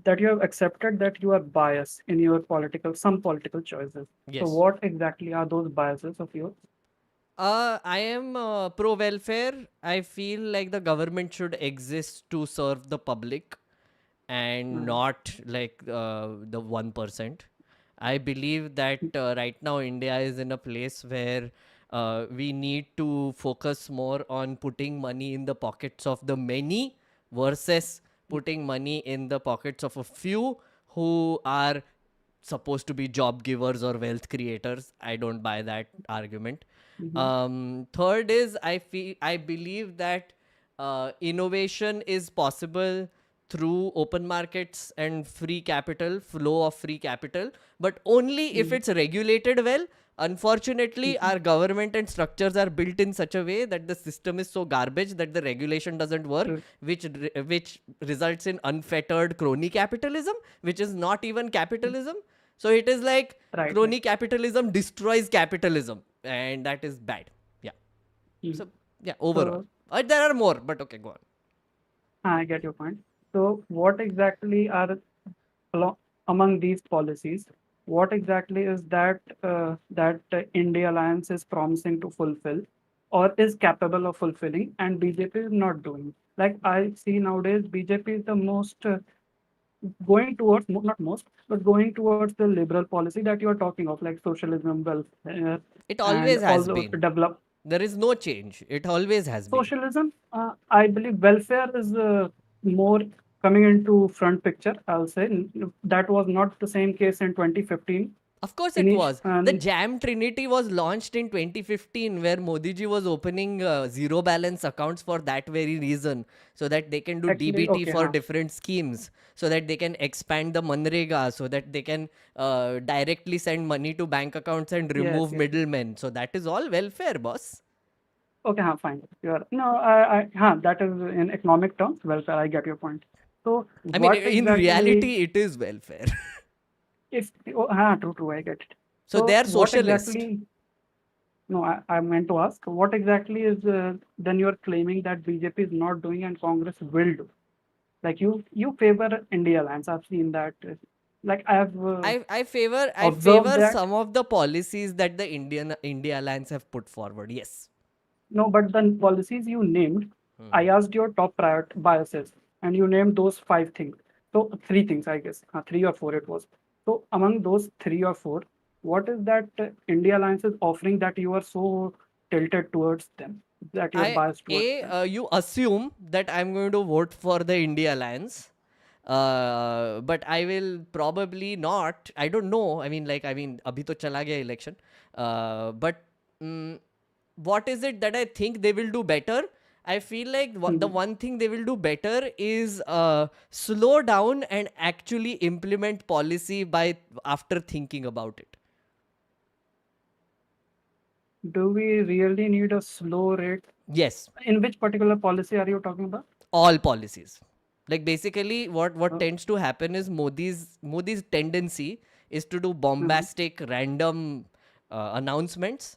S14: that you have accepted that you are biased in your some political choices.
S2: Yes.
S14: So what exactly are those biases of yours?
S2: I am pro welfare. I feel like the government should exist to serve the public and not like the 1%. I believe that right now India is in a place where we need to focus more on putting money in the pockets of the many versus putting money in the pockets of a few who are supposed to be job givers or wealth creators. I don't buy that argument. Third is I believe that innovation is possible through open markets and flow of free capital, but only if it's regulated well. Unfortunately, our government and structures are built in such a way that the system is so garbage that the regulation doesn't work, which results in unfettered crony capitalism, which is not even capitalism. So it is like
S14: Right.
S2: crony capitalism destroys capitalism, and that is bad. Yeah.
S14: Mm.
S2: So yeah, overall.
S14: So
S2: There are more, but okay, go on.
S14: I get your point. So what exactly are among these policies? What exactly is that India Alliance is promising to fulfill, or is capable of fulfilling, and BJP is not doing? Like I see nowadays, BJP is the most going towards not most, but going towards the liberal policy that you are talking of, like socialism, welfare,
S2: It
S14: and
S2: always
S14: all
S2: has
S14: those
S2: been.
S14: develop
S2: There is no change. It always has been.
S14: socialism. I believe welfare is more coming into front picture. I'll say that was not the same case in 2015.
S2: Of course it was. The Jam Trinity was launched in 2015, where Modi ji was opening zero balance accounts for that very reason, so that they can do
S14: Actually,
S2: DBT
S14: okay,
S2: for different schemes, so that they can expand the Manrega, so that they can directly send money to bank accounts and remove
S14: yes.
S2: middlemen. So that is all welfare, boss.
S14: Okay, fine. That is in economic terms welfare. I get your point. So
S2: I mean,
S14: what
S2: in
S14: exactly?
S2: reality, it is welfare.
S14: True, I get it.
S2: So they are
S14: what
S2: socialist.
S14: exactly? No, I meant to ask, what exactly is then you are claiming that BJP is not doing and Congress will do? Like you favor India Alliance. I've seen that. Like I have
S2: I favor
S14: observed that.
S2: some of the policies that the India Alliance have put forward. Yes.
S14: No, but the policies you named, I asked your top biases, and you named those 5 things. So 3 things, I guess, 3 or 4 it was. So among those 3 or 4, what is that India Alliance is offering that you are so tilted towards them, that you're biased towards them?
S2: You assume that I'm going to vote for the India Alliance. But I will probably not. I don't know. I mean, abhi to chala gaya election. But what is it that I think they will do better? I feel like the one thing they will do better is slow down and actually implement policy after thinking about it.
S14: Do we really need a slow rate?
S2: Yes.
S14: In which particular policy are you talking about?
S2: All policies. Like basically what tends to happen is Modi's tendency is to do bombastic random announcements,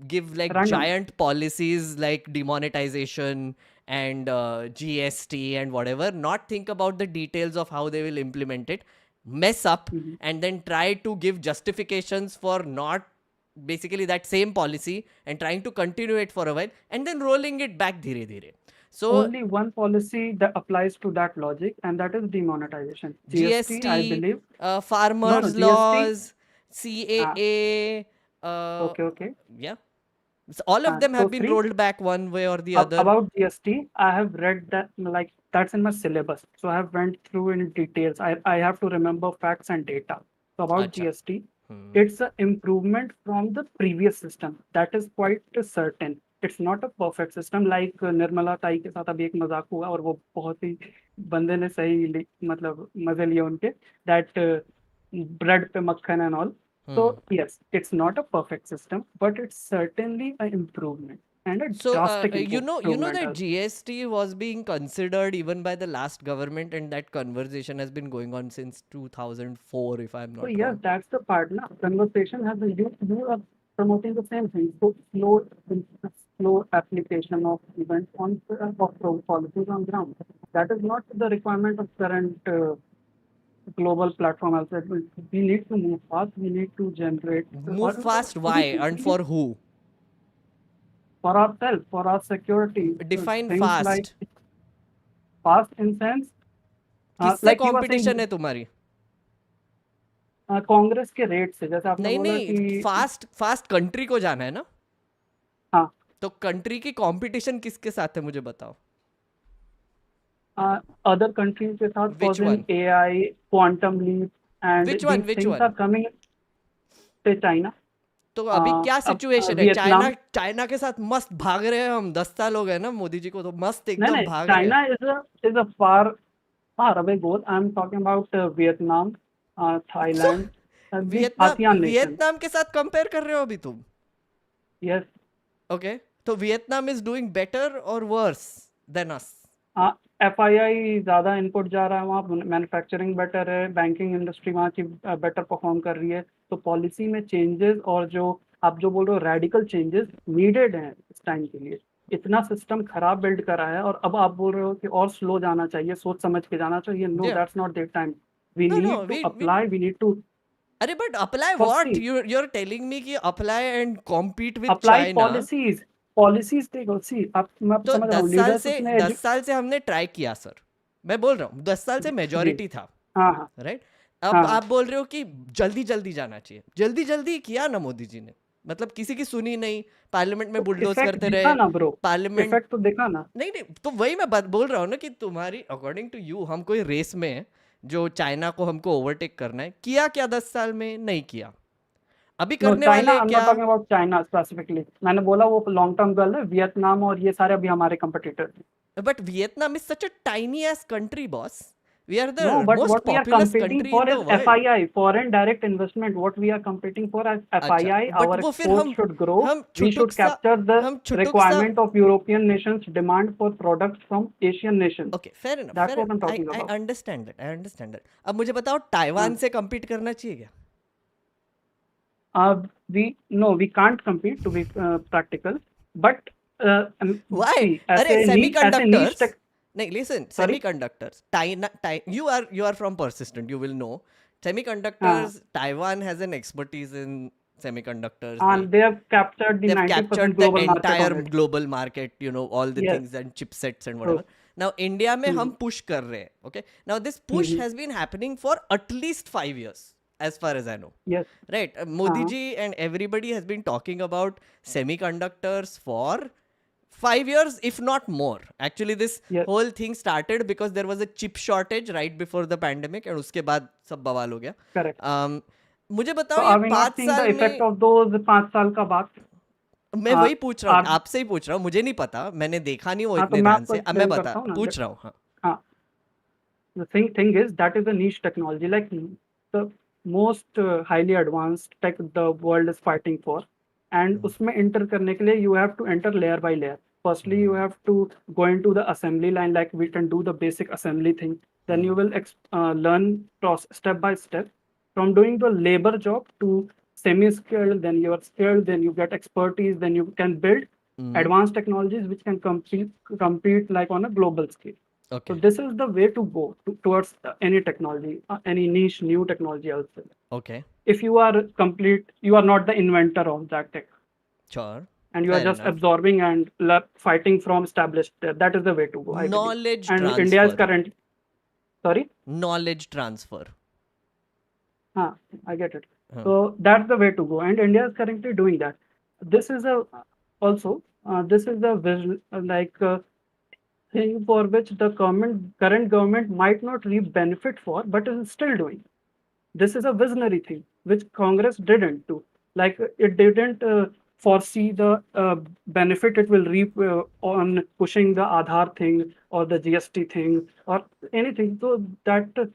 S2: give like giant policies like demonetization and GST and whatever, not think about the details of how they will implement it, mess up, and then try to give justifications for not basically that same policy and trying to continue it for a while and then rolling it back dheere dheere. So
S14: only one policy that applies to that logic, and that is demonetization. GST, I believe.
S2: Farmers
S14: GST,
S2: laws, CAA.
S14: Okay.
S2: Yeah. So all of them have been rolled back one way or the other.
S14: About GST, I have read that, like, that's in my syllabus. So I have went through in details. I have to remember facts and data. So about GST, it's an improvement from the previous system. That is quite certain. It's not a perfect system. Like Nirmala ताई के साथ अभी एक मजाक हुआ और वो बहुत ही बंदे ने सही मतलब मजे लिए उनके that bread पे मक्खन and all. So yes, it's not a perfect system, but it's certainly an improvement and a drastic improvement.
S2: You know that GST was being considered even by the last government, and that conversation has been going on since 2004, if I'm not wrong.
S14: Yes, that's the part. Now, conversation has been you are promoting the same thing. So slow application of events on of policies on ground. That is not the requirement of current global platform. Also, we need to move fast. We need to generate.
S2: Move fast. Why and for who?
S14: For ourselves, for our security.
S2: Define fast.
S14: Like fast in sense.
S2: किससे competition है तुम्हारी?
S14: कांग्रेस के rate से, जैसे आपने बोला कि
S2: fast country को जाना है ना?
S14: हाँ.
S2: तो कंट्री की कंपटीशन किसके साथ है मुझे बताओ?
S14: Other countries के साथ, causing AI, quantum leap, and
S2: which one
S14: are coming. Say China.
S2: तो अभी क्या सिचुएशन है? चाइना के साथ मस्त भाग रहे हैं हम. 10 साल हो गए ना मोदी जी को, तो मस्त एकदम भाग रहे हैं.
S14: China is a far away goal. I'm talking about Vietnam, Thailand.
S2: Vietnam के साथ कंपेयर कर रहे हो अभी तुम?
S14: Yes.
S2: Okay. तो Vietnam is doing better or worse than us?
S14: FII ज़्यादा इनपुट जा रहा है, वहाँ मैन्युफैक्चरिंग बेटर है, बैंकिंग इंडस्ट्री वहाँ की बेटर परफॉर्म कर रही है, तो पॉलिसी में चेंजेस और जो आप जो बोल रहे हो रेडिकल चेंजेस नीडेड हैं इस टाइम के लिए। इतना सिस्टम खराब बिल्ड करा है और अब आप बोल रहे हो कि और स्लो जाना चाहिए, सोच समझ के जाना चाहिए। No,
S2: Yeah.
S14: That's not the time. We
S2: No,
S14: need to apply, we need to
S2: अरे but apply what?
S14: firstly
S2: You're telling me कि apply and compete with
S14: apply
S2: China.
S14: Policies देखो, सी आप मैं
S2: तो
S14: समझ रहा हूँ
S2: 10 साल से हमने ट्राई किया सर, मैं बोल रहा हूँ 10 साल से
S14: जी,
S2: मेजॉरिटी था,
S14: हाँ हाँ
S2: राइट? अब
S14: हाँ
S2: आप बोल रहे हो कि जल्दी जल्दी जाना चाहिए, जल्दी जल्दी किया ना मोदी जी ने, मतलब किसी की सुनी नहीं, पार्लियामेंट में
S14: तो
S2: बुलडोज
S14: इफेक्ट
S2: करते
S14: दिखा
S2: रहे,
S14: ना ब्रो,
S2: पार्लियामेंट
S14: इफेक्ट तो देखा ना।
S2: नहीं नहीं, तो वही मैं बोल रहा हूँ ना कि तुम्हारी अकॉर्डिंग टू यू हम कोई रेस में हैं, जो चाइना को हमको ओवरटेक करना है, किया क्या 10 साल में? नहीं किया, अभी
S14: नो
S2: करने
S14: चाइना,
S2: वाले
S14: आई एम
S2: क्या?
S14: Not talking about China specifically, मैंने बोला वो लॉन्ग टर्म गर्ल है, वियतनाम और ये सारे अभी हमारे competitor.
S2: But Vietnam is such a tiny ass country, boss. We are the
S14: No, but
S2: most
S14: what we are
S2: populous
S14: competing
S2: country
S14: for
S2: in the
S14: is
S2: world.
S14: FII, foreign direct investment. What we are competing for is
S2: अच्छा,
S14: FII.
S2: but
S14: Our
S2: वो फिर
S14: exports should grow.
S2: हम
S14: We
S2: छुटुक
S14: should
S2: सा
S14: capture the
S2: हम छुटुक सा
S14: requirement of European nations' demand for products from Asian nations.
S2: Okay, fair enough,
S14: That's
S2: fair
S14: what I'm
S2: enough.
S14: talking
S2: I
S14: about.
S2: understand that, I understand that. अब मुझे बताओ Taiwan से compete करना चाहिए क्या?
S14: We can't compete, to be practical, but
S2: Why?
S14: see,
S2: अरे
S14: ऐसे niche
S2: semiconductors
S14: tech.
S2: नहीं, listen,
S14: Sorry.
S2: semiconductors, you are from persistent, you will know.
S14: हाँ,
S2: Semiconductors, Taiwan has an expertise in semiconductors.
S14: and they have captured the
S2: They've
S14: 90%
S2: captured the
S14: global market
S2: entire
S14: on it.
S2: global market, you know, all the
S14: Yes,
S2: things and chipsets and
S14: true.
S2: whatever. Now India में हम
S14: Mhm,
S2: push कर रहे हैं, okay? Now this push
S14: mhm.
S2: has been happening for at least 5 years, as far as I know.
S14: Yes.
S2: Right? Modi
S14: Uh-huh.
S2: ji and everybody has been talking about semiconductors for 5 years, if not more. Actually, this
S14: Yes.
S2: whole thing started because there was a chip shortage right before the pandemic, and उसके बाद सब बवाल हो गया.
S14: Correct.
S2: मुझे
S14: So
S2: बताओ ये
S14: are we not
S2: 5
S14: seeing the
S2: साल
S14: effect
S2: में
S14: of those 5 साल का बाद?
S2: मैं वही पूछ रहा हूँ,
S14: are
S2: आपसे ही पूछ रहा हूँ, मुझे नहीं पता, मैंने देखा नहीं वो
S14: हाँ, तो
S2: इतने
S14: मैं
S2: ध्यान
S14: आपको
S2: से, अब मैं
S14: एक्सप्लेन
S2: बता
S14: करता हूँ ना।
S2: पूछ रहा हूँ. हाँ,
S14: हाँ, the thing is that is a niche technology, like the most highly advanced tech the world is fighting for, and उसमें enter करने के लिए you have to enter layer by layer. Firstly, you have to go into the assembly line, like we can do the basic assembly thing. Then you will learn step by step from doing the labor job to semi-skilled, then you are skilled, then you get expertise, then you can build advanced technologies which can compete like on a global scale. So
S2: okay,
S14: this is the way to go towards any technology, any niche new technology also.
S2: okay,
S14: If you are you are not the inventor of that tech,
S2: sure,
S14: and you are
S2: fair
S14: just
S2: enough.
S14: absorbing and fighting from established. That is the way to go, I believe.
S2: Knowledge
S14: And India is
S2: transfer.
S14: currently, sorry,
S2: Knowledge transfer.
S14: I get it.
S2: Huh.
S14: So that's the way to go, and India is currently doing that. This is a also this is the thing for which the current government might not reap benefit for, but is still doing. This is a visionary thing which Congress didn't do. Like it didn't foresee the benefit it will reap on pushing the Aadhaar thing or the GST thing or anything. So that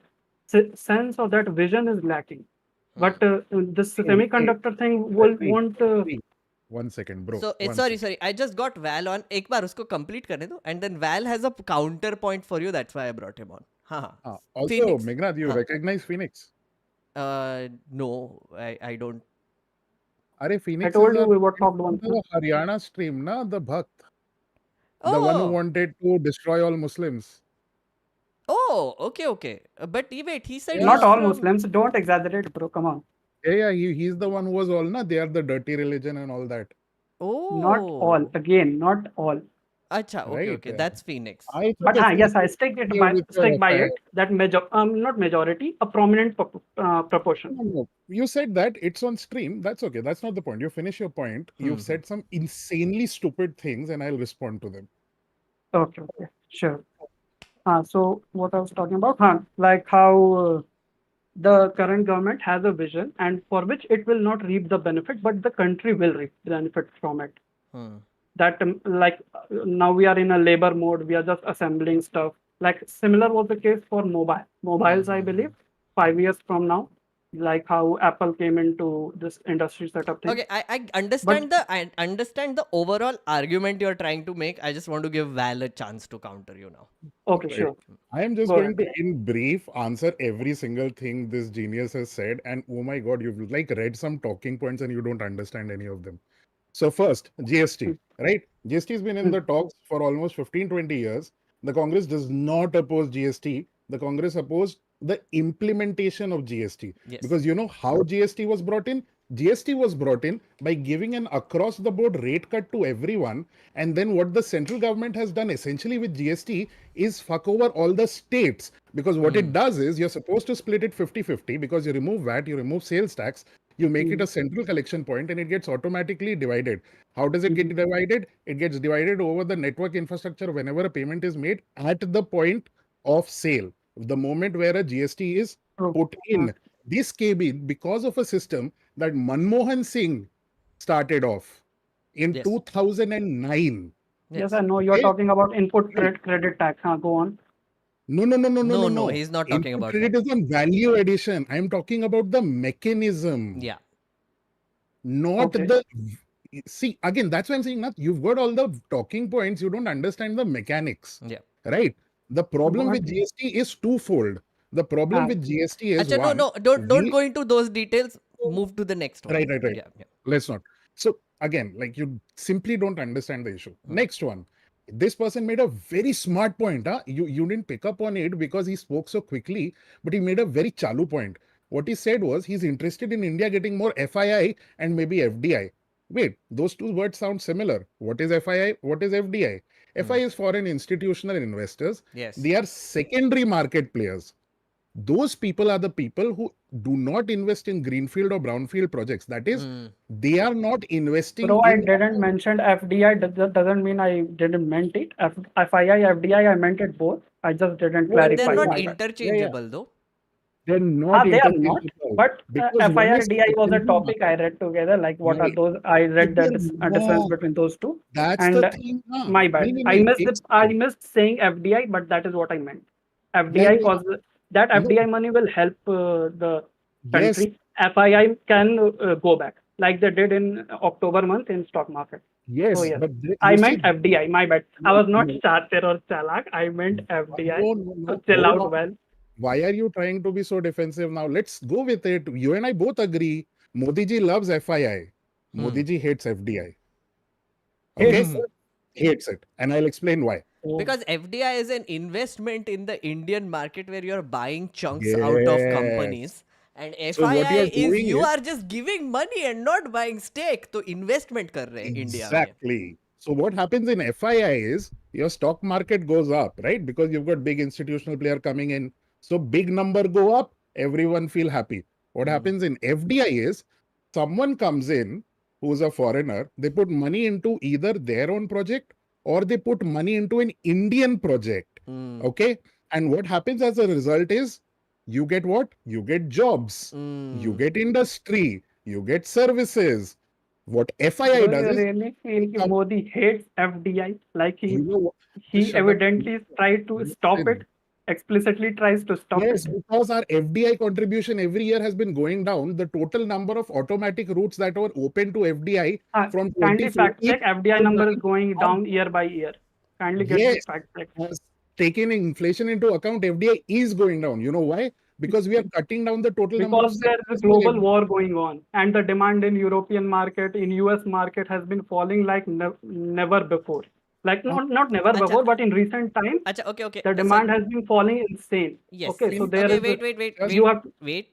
S14: sense or that vision is lacking. But this semiconductor thing won't.
S15: One second, bro.
S2: So
S15: One
S2: sorry,
S15: second.
S2: I just got Val on. एक बार उसको complete करने दो, and then Val has a counterpoint for you. That's why I brought him on. हाँ.
S15: Also,
S2: Phoenix.
S15: Meghnad, you
S2: हाँ.
S15: recognize Phoenix?
S2: No, I don't.
S15: Are Phoenix
S14: I told
S15: is
S14: you
S15: a
S14: what top one.
S15: the Haryana stream, na the Bhakt, the one who wanted to destroy all Muslims.
S2: Oh, okay. But wait, he said
S14: Not
S2: he's
S14: all
S2: from...
S14: Muslims. Don't exaggerate, bro. Come on.
S15: Yeah, he's the one who was all, na, they are the dirty religion and all that.
S14: Not all. Again, not all.
S2: Acha, okay,
S15: Right.
S2: that's Phoenix.
S14: But yes, I stick by it that not majority, a prominent proportion.
S15: No. You said that it's on stream. That's okay. That's not the point. You finish your point. You've said some insanely stupid things, and I'll respond to them.
S14: Okay, sure. So what I was talking about, like how the current government has a vision, and for which it will not reap the benefit, but the country will reap benefit from it. That now we are in a labor mode. We are just assembling stuff. Like similar was the case for mobiles, I believe, 5 years from now. like how Apple came into this industry setup thing.
S2: Okay, I understand the overall argument you're trying to make. I just want to give Val a chance to counter you now.
S14: Okay,
S15: Right.
S14: sure.
S15: I am just
S14: Go
S15: going
S14: ahead.
S15: to, in brief, answer every single thing this genius has said. And oh my God, you've like read some talking points and you don't understand any of them. So first, GST, right? GST has been in the talks for almost 15, 20 years. The Congress does not oppose GST. The Congress opposed the implementation of GST.
S2: Yes.
S15: Because you know how GST was brought in? GST was brought in by giving an across the board rate cut to everyone. And then what the central government has done essentially with GST is fuck over all the states. Because what it does is you're supposed to split it 50-50 because you remove VAT, you remove sales tax, you make it a central collection point and it gets automatically divided. How does it get divided? It gets divided over the network infrastructure whenever a payment is made at the point of sale. The moment where a GST is put in. This came in because of a system that Manmohan Singh started off in 2009.
S14: Yes, I know you're talking about input credit tax. Go on.
S15: No.
S2: He's not talking
S15: Input
S2: about
S15: credit
S2: that.
S15: is on value addition. I'm talking about the mechanism.
S2: Yeah.
S15: Not the. See, again, that's why I'm saying that you've got all the talking points. You don't understand the mechanics.
S2: Yeah.
S15: Right. The problem with GST is twofold. The problem with GST is
S2: Achha, no, don't go into those details. Move to the next one.
S15: Right.
S2: Yeah.
S15: Let's not. So again, like you simply don't understand the issue. Next one. This person made a very smart point. You didn't pick up on it because he spoke so quickly, but he made a very chalu point. What he said was he's interested in India getting more FII and maybe FDI. Wait, those two words sound similar. What is FII? What is FDI? FI is foreign institutional investors.
S2: Yes.
S15: They are secondary market players. Those people are the people who do not invest in greenfield or brownfield projects. That is, they are not investing
S14: Bro, I
S15: in.
S14: didn't mention FDI. That doesn't mean I didn't meant it. FII, FDI, I meant it both. I just didn't clarify.
S2: They're not
S14: my bad.
S2: interchangeable though.
S15: They're not
S14: They are
S15: interchangeable.
S14: not. But FII, DI was a topic I read together. Like, what are those? I read the difference between those two.
S15: That's
S14: and
S15: the thing.
S14: My bad. I missed saying FDI, but that is what I meant. FDI, because that FDI money will help the country. FII can go back, like they did in October month in stock market.
S15: Yes,
S14: so, yes.
S15: but
S14: I meant FDI. My bad. I was not Chatir or Chalak. I meant FDI.
S15: No.
S14: Chill out well.
S15: Why are you trying to be so defensive now? Let's go with it. You and I both agree. Modi ji loves FII. Modi ji hates FDI. Okay? Hates it. And I'll explain why.
S2: Because FDI is an investment in the Indian market where you're buying chunks out of companies. And FII is you are just giving money and not buying stake. So investment kar rahe India.
S15: Exactly. So what happens in FII is your stock market goes up, right? Because you've got big institutional player coming in. So big number go up, everyone feel happy. What happens in FDI is someone comes in who's a foreigner, they put money into either their own project or they put money into an Indian project. Okay. And what happens as a result is you get what? You get jobs, you get industry, you get services. What FII does is...
S14: Do you really feel Modi hates FDI? Like he
S15: Just
S14: evidently tried to stop it, explicitly tries to stop
S15: Yes,
S14: it.
S15: because our FDI contribution every year has been going down. The total number of automatic routes that were open to FDI from
S14: Kindly fact
S15: 2014
S14: check, FDI number is going down year by year. Kindly get this fact check.
S15: Taking inflation into account, FDI is going down. You know why? Because we are cutting down the total number of...
S14: Because there is a global war going on and the demand in European market, in US market has been falling like never before. Like not never before, but in recent time,
S2: okay.
S14: the demand has been falling insane.
S2: Yes.
S14: Okay, so there is
S2: wait,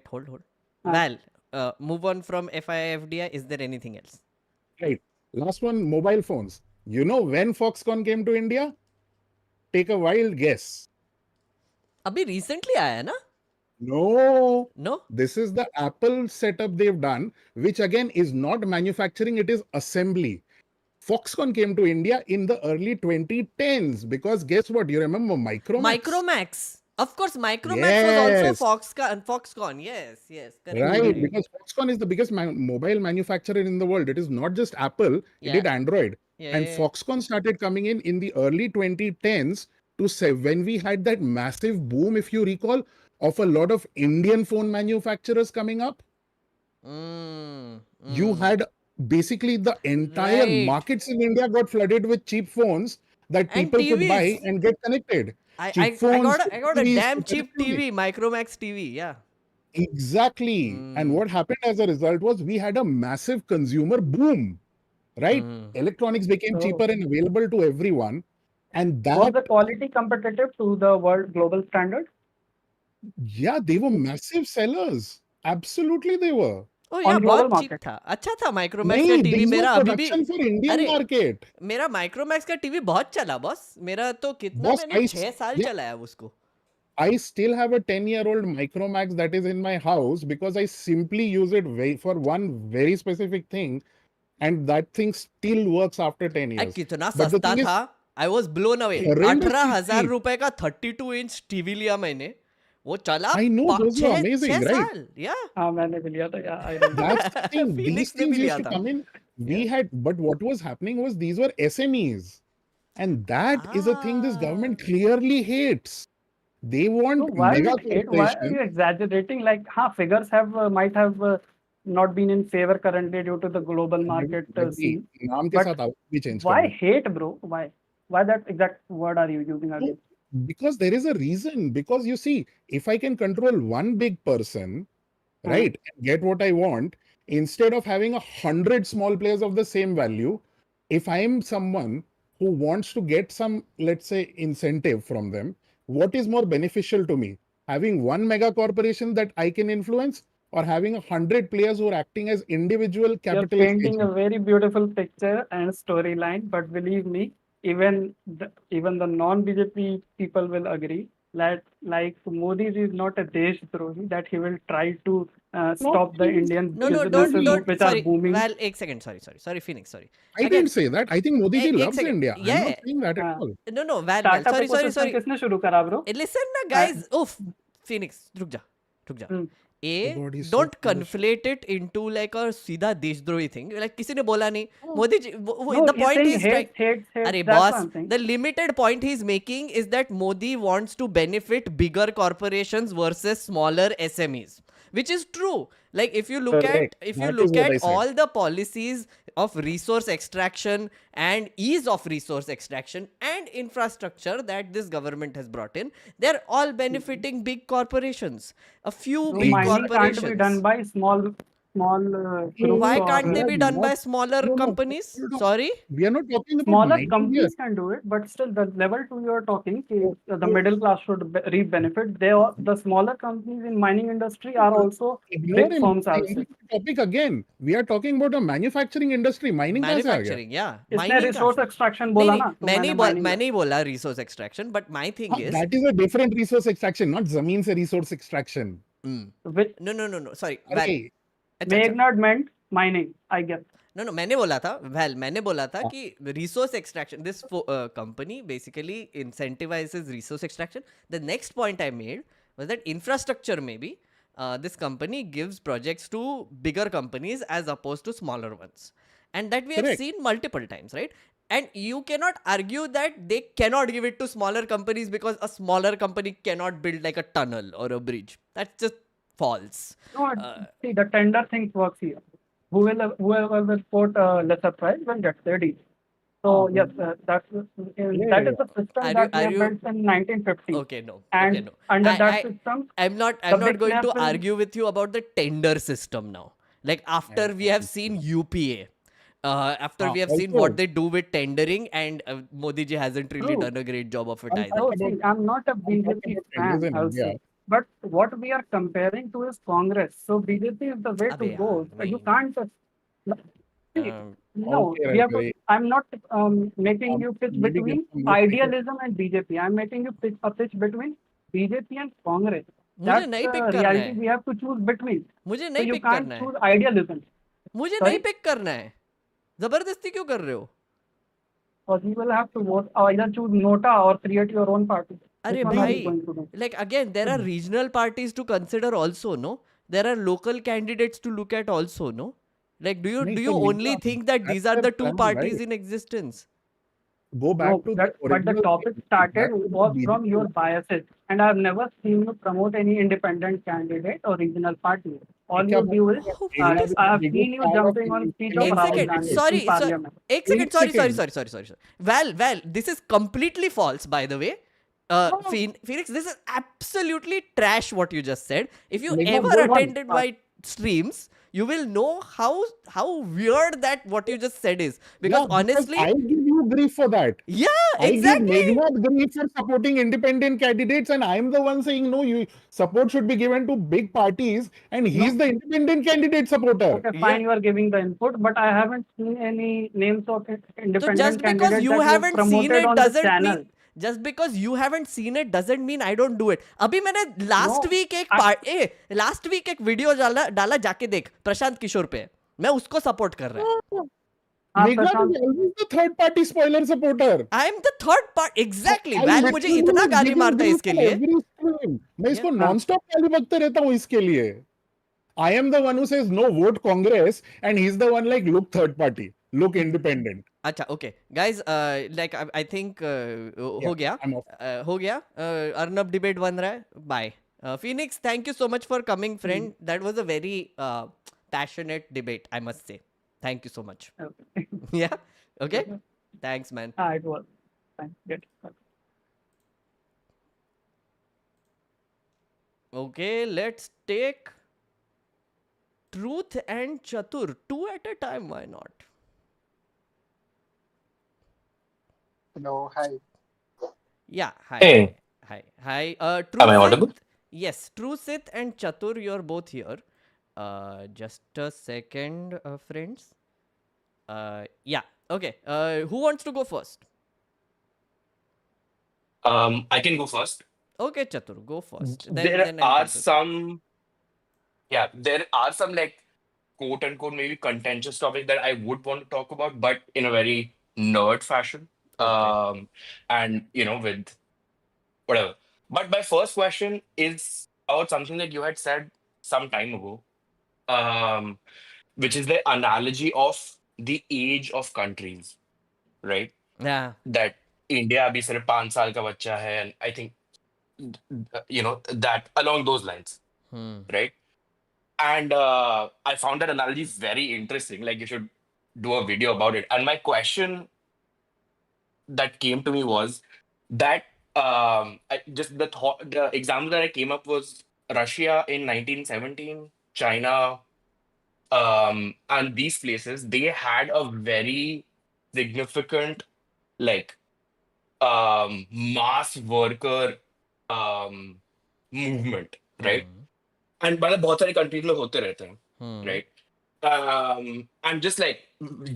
S2: hold. Val, move on from FII, FDI. Is there anything else?
S15: Right. Last one, mobile phones. You know when Foxconn came to India? Take a wild guess.
S2: Abhi recently aaya na?
S15: No. This is the Apple setup they've done, which again is not manufacturing, it is assembly. Foxconn came to India in the early 2010s because guess what? You remember Micromax?
S2: Micromax. Of course, Micromax was also Foxconn. Yes, correct.
S15: Right, because Foxconn is the biggest mobile manufacturer in the world. It is not just Apple, it did Android. And Foxconn started coming in the early 2010s to say when we had that massive boom, if you recall, of a lot of Indian phone manufacturers coming up. You had basically the entire
S2: Right.
S15: markets in India got flooded with cheap phones that
S2: And
S15: people could buy
S2: TVs.
S15: and get connected.
S2: I,
S15: Cheap
S2: I, I
S15: phones,
S2: got a,
S15: cheap
S2: I got a
S15: TVs,
S2: damn
S15: cheap
S2: cheap
S15: electronics.
S2: TV, Micromax TV. Yeah.
S15: Exactly. And what happened as a result was we had a massive consumer boom, right? Electronics became cheaper and available to everyone. And
S14: Was
S15: that,
S14: the quality competitive to the world global standard?
S15: yeah, they were massive sellers. Absolutely, they were.
S2: Oh
S14: On
S2: यार
S14: global
S2: बहुत cheap
S14: market.
S2: था, अच्छा था Micromax का
S15: नहीं,
S2: TV
S15: these were
S2: मेरा अभी भी.
S15: production for Indian
S2: अरे
S15: market.
S2: मेरा माइक्रोमैक्स का टीवी बहुत चला बॉस, मेरा तो कितना
S15: Boss,
S2: मैंने 6 साल
S15: yeah,
S2: चलाया उसको.
S15: I still have a 10-year-old Micromax that is in my house because I simply use it for one very specific thing, and that thing still works after 10 years.
S2: कितना
S15: But the
S2: सस्ता
S15: thing is,
S2: था, I was blown away.
S15: horrendously
S2: 18,000
S15: cheap.
S2: रुपए का 32 inch TV लिया मैंने, वो चला
S15: I know, those were amazing,
S2: 6
S15: right?
S2: साल. या
S14: हाँ मैंने भी लिया था यार. I remember.
S15: That's the thing. These
S2: Phoenix ने भी
S15: things used
S2: लिया
S15: to
S2: था.
S15: come in. We had, but what was happening was these were SMEs. And that is a thing this government clearly hates. They
S14: So
S15: want
S14: why
S15: mega
S14: you hate? Why are
S15: corporations.
S14: you exaggerating? Like, figures have might have not been in favor currently due to the global market scene.
S15: नाम के
S14: But
S15: साथ output भी change
S14: why
S15: करना.
S14: hate, bro? Why? Why that exact word are you using again?
S15: Because there is a reason. Because you see, if I can control one big person, right, and get what I want, instead of having 100 small players of the same value, if I am someone who wants to get some, let's say, incentive from them, what is more beneficial to me? Having one mega corporation that I can influence, or having 100 players who are acting as individual
S14: You're
S15: capitalist
S14: painting a
S15: agents?
S14: very beautiful picture and storyline, but believe me, even the non-BJP people will agree that like Modi is not a Deshdrohi, that he will try to stop the Indian
S2: No,
S14: businesses
S2: don't.
S14: which
S2: Sorry.
S14: are booming.
S2: Well, एक second. Sorry, Phoenix. Sorry.
S15: I
S2: Again,
S15: didn't say that. I think Modi ji
S2: एक
S15: loves
S2: second.
S15: India. I'm
S2: Yeah.
S15: not saying that at all.
S2: No. Well.
S14: Startup
S2: Sorry.
S14: ecosystem किसने शुरू करा bro?
S2: Listen ना guys. Oof. Phoenix, रुक जा.
S15: God, he's so
S2: Don't
S15: foolish.
S2: conflate it into like a सीधा देशद्रोही thing. Like किसी ने बोला नहीं. Modi ji,
S14: No,
S2: the
S14: he's
S2: point
S14: saying
S2: is
S14: hate,
S2: right. अरे
S14: that's
S2: boss,
S14: one thing.
S2: the limited point he's making is that Modi wants to benefit bigger corporations versus smaller SMEs, which is true. Like if you look
S15: Correct.
S2: at
S15: That is what I said.
S2: all the policies of resource extraction and ease of resource extraction and infrastructure that this government has brought in, they're all benefiting big corporations. A few
S14: So
S2: big
S14: mining
S2: corporations.
S14: can't be done by small groups
S2: Why
S14: or
S2: can't they be done by
S15: not-
S2: smaller
S15: no,
S2: companies?
S15: hold on.
S2: Sorry?
S15: We are not talking about
S14: smaller
S15: mining here.
S14: companies can do it, but still the level to you're talking, the middle class should reap benefit. The smaller companies in mining industry are also
S15: Ignore
S14: big
S15: him.
S14: firms also.
S15: Change the topic again. We are talking about a manufacturing industry. Mining कहाँ से आ गया?
S2: Manufacturing, yeah.
S14: इसने
S2: Mining
S14: resource
S2: कहाँ से?
S14: extraction
S2: नहीं,
S14: बोला
S2: नहीं,
S14: ना, तो मैंने mining
S2: मैंने ही बोला resource extraction, but my thing is,
S15: That is a different resource extraction, not जमीन से resource extraction.
S14: which
S2: no, sorry.
S15: अरे,
S14: Magnard meant mining, I guess.
S2: No, मैंने बोला था कि resource extraction, this company basically incentivizes resource extraction. The next point I made was that infrastructure maybe, this company gives projects to bigger companies as opposed to smaller ones. And that we have
S15: Correct.
S2: seen multiple times, right? And you cannot argue that they cannot give it to smaller companies because a smaller company cannot build like a tunnel or a bridge. That's just false.
S14: No, see, the tender thing works here. Whoever will quote a lesser price will get their deal. So yes, that is the system that we have built in 1950.
S2: Okay, no.
S14: And under that system,
S2: I'm not
S14: big
S2: going to
S14: players will-
S2: argue with you about the tender system now. Like after we have seen UPA, after we have seen
S15: also-
S2: what they do with tendering, and Modi ji hasn't really
S14: True.
S2: done a great job of it
S15: I'm
S2: either.
S15: talking
S14: see, I'm not a BJP
S15: about
S14: fan,
S15: tenders in
S14: I'll
S15: India.
S14: say. But what we are comparing to is Congress. So BJP is the way
S2: Abhi
S14: to go.
S2: yaar,
S14: You
S2: nahi.
S14: can't. See, no,
S15: Okay,
S14: we have to,
S15: Ranjari.
S14: I'm not making you pitch
S15: maybe get
S14: between
S15: some more
S14: idealism and BJP. I'm making you pitch a pitch between BJP and Congress.
S2: मुझे
S14: That's
S2: नहीं
S14: the
S2: pick करना
S14: reality
S2: है.
S14: we have to choose between.
S2: मुझे
S14: So
S2: नहीं
S14: you
S2: pick
S14: can't
S2: करना है.
S14: choose idealism.
S2: मुझे
S14: Sorry?
S2: नहीं पिक करना है. जबरदस्ती क्यों कर रहे हो?
S14: Or you will have to vote or either choose Nota or create your own party.
S2: अरे
S14: Which one are you
S2: भाई,
S14: going to do?
S2: like again, there are regional parties to consider also, no? There are local candidates to look at also, no? Like, do you
S15: नहीं,
S2: do you
S15: so
S2: only
S15: Lisa,
S2: think that these are
S15: that's
S2: the
S15: their
S2: two
S15: plan,
S2: parties
S15: right?
S2: in existence?
S15: go back
S14: No,
S15: to the
S14: but the
S15: original
S14: topic
S15: thing.
S14: started
S15: Back to the
S14: was from
S15: BJP.
S14: your biases, and I've never seen you promote any independent candidate or regional party.
S15: ये
S14: All
S15: क्या
S14: you
S15: बोल
S14: do
S15: रहे
S14: is,
S15: हैं?
S2: Oh, what
S15: India
S2: is?
S15: is
S14: I
S15: the
S14: have
S15: biggest
S14: seen you
S15: fan of
S14: jumping on speech of
S2: Ek
S15: independent
S14: Rahul
S2: second.
S14: Gandhi
S15: candidates.
S14: in
S2: Sorry,
S14: Parliament.
S2: ek
S15: Eight
S2: second. Sorry, sorry,
S15: seconds.
S2: sorry, sorry, sorry, sorry. Val, this is completely false, by the way. Phoenix, this is absolutely trash what you just said. If you
S15: Megha,
S2: ever
S15: go on.
S2: attended my streams, you will know how weird that what you just said is. Because
S15: Yeah, because
S2: honestly,
S15: I give you grief for that.
S2: yeah,
S15: I give
S2: exactly.
S15: Meghnad grief for supporting independent candidates, and I'm the one saying no. You support should be given to big parties, and he's
S14: No,
S15: the independent candidate supporter.
S14: okay,
S2: Yeah.
S14: fine, you are giving the input, but I haven't seen any names of
S2: So
S14: independent
S2: just because
S14: candidate
S2: you
S14: that you have
S2: haven't seen
S14: promoted
S2: it
S14: on the
S2: doesn't mean
S14: channel.
S2: just because you haven't seen it doesn't mean I don't do it. अभी मैंने last
S14: No,
S2: week एक
S14: I,
S2: last week एक video डाला जाके देख प्रशांत किशोर पे मैं उसको सपोर्ट कर रहा है.
S15: Meghnad
S14: Prashant,
S15: is always the third party spoiler supporter.
S2: I am the third part exactly.
S15: I
S2: well मुझे इतना
S15: literally
S2: गाली
S15: give him
S2: मारता है
S15: grief
S2: इसके
S15: on
S2: लिए.
S15: every stream. मैं इसको
S14: हाँ,
S15: non-stop गाली बकते रहता हूँ इसके लिए. I am the one who says no, vote Congress, and he's the one like look third party, look independent.
S2: अच्छा okay guys like I think हो
S15: Yeah,
S2: गया.
S15: I'm off.
S2: हो गया. अर्नब डिबेट बन रहा है. Bye. Phoenix, thank you so much for coming, friend. That was a very passionate debate, I must say. Thank you so much.
S14: okay.
S2: Yeah. Okay. Thanks, man.
S14: It was. Fine. Good.
S2: Okay, let's take Truth and Chatur, two at a time. Why not?
S16: Hello, hi.
S2: Yeah. Hi.
S16: Hey.
S2: Hi.
S16: Am I audible?
S2: Yes, Trusit and Chatur, you're both here. Just a second, friends. Yeah. Okay. Who wants to go first?
S16: I can go first.
S2: Okay, Chatur, go first.
S16: There
S2: Then I'll
S16: are
S2: come to
S16: some, there are some like quote unquote maybe contentious topics that I would want to talk about, but in a very nerd fashion.
S2: Okay.
S16: And with whatever. But my first question is about something that you had said some time ago, um, which is the analogy of the age of countries, right?
S2: Yeah.
S16: That India अभी सिर्फ 5 साल का बच्चा है, and I think that along those lines, right? And I found that analogy very interesting. Like you should do a video about it. And my question that came to me was that just the example that I came up was Russia in 1917, China, and these places, they had a very significant like mass worker um, movement, right? And मतलब बहुत सारी countries में होते रहते हैं, right? And just like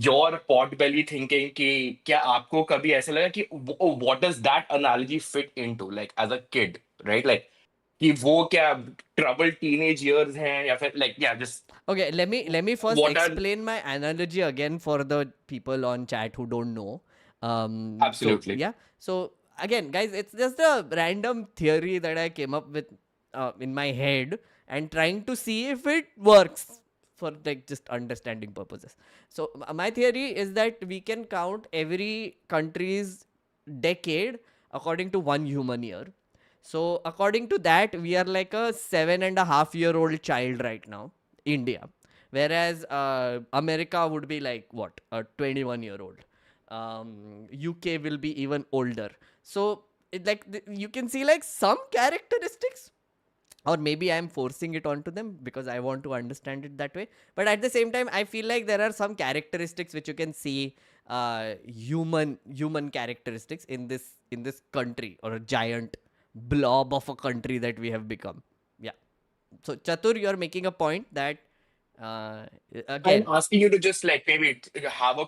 S16: your pot belly thinking कि क्या आपको कभी ऐसा लगा कि what does that analogy fit into like as a kid, right? Like कि वो क्या troubled teenage years हैं या फिर like just
S2: Okay, let me first
S16: what are
S2: explain my analogy again for the people on chat who don't know.
S16: absolutely.
S2: So again, guys, it's just a random theory that I came up with in my head and trying to see if it works for like just understanding purposes. So my theory is that we can count every country's decade according to 1 human year. So according to that, we are like a 7.5-year-old child right now, India. Whereas America would be like what, a 21-year-old. UK will be even older. So you can see like some characteristics, or maybe I'm forcing it onto them because I want to understand it that way. But at the same time, I feel like there are some characteristics which you can see human characteristics in this country, or a giant blob of a country that we have become. Yeah. So Chatur, you're making a point that again,
S16: I'm asking you to just like maybe have a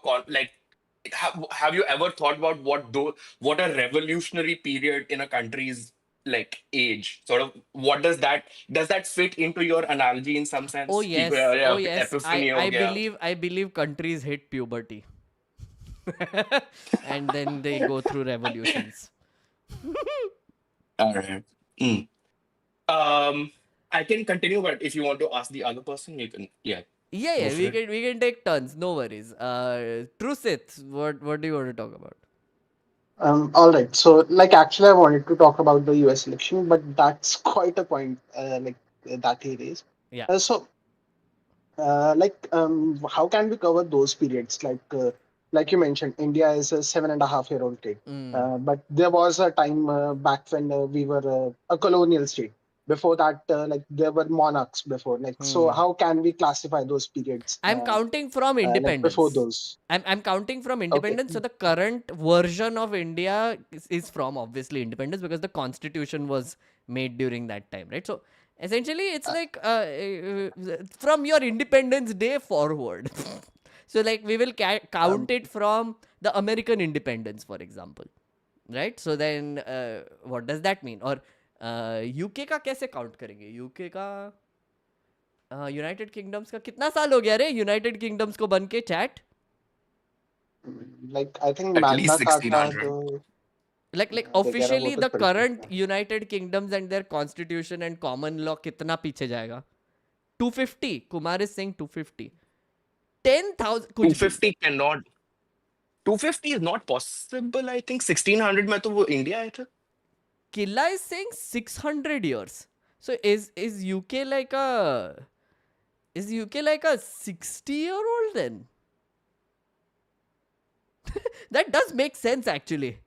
S16: have you ever thought about what a revolutionary period in a country's like age sort of what does that fit into your analogy in some
S2: oh
S16: sense? कि
S2: yes, oh yes,
S16: epiphany हो
S2: I
S16: गया.
S2: believe countries hit puberty and then they go through revolutions.
S16: All right. Mm. I can continue, but if you want to ask the other person, you can. Yeah.
S2: Yeah,
S16: Go for
S2: we can take turns, no worries. Trusit, what do you want to talk about?
S17: All right. So, like, actually, I wanted to talk about the US election, but that's quite a point, that he raised.
S2: Yeah.
S17: How can we cover those periods? Like you mentioned, India is a 7.5-year-old kid. But there was a time back when we were a colonial state. Before that, there were monarchs before. So how can we classify those periods?
S2: I'm counting from
S17: Before
S2: independence.
S17: those.
S2: I'm counting from
S17: Okay.
S2: independence. So the current version of India is from obviously independence because the constitution was made during that time, right? So essentially, it's like from your Independence Day forward. So like we will count it from the American independence, for example, right? So then what does that mean? Or UK का कैसे count करेंगे? UK का United kingdoms का कितना साल हो गया रे यूनाइटेड किंगडम्स को बन के chat?
S17: Like, I think
S16: At
S17: Magna
S16: least
S17: Carta,
S16: 1600.
S2: like
S17: वगैरह वो
S2: officially
S17: तो
S2: the
S17: चल चुका
S2: current
S17: है.
S2: United Kingdoms and their constitution and common law कितना पीछे जाएगा? 250. Kumar is saying 250. 10,000 कुछ भी.
S16: 250 cannot. 250 is not possible. I think 1600 में तो वो इंडिया आया था.
S2: Killa is saying 600 years. So is UK like a 60-year-old then? That does make sense actually.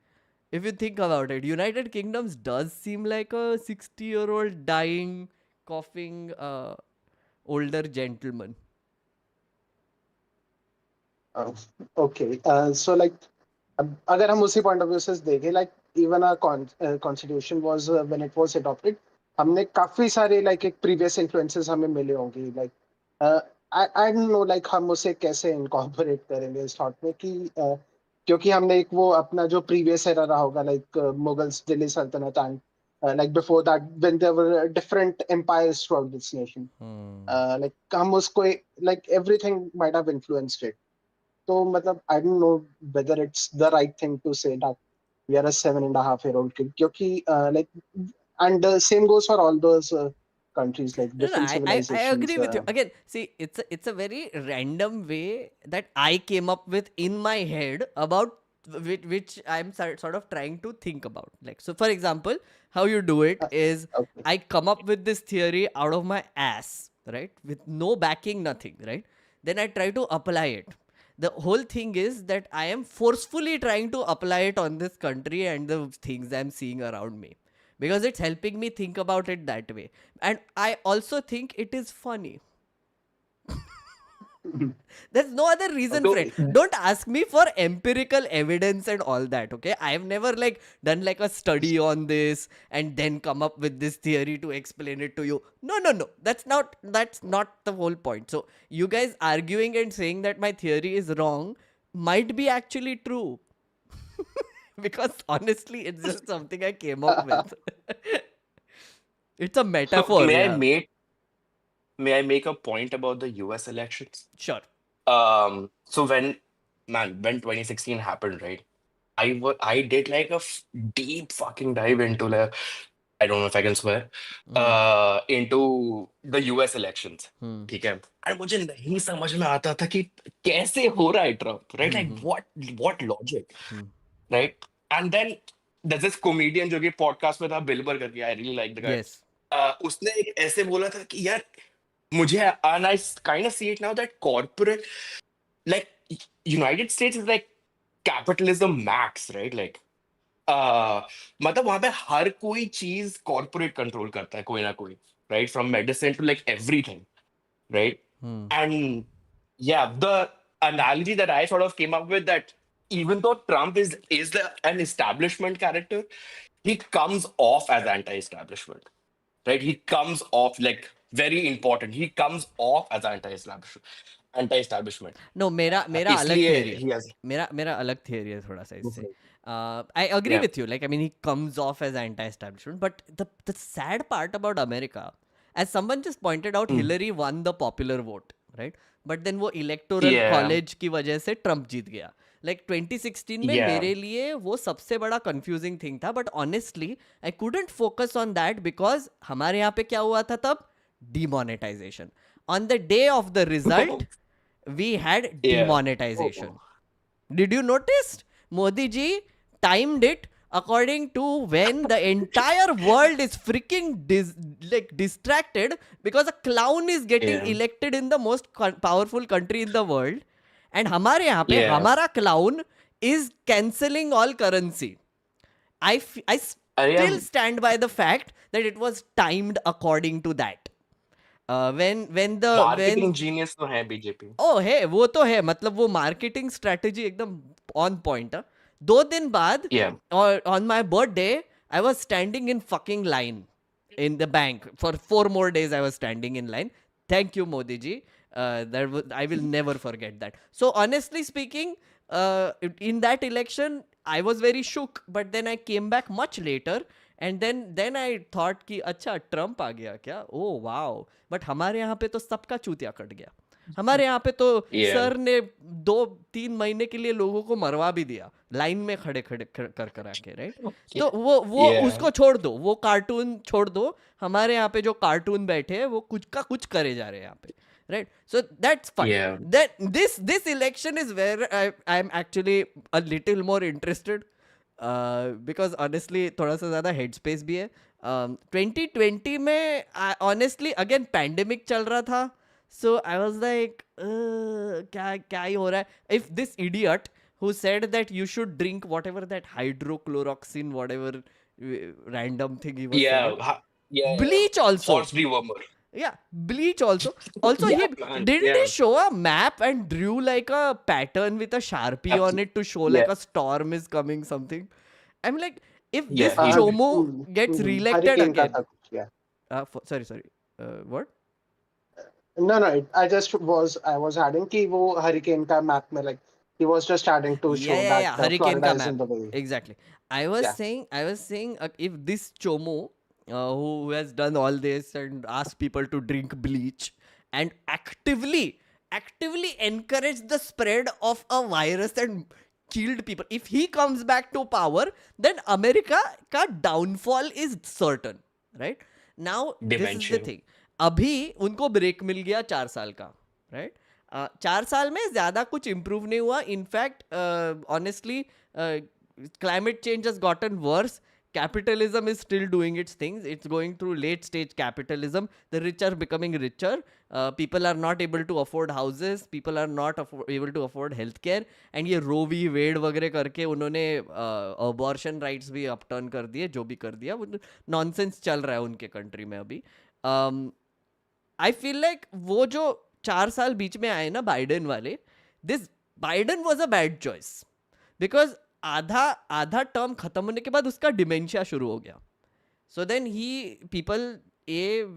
S2: If you think about it, United Kingdoms does seem like a 60-year-old dying, coughing, older gentleman.
S17: Okay. So, like, अगर हम उसी point of view से देखें, like, even our constitution was when it was adopted, हमने काफी सारे like एक previous influences हमें मिले होंगे. Like, I don't know, like, हम उसे कैसे incorporate करेंगे इस thought में कि क्योंकि हमने एक वो अपना जो previous era रहा होगा, like Mughals, Delhi Sultanate, and like before that when there were different empires throughout this nation. Like, हम उसको like everything might have influenced it. So, matlab, I don't know whether it's the right thing to say that we are a 7.5-year-old kid. Kyunki, and same goes for all those countries, like
S2: No,
S17: different
S2: I
S17: civilizations.
S2: agree with you. Again, see, it's a very random way that I came up with in my head about which I'm sort of trying to think about. Like, so for example, how you do it is I come up with this theory out of my ass, right? With no backing, nothing, right? Then I try to apply it. The whole thing is that I am forcefully trying to apply it on this country and the things I'm seeing around me because it's helping me think about it that way. And I also think it is funny. There's no other reason, friend. Don't ask me for empirical evidence and all that, okay? I've never like done like a study on this and then come up with this theory to explain it to you. No. That's not the whole point. So you guys arguing and saying that my theory is wrong might be actually true. Because honestly, it's just something I came up with. It's a
S16: So
S2: metaphor, yeah.
S16: may I make a point about the US elections?
S2: Sure.
S16: So when 2016 happened, right? I did like a deep fucking dive into like, I don't know if I can swear, into the US elections. ठीक है? And मुझे नहीं समझ में आता था कि कैसे हो रहा है Trump, right? Like what logic, right? And then there's this comedian जो कि podcast में था बिल बर करके, I really like the guy.
S2: Yes.
S16: उसने एक ऐसे बोला था कि यार मुझे, and I kind of see it now that corporate, like United States is like capitalism max, right? Like मतलब वहां पे हर कोई चीज कॉर्पोरेट कंट्रोल करता है कोई ना कोई, right? From medicine to like everything, right? And yeah, the analogy that I sort of came up with, that even though Trump is an establishment character, he comes off as anti-establishment, right? He comes off like very important. He comes off as anti-establishment.
S2: No, मेरा अलग
S16: इसलिए
S2: theory है.
S16: he has.
S2: मेरा अलग theory है थोड़ा सा इससे. I agree
S16: Yeah.
S2: with you. Like, I mean, he comes off as anti-establishment. But the sad part about America, as someone just pointed out, Hillary won the popular vote, right? But then वो electoral
S16: Yeah.
S2: college की वजह से Trump जीत गया. Like 2016 में
S16: Yeah.
S2: मेरे लिए वो सबसे बड़ा confusing thing था. But honestly, I couldn't focus on that because हमारे यहाँ पे क्या हुआ था तब? Demonetization. On the day of the result, we had
S16: Yeah.
S2: demonetization. Did you notice? Modi ji timed it according to when the entire world is freaking distracted because a clown is getting
S16: Yeah.
S2: elected in the most powerful country in the world, and हमारे यहाँ पे
S16: Yeah.
S2: हमारा clown is cancelling all currency. I still stand by the fact that it was timed according to that.
S16: Marketing genius तो है BJP.
S2: ओ है, वो तो है, मतलब वो मार्केटिंग स्ट्रेटेजी एकदम ऑन पॉइंट है. 2 दिन बाद on my birthday I was standing in fucking line in the bank for 4 more days. I was standing in line. Thank you, Modi ji. I will never forget that. So honestly speaking, in that election I was very shook, but then I came back much later and then I thought कि अच्छा Trump आ गया क्या, oh wow. but हमारे यहाँ पे तो सबका चूतिया कट गया. हमारे यहाँ पे तो सर ने 2-3 महीने के लिए लोगों को मरवा भी दिया लाइन में खड़े खड़े कर कर आके, राइट. तो वो उसको छोड़ दो, वो कार्टून छोड़ दो. हमारे यहाँ पे जो कार्टून बैठे हैं वो कुछ का कुछ करे जा रहे हैं यहाँ पे, right? So that's fine. That this election is where I'm actually a little more interested, because honestly थोड़ा सा ज़्यादा headspace भी है. 2020 में honestly again pandemic चल रहा था, so I was like क्या ही हो रहा है. If this idiot who said that you should drink whatever that hydrochloroxine whatever random thing he was saying, bleach also,
S16: horse dewormer.
S2: Yeah, bleach also. Also,
S16: Yeah,
S2: he show a map and drew like a pattern with a Sharpie on it to show like a storm is coming, something. I'm like, if this Chomo gets reelected again. Sorry. What?
S17: No, I was adding कि वो hurricane का map में like he was just adding to show that
S2: hurricane
S17: Florida
S2: का
S17: is in
S2: map.
S17: the way.
S2: Exactly. I was saying if this Chomo who has done all this and asked people to drink bleach and actively encourage the spread of a virus and killed people, if he comes back to power, then America ka downfall is certain, right? Now this is the thing. अभी उनको break मिल गया 4 साल का, right? 4 साल में ज्यादा कुछ improve नहीं हुआ. In fact, honestly, climate change has gotten worse. Capitalism is still doing its things. It's going through late stage capitalism. The rich are becoming richer. People are not able to afford houses. People are not able to afford healthcare. And ये Roe v. Wade वगैरह करके उन्होंने abortion rights भी upturn कर दिए, जो भी कर दिया. Nonsense चल रहा है उनके country में अभी. I feel like वो जो 4 साल बीच में आए ना बाइडेन वाले, this Biden was a bad choice because आधा टर्म खत्म होने के बाद उसका डिमेंशिया शुरू हो गया. So then people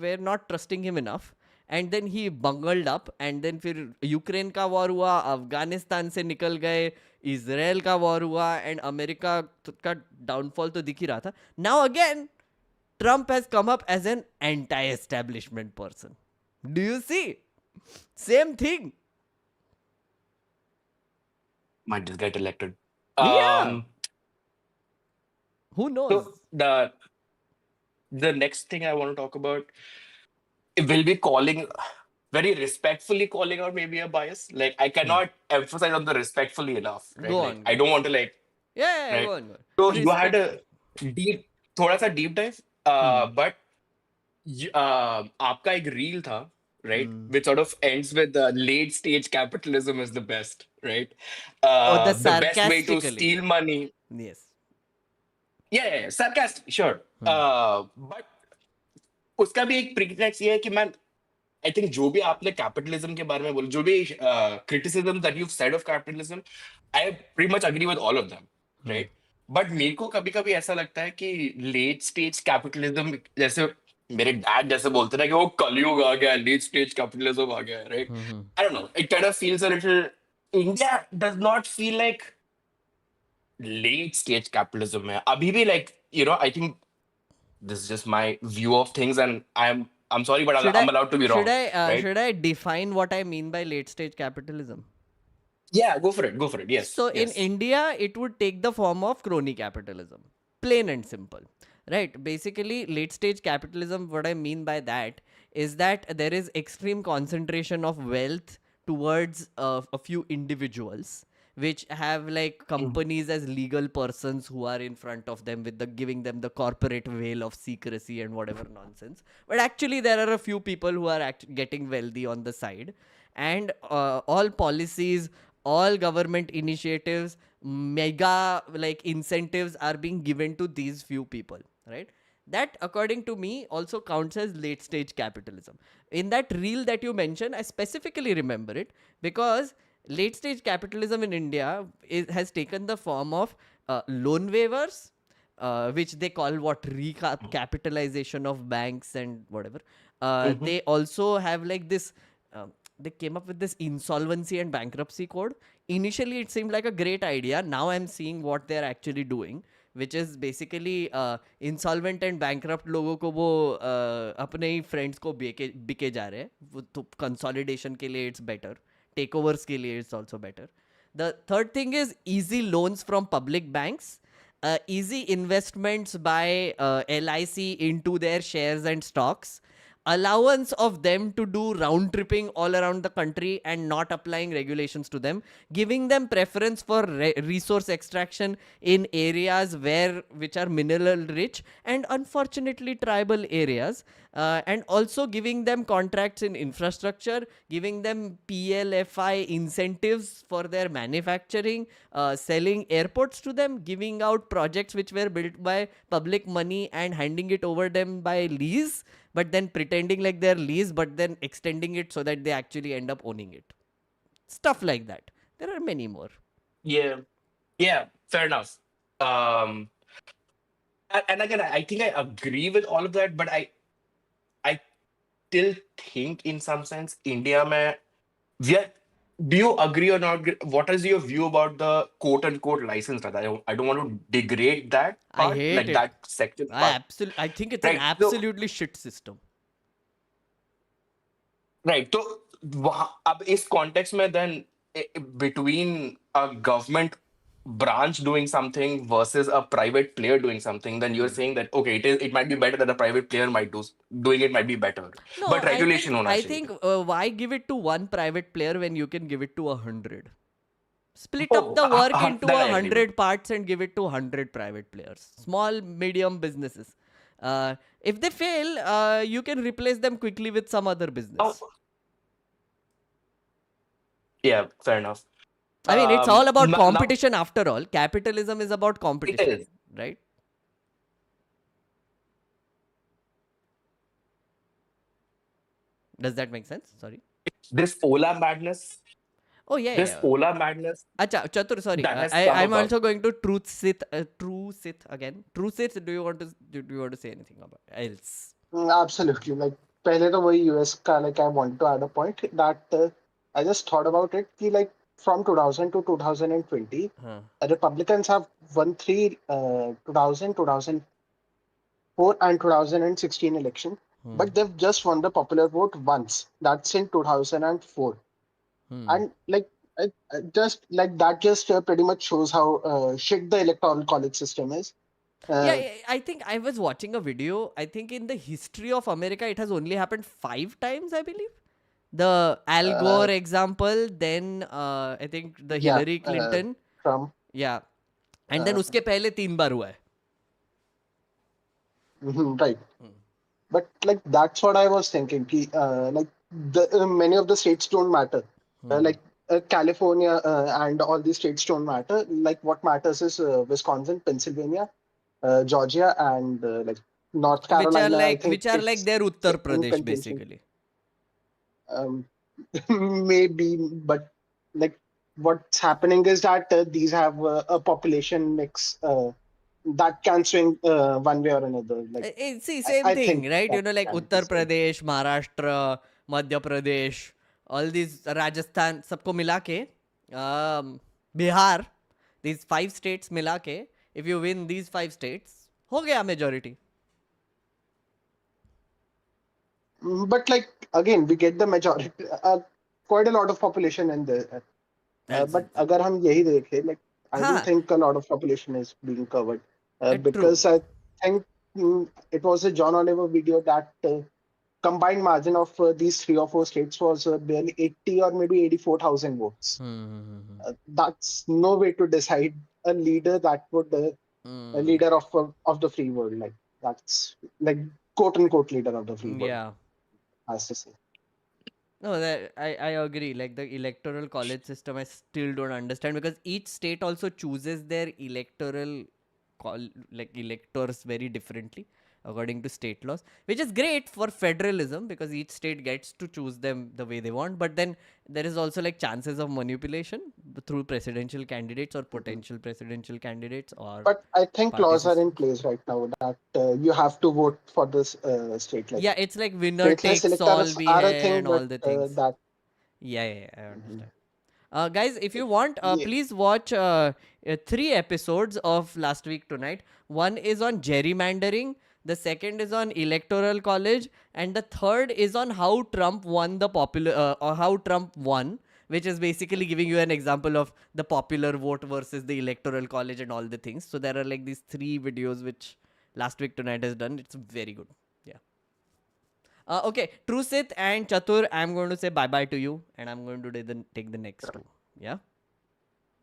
S2: were not trusting him enough and then he bungled up and then फिर यूक्रेन का वॉर हुआ, अफगानिस्तान से निकल गए, इजराइल का वॉर हुआ एंड अमेरिका का डाउनफॉल तो दिख ही रहा था. Now again Trump has come up as an anti establishment person. Do you see same thing?
S16: Might just get elected.
S2: Who knows?
S16: So the next thing I want to talk about, it will be very respectfully calling out maybe a bias. Like I cannot emphasize on the respectfully enough. Right?
S2: Go
S16: like,
S2: on.
S16: I don't want to right?
S2: Go on.
S16: So you had a थोड़ा सा deep dive, but आपका एक reel था, right? Which sort of ends with the late stage capitalism is the best, right?
S2: The
S16: best way to steal money.
S2: Yes.
S16: Yeah, sarcastic, sure. But उसका भी एक pretext ये है कि I think जो भी आपने capitalism के बारे में बोला, जो भी criticism that you've said of capitalism, I pretty much agree with all of them, right? But मेरे को कभी-कभी ऐसा लगता है कि late stage capitalism, जैसे मेरे डैड जैसे बोलते ना कि वो कलयुग आ गया, late stage capitalism आ गया, right? I don't know. It kind of feels a little. India does not feel like late stage capitalism है. अभी भी like, I think this is just my view of things, and I'm sorry, but I'm allowed to be wrong.
S2: Should I define what I mean by late stage capitalism?
S16: Yeah, go for it. Yes.
S2: So in India, it would take the form of crony capitalism. Plain and simple. Right? Basically, late stage capitalism, what I mean by that is that there is extreme concentration of wealth towards a few individuals, which have like companies as legal persons who are in front of them with the giving them the corporate veil of secrecy and whatever nonsense. But actually, there are a few people who are getting wealthy on the side, and all policies, all government initiatives, mega like incentives are being given to these few people, right? That, according to me, also counts as late stage capitalism. In that reel that you mentioned, I specifically remember it because late stage capitalism in India has taken the form of loan waivers, which they call what recapitalization of banks and whatever. They also have like this. They came up with this insolvency and bankruptcy code. Initially, it seemed like a great idea. Now I'm seeing what they're actually doing, which is basically insolvent and bankrupt लोगों को वो अपने ही friends को बिके जा रहे हैं. तो consolidation के लिए it's better. Takeovers के लिए it's also better. The third thing is easy loans from public banks. Easy investments by LIC into their shares and stocks, allowance of them to do round tripping all around the country and not applying regulations to them, giving them preference for resource extraction in areas which are mineral rich and unfortunately tribal areas, and also giving them contracts in infrastructure, giving them PLFI incentives for their manufacturing, selling airports to them, giving out projects which were built by public money and handing it over them by lease, but then pretending like they're lease, but then extending it so that they actually end up owning it. Stuff like that. There are many more.
S16: Yeah, fair enough. And again, I think I agree with all of that, but I still think in some sense India mein do you agree or not? What is your view about the quote unquote license? I don't want to degrade that part,
S2: I hate
S16: like
S2: it.
S16: that section.
S2: I think it's an absolutely shit system.
S16: Right. So अब इस context में then between a government branch doing something versus a private player doing something, then you're saying that okay, it might be better that a private player might doing it might be better,
S2: No,
S16: but regulation होना
S2: I
S16: चाहिए.
S2: think why give it to one private player when you can give it to 100? Split up the work into
S16: that I agree
S2: 100 parts and give it to 100 private players, small, medium businesses. If they fail, you can replace them quickly with some other business.
S16: Yeah, fair enough.
S2: I mean, it's all about competition after all. Capitalism is about competition,
S16: It is.
S2: right? Does that make sense? Sorry.
S16: This Ola madness.
S2: Oh yeah.
S16: This Ola madness.
S2: Acha, Chatur, sorry. I'm also going to Truth Sith again. Truth Sith. Do you want to say anything about else?
S17: Absolutely. Like पहले तो वही US का like I want to add a point that I just thought about it कि like from 2000 to 2020, Republicans have won three 2000, 2004 and 2016 election, but they've just won the popular vote once. That's in 2004. And like just like that just pretty much shows how shit the electoral college system is.
S2: Yeah, I think I was watching a video. I think in the history of America, it has only happened 5 times, I believe. The Al Gore example, then I think the Hillary Clinton.
S17: Trump.
S2: Yeah. And then उसके पहले 3 बार हुआ है.
S17: Right. But like that's what I was thinking. Like many of the states don't matter. Like California and all these states don't matter. Like what matters is Wisconsin, Pennsylvania, Georgia, and like North Carolina.
S2: Which are like their Uttar Pradesh basically.
S17: Maybe, but like what's happening is that these have a population mix that can swing one way or another. Like
S2: see, same thing, right? You know, like Uttar Pradesh, Maharashtra, Madhya Pradesh, all these Rajasthan, सबको मिला के, Bihar, these 5 states मिला के, if you win these 5 states, हो गया majority.
S17: But like again, we get the majority, quite a lot of population in there. But अगर हम यही देखें, like I don't think a lot of population is being covered because I think it was a John Oliver video that combined margin of these 3 or 4 states was barely 80 or maybe 84,000 votes. That's no way to decide a leader that would a leader of the free world. Like that's like quote unquote leader of the free world,
S2: Yeah.
S17: has to say.
S2: No, I agree. Like the electoral college system, I still don't understand because each state also chooses their electoral like electors very differently according to state laws, which is great for federalism because each state gets to choose them the way they want. But then there is also like chances of manipulation through presidential candidates or potential presidential candidates or
S17: But I think
S2: party
S17: laws are in
S2: systems.
S17: place right now that you have to vote for this state. Like
S2: Yeah, it's like winner
S17: stateless
S2: takes all
S17: electors
S2: be
S17: are a
S2: hai
S17: thing,
S2: and
S17: but
S2: all the things.
S17: that
S2: Yeah, I understand. Guys, if you want,
S17: yeah.
S2: please watch 3 episodes of Last Week Tonight. One is on gerrymandering, the second is on electoral college, and the third is on how Trump won the or how Trump won, which is basically giving you an example of the popular vote versus the electoral college and all the things. So there are like these 3 videos which Last Week Tonight has done. It's very good. Yeah. Okay, Trusit and Chatur, I'm going to say bye-bye to you and I'm going to take the next two. Yeah?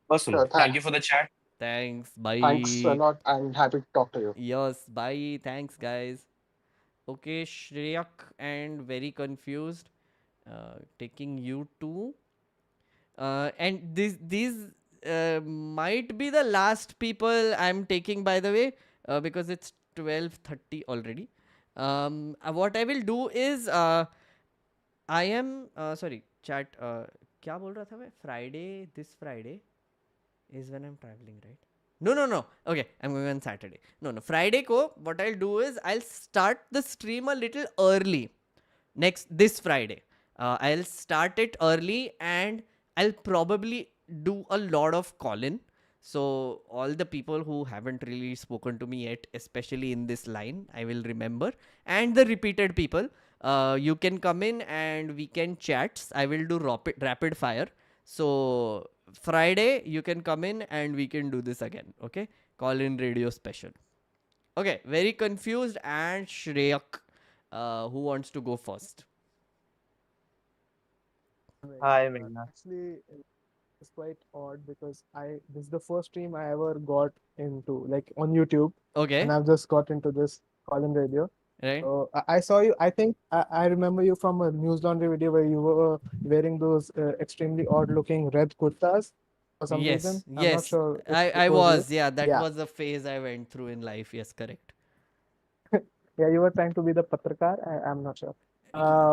S16: Awesome.
S17: Sure,
S16: Thank you for the chat.
S2: Thanks.
S17: thanks a
S2: Bye.
S17: lot. I'm happy to talk to you.
S2: Yes, bye. Thanks, guys. Okay, Shreyak and very confused. Taking you to... and these might be the last people I'm taking, by the way, because it's 12:30 already. What I will do is... I am sorry chat क्या बोल रहा था मैं this Friday is when I'm traveling, right? No. Okay, I'm going on Saturday. No. Friday ko what I'll do is I'll start the stream a little early. This Friday. I'll start it early and I'll probably do a lot of call-in. So all the people who haven't really spoken to me yet, especially in this line, I will remember. And the repeated people, you can come in and we can chat. I will do rapid fire. So Friday, you can come in and we can do this again. Okay? Call-in radio special. Okay, very confused and Shreyak. Who wants to go first?
S18: Hi, Meghna. Actually, it's quite odd because this is the first stream I ever got into, like on YouTube.
S2: Okay.
S18: And I've just got into this call-in radio.
S2: Right.
S18: So I saw you. I think I remember you from a News Laundry video where you were wearing those extremely odd-looking red kurtas for some reason. I'm not sure if it
S2: I
S18: was you.
S2: was. Yeah, that
S18: Yeah.
S2: was a phase I went through in life. Yes, correct.
S18: Yeah, you were trying to be the Patrakar. I'm not sure.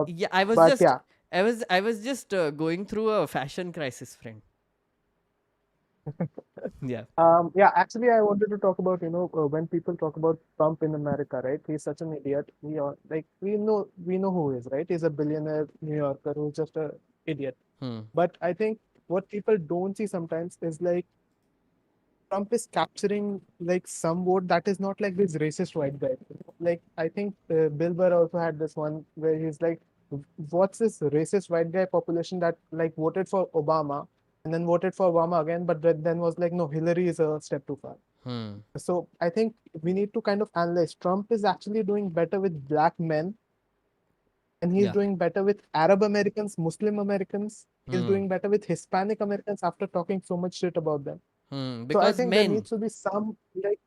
S2: Yeah, I was
S18: but
S2: just.
S18: yeah.
S2: I was just going through a fashion crisis, friend. Yeah.
S18: Yeah, actually, I wanted to talk about, when people talk about Trump in America, right? He's such an idiot. We know who he is, right? He's a billionaire New Yorker who's just an idiot. But I think what people don't see sometimes is like Trump is capturing like some vote that is not like this racist white guy. Like I think Bill Burr also had this one where he's like, what's this racist white guy population that like voted for Obama and then voted for Obama again, but then was like, no, Hillary is a step too far. So I think we need to kind of analyze. Trump is actually doing better with black men, and he's doing better with Arab Americans, Muslim Americans. He's doing better with Hispanic Americans after talking so much shit about them.
S2: Because
S18: so I think
S2: men.
S18: there needs to be some like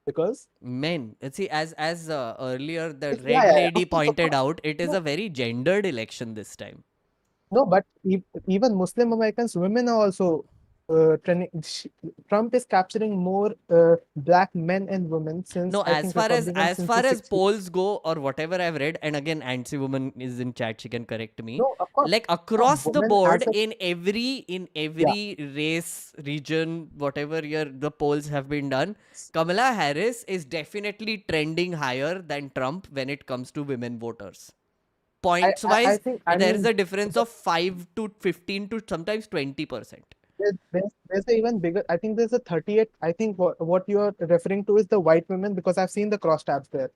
S18: because
S2: men. See, as earlier the red lady pointed out, it is a very gendered election this time.
S18: No, but even Muslim Americans, women are also trending. Trump is capturing more black men and women since
S2: no,
S18: I think Republicans
S2: as far
S18: since
S2: as
S18: the 60s.
S2: polls go or whatever I've read, and again, Antsy woman is in chat, she can correct me.
S18: No, of course.
S2: Like across the
S18: women
S2: board,
S18: as a-
S2: in every race, region, whatever the polls have been done, Kamala Harris is definitely trending higher than Trump when it comes to women voters. Points wise, there is a difference of 5 to 15 to sometimes 20%.
S18: There's an even bigger. I think there's a 38. I think what you are referring to is the white women because I've seen the cross tabs there.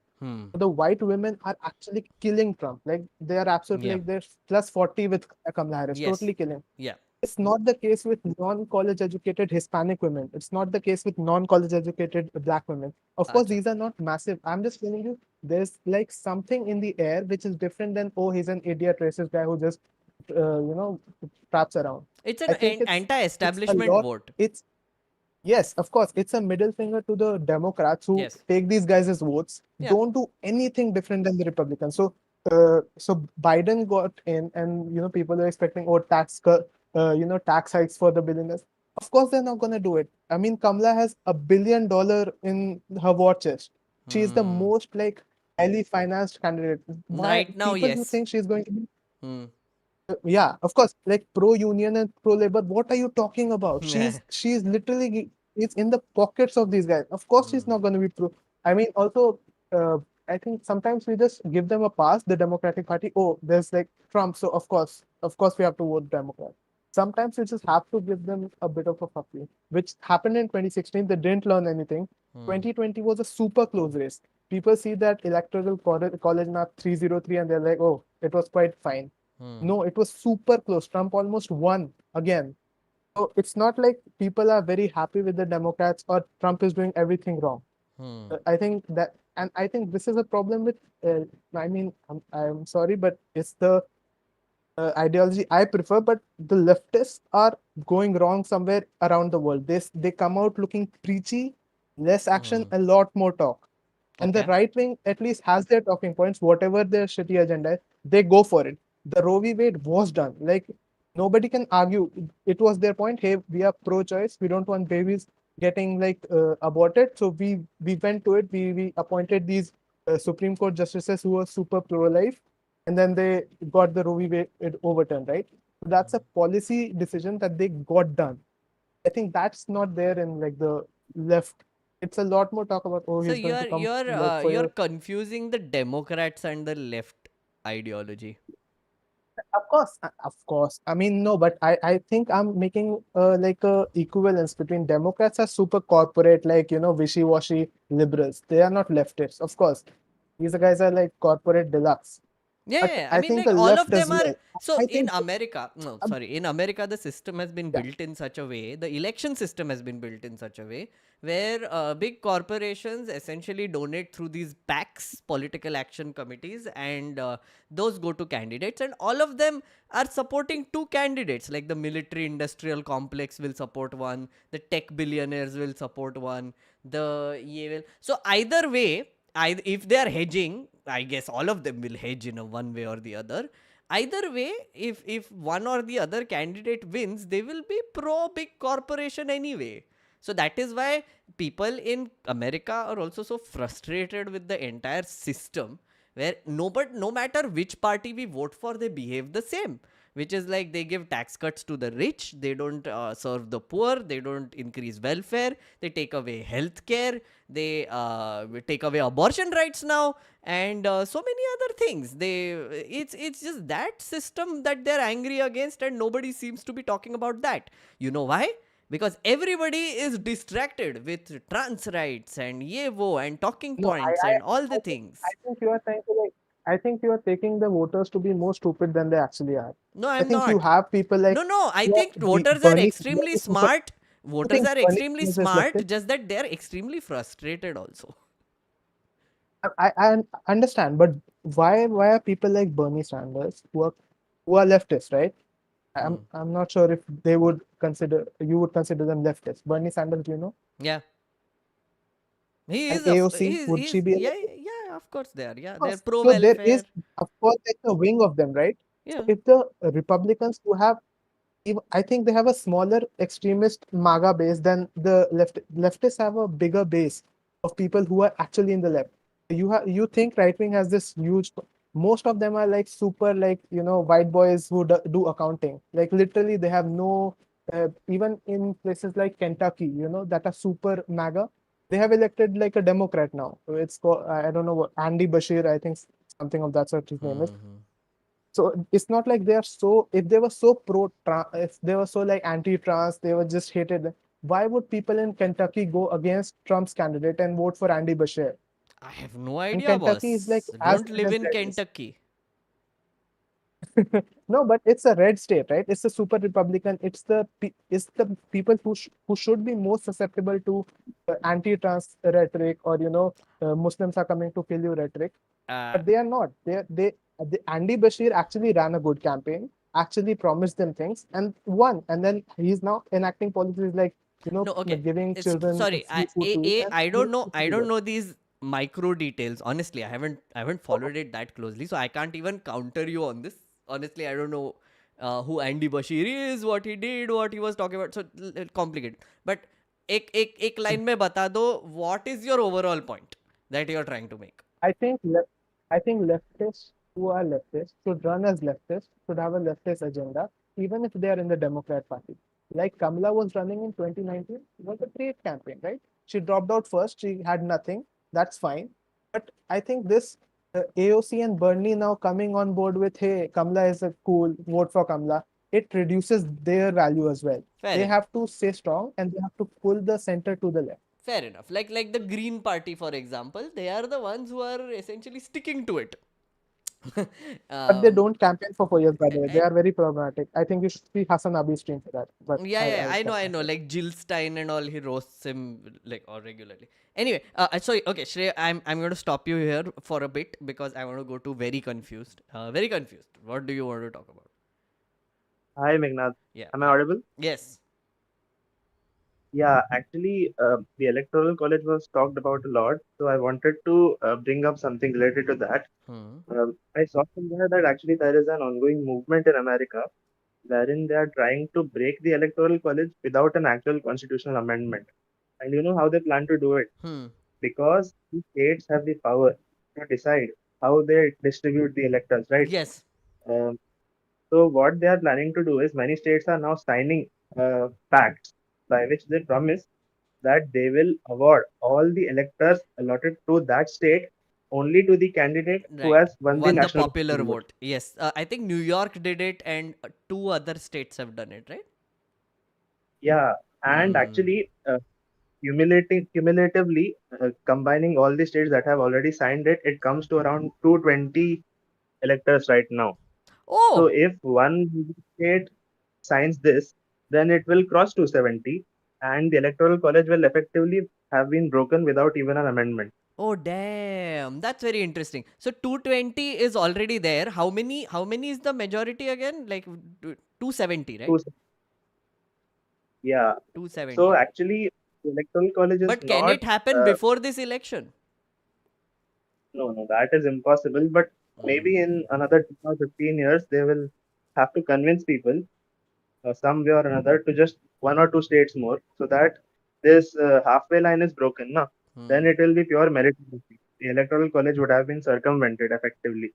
S18: The white women are actually killing Trump. Like they are absolutely like they're plus 40 with Kamala Harris.
S2: Yes.
S18: Totally killing.
S2: Yeah.
S18: It's not the case with non-college educated Hispanic women. It's not the case with non-college educated Black women. Of course, these are not massive. I'm just telling you, there's like something in the air which is different than, oh, he's an idiot racist guy who just, traps around.
S2: It's
S18: I
S2: an
S18: think it's a
S2: anti-establishment
S18: lot.
S2: vote.
S18: Yes, of course, it's a middle finger to the Democrats who
S2: Yes.
S18: take these guys as votes.
S2: Yeah.
S18: Don't do anything different than the Republicans. So Biden got in, and people are expecting, oh, tax hikes for the billionaires. Of course, they're not gonna do it. I mean, Kamala has $1 billion in her war chest. She is the most like highly financed candidate. Why
S2: Right now,
S18: people who
S2: yes.
S18: think she's going to be
S2: Hmm.
S18: yeah, of course, like pro-union and pro-labor. What are you talking about?
S2: Yeah.
S18: She's literally is in the pockets of these guys. Of course, she's not going to be pro. I mean, also, uh, I think sometimes we just give them a pass. The Democratic Party. Oh, there's like Trump, so of course, we have to vote Democrat. Sometimes you just have to give them a bit of a puppy, which happened in 2016. They didn't learn anything. 2020 was a super close race. People see that electoral college map 303 and they're like, oh, it was quite fine. No, it was super close. Trump almost won again. So it's not like people are very happy with the Democrats or Trump is doing everything wrong. I think that, and I think this is a problem with, I mean, I'm sorry, but it's the ideology I prefer, but the leftists are going wrong somewhere around the world. They come out looking preachy, less action, a lot more talk. And the
S2: Okay.
S18: right wing at least has their talking points, whatever their shitty agenda is, they go for it. The Roe v. Wade was done. Like nobody can argue. It was their point. Hey, we are pro-choice. We don't want babies getting like aborted. So we went to it. We appointed these Supreme Court justices who were super pro-life, and then they got the Roe v. Wade overturned. Right. So that's a policy decision that they got done. I think that's not there in like the left. It's a lot more talk about, oh,
S2: So
S18: he's going to come like for
S2: you're
S18: your.
S2: confusing the Democrats and the left ideology.
S18: Of course. I mean, no, but I think I'm making like a equivalence between Democrats are super corporate, like wishy-washy liberals. They are not leftists, of course. These guys are like corporate deluxe. But
S2: I
S18: I
S2: mean,
S18: think
S2: like
S18: the
S2: all
S18: left
S2: of
S18: as
S2: them are.
S18: well.
S2: So
S18: I
S2: in
S18: think
S2: America, no,
S18: um,
S2: sorry, in America, the system has been built in such a way, the election system has been built in such a way where big corporations essentially donate through these PACs, political action committees, and those go to candidates, and all of them are supporting two candidates. Like the military industrial complex will support one, the tech billionaires will support one, so either way, if they are hedging, I guess all of them will hedge in a one way or the other. Either way, if one or the other candidate wins, they will be pro big corporation anyway. So that is why people in America are also so frustrated with the entire system, where no matter which party we vote for, they behave the same, which is like they give tax cuts to the rich, they don't serve the poor, they don't increase welfare, they take away health care, they take away abortion rights now, and so many other things. It's just that system that they're angry against, and nobody seems to be talking about that. You know why? Because everybody is distracted with trans rights and yevo and talking
S18: no,
S2: points and all the things.
S18: I think you are trying to like. I think you are taking the voters to be more stupid than they actually are.
S2: No,
S18: I
S2: I'm
S18: think you
S2: not.
S18: have people like
S2: No, I
S18: who are
S2: think voters are
S18: Bernie
S2: extremely
S18: super.
S2: smart.
S18: You
S2: Voters
S18: think
S2: are
S18: Bernie
S2: extremely
S18: Sanders is
S2: smart,
S18: leftist?
S2: just that they're extremely frustrated also.
S18: I understand, but why are people like Bernie Sanders who are leftists, right? I'm not sure if they would consider you would consider them leftists. Bernie Sanders, do you know?
S2: Yeah. He
S18: And
S2: is
S18: AOC, would she be a
S2: yeah,
S18: leftist?
S2: yeah, of course they are. Yeah,
S18: Of
S2: they're
S18: course.
S2: pro
S18: So there
S2: welfare.
S18: is, of course, like a wing of them, right? So
S2: Yeah.
S18: if the Republicans who have, I think they have a smaller extremist MAGA base than the leftists have a bigger base of people who are actually in the left. You think right wing has this huge. Most of them are like super like white boys who do accounting. Like literally, they have no. Even in places like Kentucky, that are super MAGA, they have elected like a Democrat now. It's called, I don't know what, Andy Bashir, I think something of that sort his name is. So it's not like they are so, if they were so if they were so like anti-trans, they were just hated them. Why would people in Kentucky go against Trump's candidate and vote for Andy Bashir?
S2: I have no
S18: And
S2: idea,
S18: Kentucky is like
S2: boss.
S18: as
S2: Don't
S18: red
S2: live
S18: as
S2: in
S18: red is.
S2: Kentucky.
S18: No, but it's a red state, right? It's a super Republican. It's the people who should be most susceptible to anti-trans rhetoric, or Muslims are coming to kill you rhetoric, but they are not. Andy Bashir actually ran a good campaign, actually promised them things and won, and then he's now enacting policies like
S2: No, okay.
S18: giving
S2: It's
S18: children
S2: sorry.
S18: free food to eat. And
S2: I don't know. I
S18: he's
S2: don't
S18: good.
S2: know these micro details. Honestly, I haven't followed it that closely, so I can't even counter you on this. Honestly, I don't know who Andy Bashir is, what he did, what he was talking about. So complicated. But एक line में बता दो. What is your overall point that you are trying to make?
S18: I think I think leftists who are leftists should run as leftists, should have a leftist agenda, even if they are in the Democrat Party. Like Kamala was running in 2019, it was a great campaign, right? She dropped out first, she had nothing, that's fine. But I think this AOC and Bernie now coming on board with, hey, Kamala is a cool, vote for Kamala, it reduces their value as well.
S2: Fair
S18: They
S2: enough.
S18: have to stay strong and they have to pull the center to the left.
S2: Fair enough. Like the Green Party, for example, they are the ones who are essentially sticking to it.
S18: But they don't campaign for 4 years, by the way. They
S2: and
S18: are very problematic. I think you should see Hassan Abi's stream for that. But
S2: yeah,
S18: I'll
S2: I know. Like Jill Stein and all, he roasts him like or regularly. Anyway, sorry. Okay, Shrey, I'm going to stop you here for a bit because I want to go to very confused. Very confused. What do you want to talk about?
S19: Hi, Meghnad.
S2: Yeah.
S19: Am I audible?
S2: Yes.
S19: Yeah, actually, the Electoral College was talked about a lot, so I wanted to bring up something related to that. I saw somewhere that actually there is an ongoing movement in America wherein they are trying to break the Electoral College without an actual constitutional amendment. And you know how they plan to do it? Because the states have the power to decide how they distribute the electors, right?
S2: Yes.
S19: So what they are planning to do is many states are now signing pacts by which they promise that they will award all the electors allotted to that state only to the candidate who
S2: Right.
S19: has won the
S2: Won the
S19: national
S2: popular
S19: vote.
S2: vote. Yes. I think New York did it and two other states have done it, right?
S19: Yeah, and actually, cumulatively, combining all the states that have already signed it, it comes to around 220 electors right now.
S2: Oh.
S19: So if one state signs this, then it will cross 270, and the electoral college will effectively have been broken without even an amendment.
S2: Oh damn, that's very interesting. So 220 is already there. How many is the majority again? Like 270, right?
S19: Yeah.
S2: 270.
S19: So actually, the electoral college is
S2: But can
S19: not.
S2: it happen before this election?
S19: No, that is impossible. But maybe in another 10 or 15 years, they will have to convince people, some way or another, to just one or two states more, so that this halfway line is broken. No? Then it will be pure meritocracy. The electoral college would have been circumvented effectively.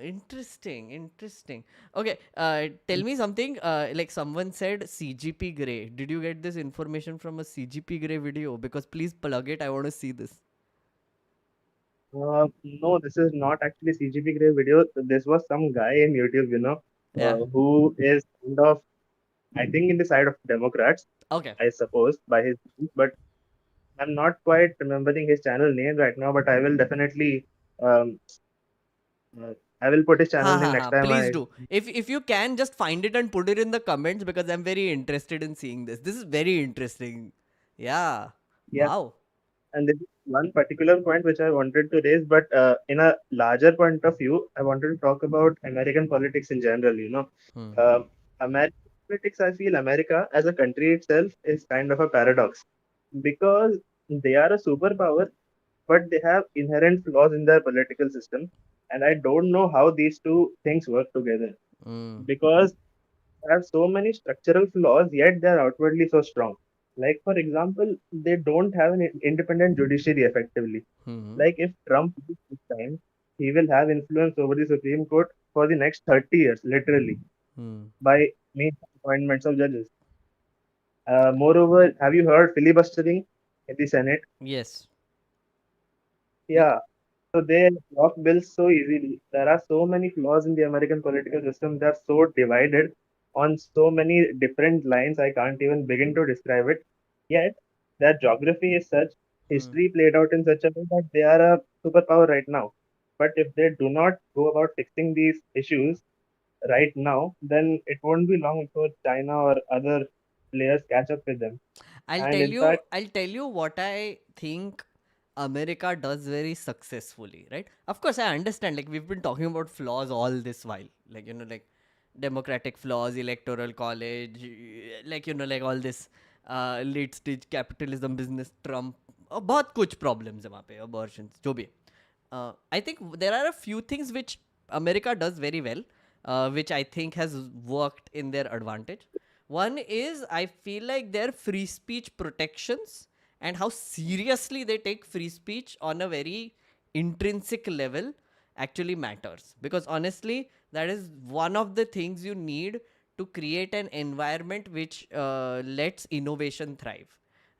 S2: Interesting. Okay, tell me something. Like someone said CGP Grey. Did you get this information from a CGP Grey video? Because please plug it. I want to see this.
S19: No, this is not actually CGP Grey video. This was some guy in YouTube, who is kind of, I think, in the side of Democrats.
S2: Okay.
S19: I suppose by his, but I'm not quite remembering his channel name right now. But I will definitely, I will put his channel name next time.
S2: Please do. If you can, just find it and put it in the comments because I'm very interested in seeing this. This is very interesting. Yeah. Wow.
S19: And this is one particular point which I wanted to raise, but in a larger point of view, I wanted to talk about American politics in general. American politics, I feel America as a country itself is kind of a paradox because they are a superpower, but they have inherent flaws in their political system. And I don't know how these two things work together because they have so many structural flaws, yet they are outwardly so strong. Like, for example, they don't have an independent judiciary effectively. Like, if Trump wins this time, he will have influence over the Supreme Court for the next 30 years, literally, by making appointments of judges. Moreover, have you heard filibustering in the Senate?
S2: Yes.
S19: Yeah. So they block bills so easily. There are so many flaws in the American political system. They are so divided on so many different lines. I can't even begin to describe it. Yet their geography is such, history played out in such a way that they are a superpower right now. But if they do not go about fixing these issues right now, then it won't be long before China or other players catch up with them. And in fact,
S2: I'll tell you what I think America does very successfully, right? Of course, I understand. Like we've been talking about flaws all this while, like like democratic flaws, electoral college, like like all this late stage capitalism, business, Trump, बहुत कुछ problems है वहाँ पे, abortions, जो भी है. I think there are a few things which America does very well, which I think has worked in their advantage. One is I feel like their free speech protections and how seriously they take free speech on a very intrinsic level actually matters. Because honestly, that is one of the things you need to create an environment which lets innovation thrive.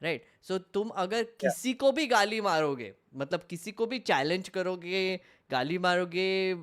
S2: Right so तुम अगर किसी को भी गाली मारोगे, मतलब किसी को भी चैलेंज करोगे, गाली मारोगे,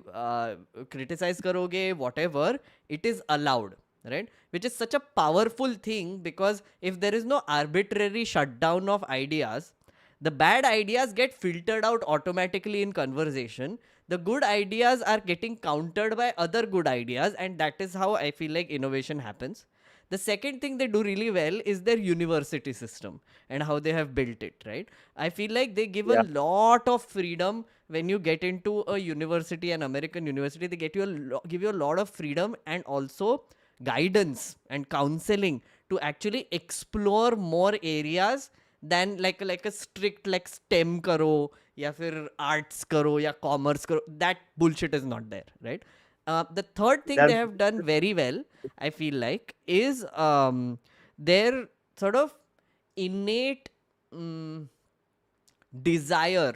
S2: क्रिटिसाइज करोगे, what ever, it is allowed, right, which is such a powerful thing, because if there is no arbitrary shutdown of ideas, the bad ideas get filtered out automatically in conversation, the good ideas are getting countered by other good ideas, and that is how I feel like innovation happens. The second thing they do really well is their university system and how they have built it, right? I feel like they give a lot of freedom when you get into a university, an American university. They give you a lot of freedom and also guidance and counseling to actually explore more areas than like a strict like STEM karo या फिर arts karo या commerce karo. That bullshit is not there, right? The third thing they have done very well, I feel like, is their sort of innate desire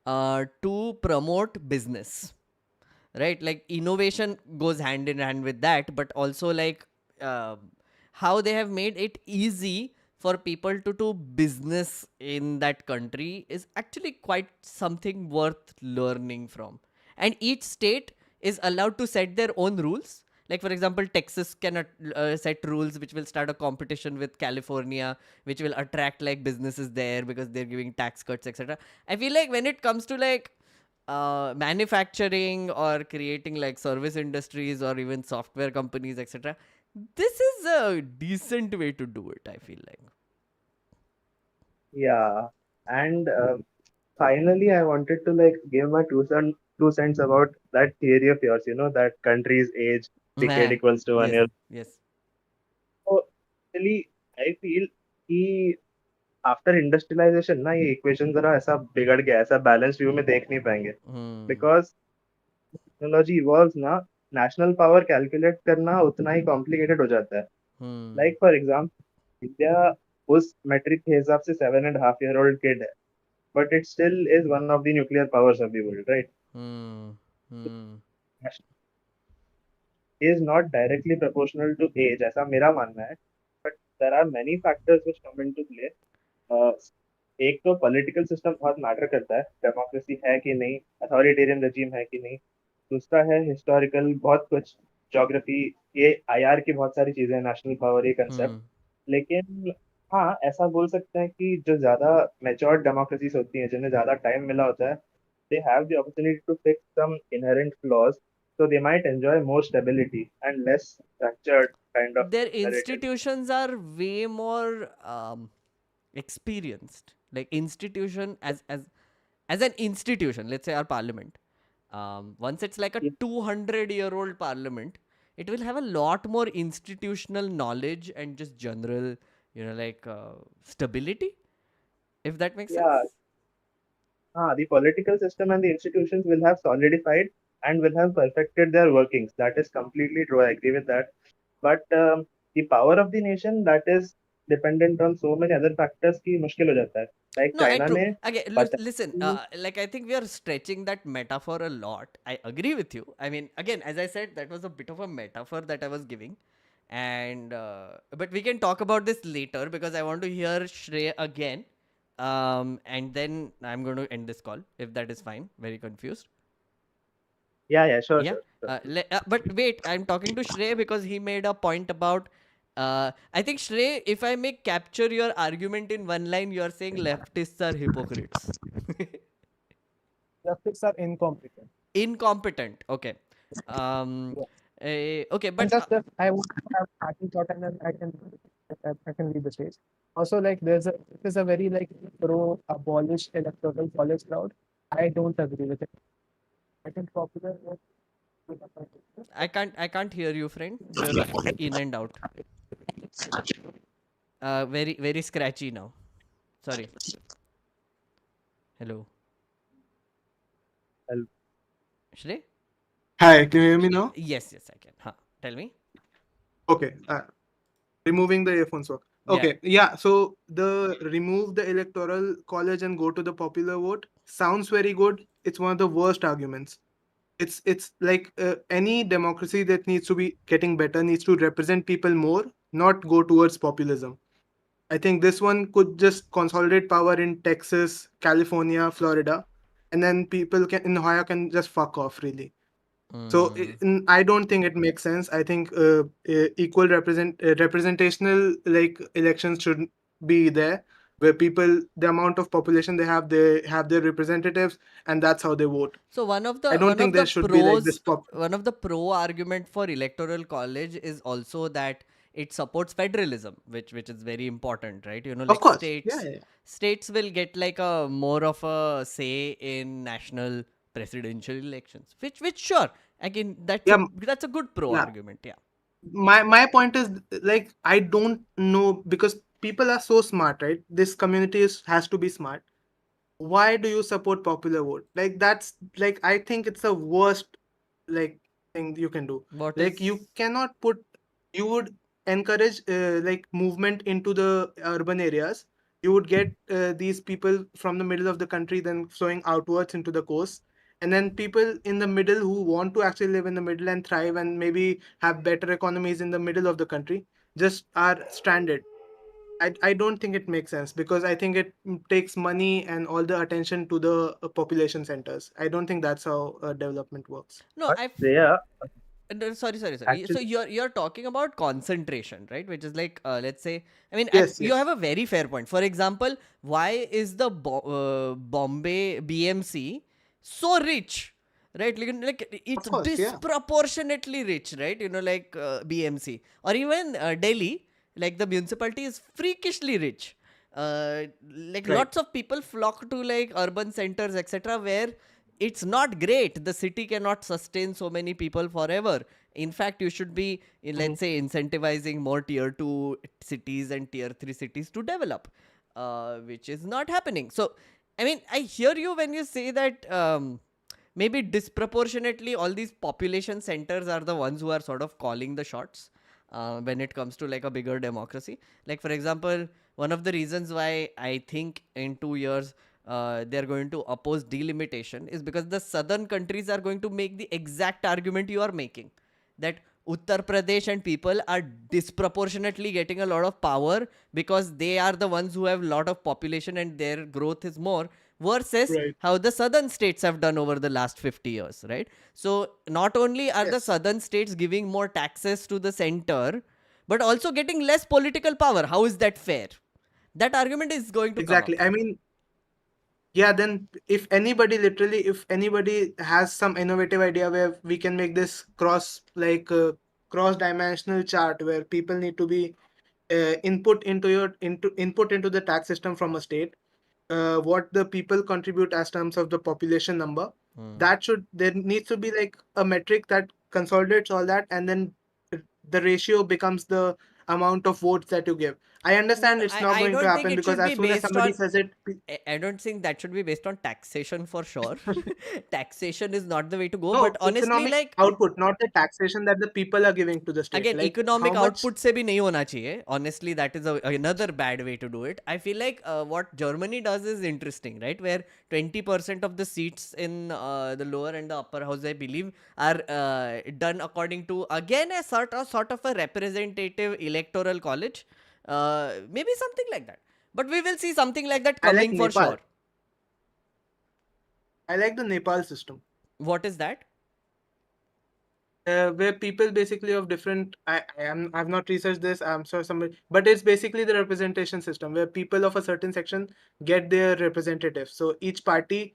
S2: to promote business, right? Like innovation goes hand in hand with that, but also like how they have made it easy for people to do business in that country is actually quite something worth learning from. And each state is allowed to set their own rules. Like for example, Texas cannot set rules which will start a competition with California, which will attract like businesses there because they're giving tax cuts, etc. I feel like when it comes to like manufacturing or creating like service industries or even software companies, etc., this is a decent way to do it, I feel like.
S19: yeah. And finally, I wanted to like give my two cents about that theory of yours, that country's age decade equals to 1 year.
S2: Yes.
S19: So actually, I feel कि after industrialisation ना ये equation जरा ऐसा बिगड़ गया, ऐसा balance view में देख नहीं पाएंगे, बिकॉज टेक्नोलॉजी इवॉल्व्स ना, नेशनल पावर कैलकुलेट करना उतना ही कॉम्प्लिकेटेड हो जाता है. लाइक फॉर एग्जाम्पल, इंडिया उस मेट्रिक के हिसाब से 7.5 year old किड है, but it still is one of the nuclear powers of the world, right? Is not directly proportional to age, ऐसा मेरा मानना है. But there are many factors which come into play. एक तो political system बहुत matter करता है, democracy है कि नहीं, अथॉरिटेरियन रेजिम है कि नहीं. दूसरा है हिस्टोरिकल, बहुत कुछ, ज्योग्राफी, ये आईआर की बहुत सारी चीजें, नेशनल पावर, ये कंसेप्ट. लेकिन हाँ, ऐसा बोल सकते हैं कि जो ज्यादा मैच्योर डेमोक्रेसीज होती हैं, जिन्हें ज्यादा टाइम मिला होता है, they have the opportunity to fix some inherent flaws, so they might enjoy more stability and less structured kind of
S2: their
S19: narrative.
S2: institutions are way more experienced. Like institution as an institution, let's say our parliament, once it's like a 200-year-old parliament, it will have a lot more institutional knowledge and just general, like stability, if that makes sense.
S19: The political system and the institutions will have solidified and will have perfected their workings. That is completely true. I agree with that. But the power of the nation, that is dependent on so many other factors ki mushkil ho jata hai. Like
S2: No,
S19: China
S2: true.
S19: ne
S2: Okay, listen, like I think we are stretching that metaphor a lot. I agree with you. I mean, again, as I said, that was a bit of a metaphor that I was giving. And but we can talk about this later because I want to hear Shrey again. And then I'm going to end this call, if that is fine. Very confused.
S19: Yeah, sure.
S2: But wait, I'm talking to Shrey because he made a point about I think, Shrey, if I may capture your argument in one line, you're saying leftists are hypocrites.
S18: justice are incompetent.
S2: Incompetent. Okay. Um.
S18: Yes.
S2: Okay,
S18: And
S2: but
S18: just I want to have starting thought, and then I can leave the stage. Also, like there's a very like pro abolish electoral college crowd. I don't agree with it. I think popular vote.
S2: I can't hear you, friend. You're in and out. Very scratchy now. Sorry. Hello.
S20: Hello.
S2: Shrey?
S20: Hi, can you hear me now?
S2: Yes, I can. Huh. Tell me.
S20: Okay. Removing the earphones.
S2: Yeah.
S20: Okay. Yeah. So the remove the electoral college and go to the popular vote sounds very good. It's one of the worst arguments. It's like any democracy that needs to be getting better needs to represent people more, not go towards populism. I think this one could just consolidate power in Texas, California, Florida, and then people can in Ohio can just fuck off really. So I don't think it makes sense. I think equal representational like elections should be there, where people the amount of population they have their representatives, and that's how they vote.
S2: So one of
S20: I
S2: the
S20: don't think there should be like this
S2: one of the pro argument for electoral college is also that it supports federalism, which is very important, right? You know,
S20: Of
S2: like
S20: course. Yeah.
S2: states will get like a more of a say in national presidential elections. Which sure, again that's a good pro
S20: Yeah.
S2: argument. Yeah.
S20: My point is like I don't know because people are so smart, right? This community has to be smart. Why do you support popular vote? Like that's like I think it's the worst like thing you can do.
S2: What
S20: Like
S2: is
S20: you cannot put you would encourage like movement into the urban areas. You would get these people from the middle of the country then flowing outwards into the coast, and then people in the middle who want to actually live in the middle and thrive and maybe have better economies in the middle of the country just are stranded. I don't think it makes sense because I think it takes money and all the attention to the population centers. I don't think that's how development works.
S2: No, sorry. So
S20: Actually,
S2: you're talking about concentration, right? Which is like let's say, I mean,
S20: yes,
S2: you have
S20: yes.
S2: a very fair point. For example, why is the Bombay BMC so rich, right? Like
S20: Of
S2: it's
S20: course, yeah.
S2: disproportionately rich, right? You know, like BMC or even Delhi, like the municipality is freakishly rich. Like
S20: Right.
S2: lots of people flock to like urban centers, etc., where it's not great. The city cannot sustain so many people forever. In fact, you should be, let's say, incentivizing more tier 2 cities and tier 3 cities to develop, which is not happening. So, I mean, I hear you when you say that maybe disproportionately all these population centers are the ones who are sort of calling the shots when it comes to like a bigger democracy. Like, for example, one of the reasons why I think in 2 years they're going to oppose delimitation is because the southern countries are going to make the exact argument you are making, that Uttar Pradesh and people are disproportionately getting a lot of power because they are the ones who have a lot of population and their growth is more, versus
S20: Right.
S2: how the southern states have done over the last 50 years, right? So not only are the
S20: Yes.
S2: southern states giving more taxes to the center, but also getting less political power. How is that fair? That argument is going to come up.
S20: Exactly. I mean, yeah, then if anybody literally, if anybody has some innovative idea where we can make this cross dimensional chart where people need to be input into the tax system from a state, what the people contribute as terms of the population number, there needs to be like a metric that consolidates all that, and then the ratio becomes the amount of votes that you give. I understand it's not
S2: I
S20: going to
S2: don't think
S20: happen
S2: it
S20: because
S2: should be
S20: as soon as
S2: based
S20: somebody
S2: on.
S20: says it,
S2: I don't think that should be based on taxation for sure. Taxation is not the way to go.
S20: no,
S2: But honestly,
S20: economic
S2: like
S20: output, not the taxation that the people are giving to the state.
S2: again,
S20: Like
S2: economic
S20: how much.
S2: output से भी नहीं होना चाहिए. Honestly, that is another bad way to do it. I feel like what Germany does is interesting, right? Where 20% of the seats in the lower and the upper house, I believe, are done according to again a sort of a representative electoral college. Maybe something like that. But we will see something like that
S20: I like
S2: coming for
S20: Nepal.
S2: sure.
S20: I like the Nepal system.
S2: What is that?
S20: Where people basically of different I've not researched this, I'm sure somebody, but it's basically the representation system where people of a certain section get their representatives. So each party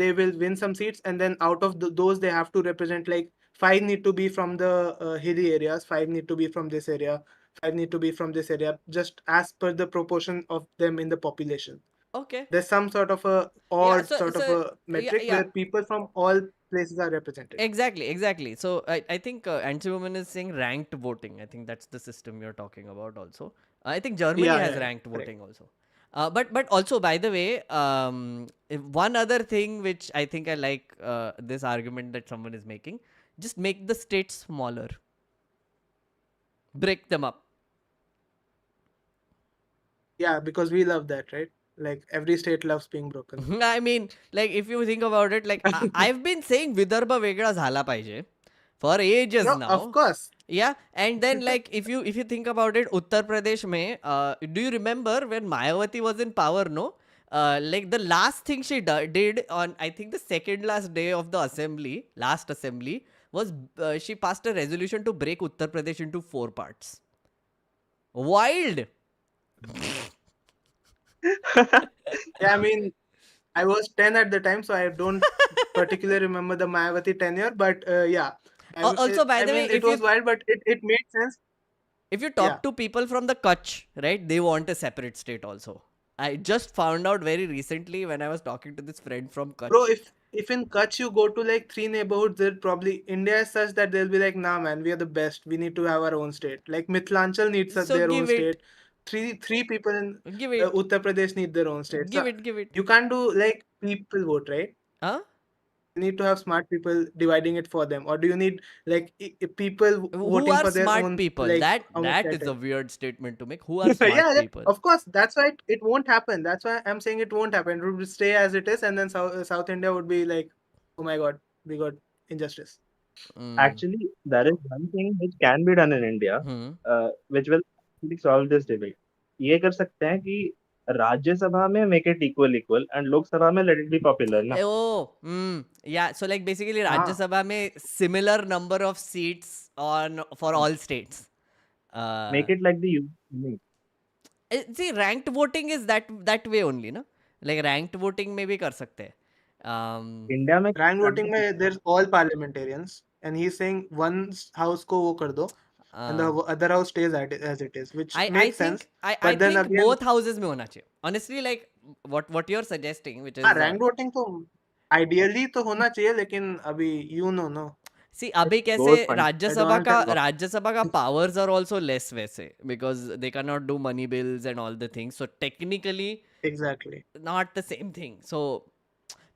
S20: they will win some seats, and then out of those they have to represent like 5 need to be from the hilly areas, 5 need to be from this area, 5 need to be from this area, just as per the proportion of them in the population.
S2: Okay.
S20: There's some sort of a
S2: Yeah.
S20: odd sort of a metric
S2: Yeah.
S20: where people from all places are represented.
S2: Exactly. So I think anti-woman is saying ranked voting. I think that's the system you're talking about also. I think Germany has ranked voting also. But also, by the way, one other thing which I think I like this argument that someone is making, just make the states smaller. Break them up.
S20: Yeah, because we love that, right? Like every state loves being broken.
S2: I mean, like if you think about it, like I've been saying Vidarbha वेगळा झाला पाहिजे for ages now.
S20: Of course.
S2: Yeah, and then like if you think about it, Uttar Pradesh mein, do you remember when Mayawati was in power? No, like the last thing she did on I think the second last day of the last assembly was she passed a resolution to break Uttar Pradesh into 4 parts. Wild.
S20: Yeah, I mean, I was 10 at the time, so I don't particularly remember the Mayawati tenure, but yeah.
S2: Also, by the way,
S20: it was wild, but it made sense.
S2: If you talk to people from the Kutch, right, they want a separate state also. I just found out very recently when I was talking to this friend from Kutch.
S20: Bro, if in Kutch you go to like 3 neighborhoods, they'll probably, India is such that they'll be like, nah man, we are the best. We need to have our own state. Like Mithilanchal needs their own state. Three people in Uttar Pradesh need their own state.
S2: Give it.
S20: You can't do like people vote, right?
S2: Huh?
S20: You need to have smart people dividing it for them, or do you need like people
S2: Who
S20: voting
S2: are
S20: for their
S2: smart
S20: own
S2: people?
S20: like
S2: that is a weird statement to make. Who are smart people?
S20: Of course, that's why it won't happen. That's why I'm saying it won't happen. It would stay as it is, and then South India would be like, oh my god, we got injustice.
S19: Actually, there is one thing which can be done in India, which will actually solve this debate. ये कर सकते हैं कि राज्यसभा में make it equal and Lok Sabha में let it be popular ना.
S2: Yeah. So like basically Rajya Sabha में similar number of seats for all states.
S19: Make it like the US.
S2: See, ranked voting is that way only, na? Like ranked voting में भी कर सकते हैं.
S20: India में ranked voting में there's all parliamentarians, and he's saying one house को वो कर दो. And the other house stays as it is, which makes sense.
S2: I think both houses में होना चाहिए. Honestly, like what you're suggesting, which is
S20: ranked voting तो ideally तो होना चाहिए, लेकिन अभी you know no.
S2: See, अभी कैसे राज्यसभा का powers are also less वैसे, because they cannot do money bills and all the things. So technically,
S20: exactly
S2: not the same thing. So,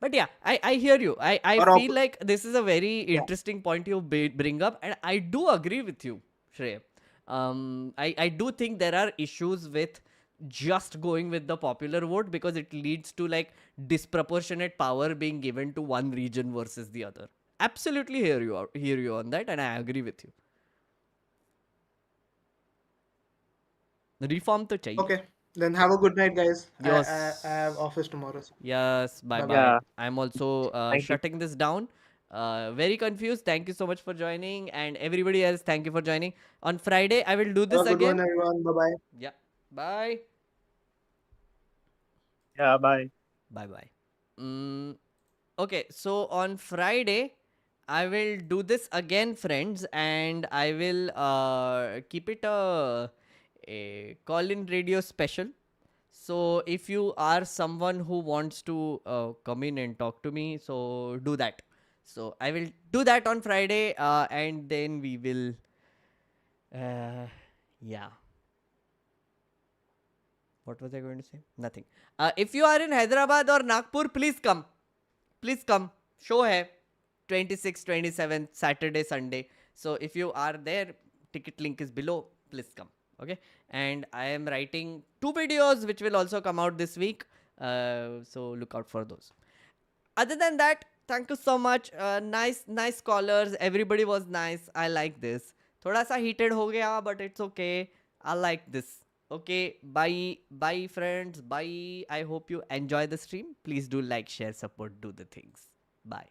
S2: but yeah, I hear you. I feel like this is a very interesting point you bring up, and I do agree with you, Shrey. I do think there are issues with just going with the popular vote, because it leads to like disproportionate power being given to one region versus the other. Absolutely hear you on that, and I agree with you. Reform to चाहिए.
S20: Okay, then have a good night, guys.
S2: Yes.
S20: I have office tomorrow. So.
S2: Yes, bye.
S19: Yeah.
S2: I'm also shutting this down. Very confused. Thank you so much for joining, and everybody else, thank you for joining. On Friday, I will do this
S20: have a
S2: again.
S20: Good one, everyone. Bye-bye.
S2: Yeah. Bye.
S19: Yeah, bye.
S2: Bye. Okay, so on Friday, I will do this again, friends, and I will keep it a call-in radio special. So if you are someone who wants to come in and talk to me, so do that. So I will do that on Friday, and then we will, yeah. What was I going to say? Nothing. If you are in Hyderabad or Nagpur, please come. Please come. Show hai. 26, 27, Saturday, Sunday. So if you are there, ticket link is below. Please come. Okay. And I am writing 2 videos which will also come out this week. So look out for those. Other than that, thank you so much. Nice callers. Everybody was nice. I like this. Thoda sa heated ho gaya, but it's okay. I like this. Okay. Bye friends. Bye. I hope you enjoy the stream. Please do like, share, support, do the things. Bye.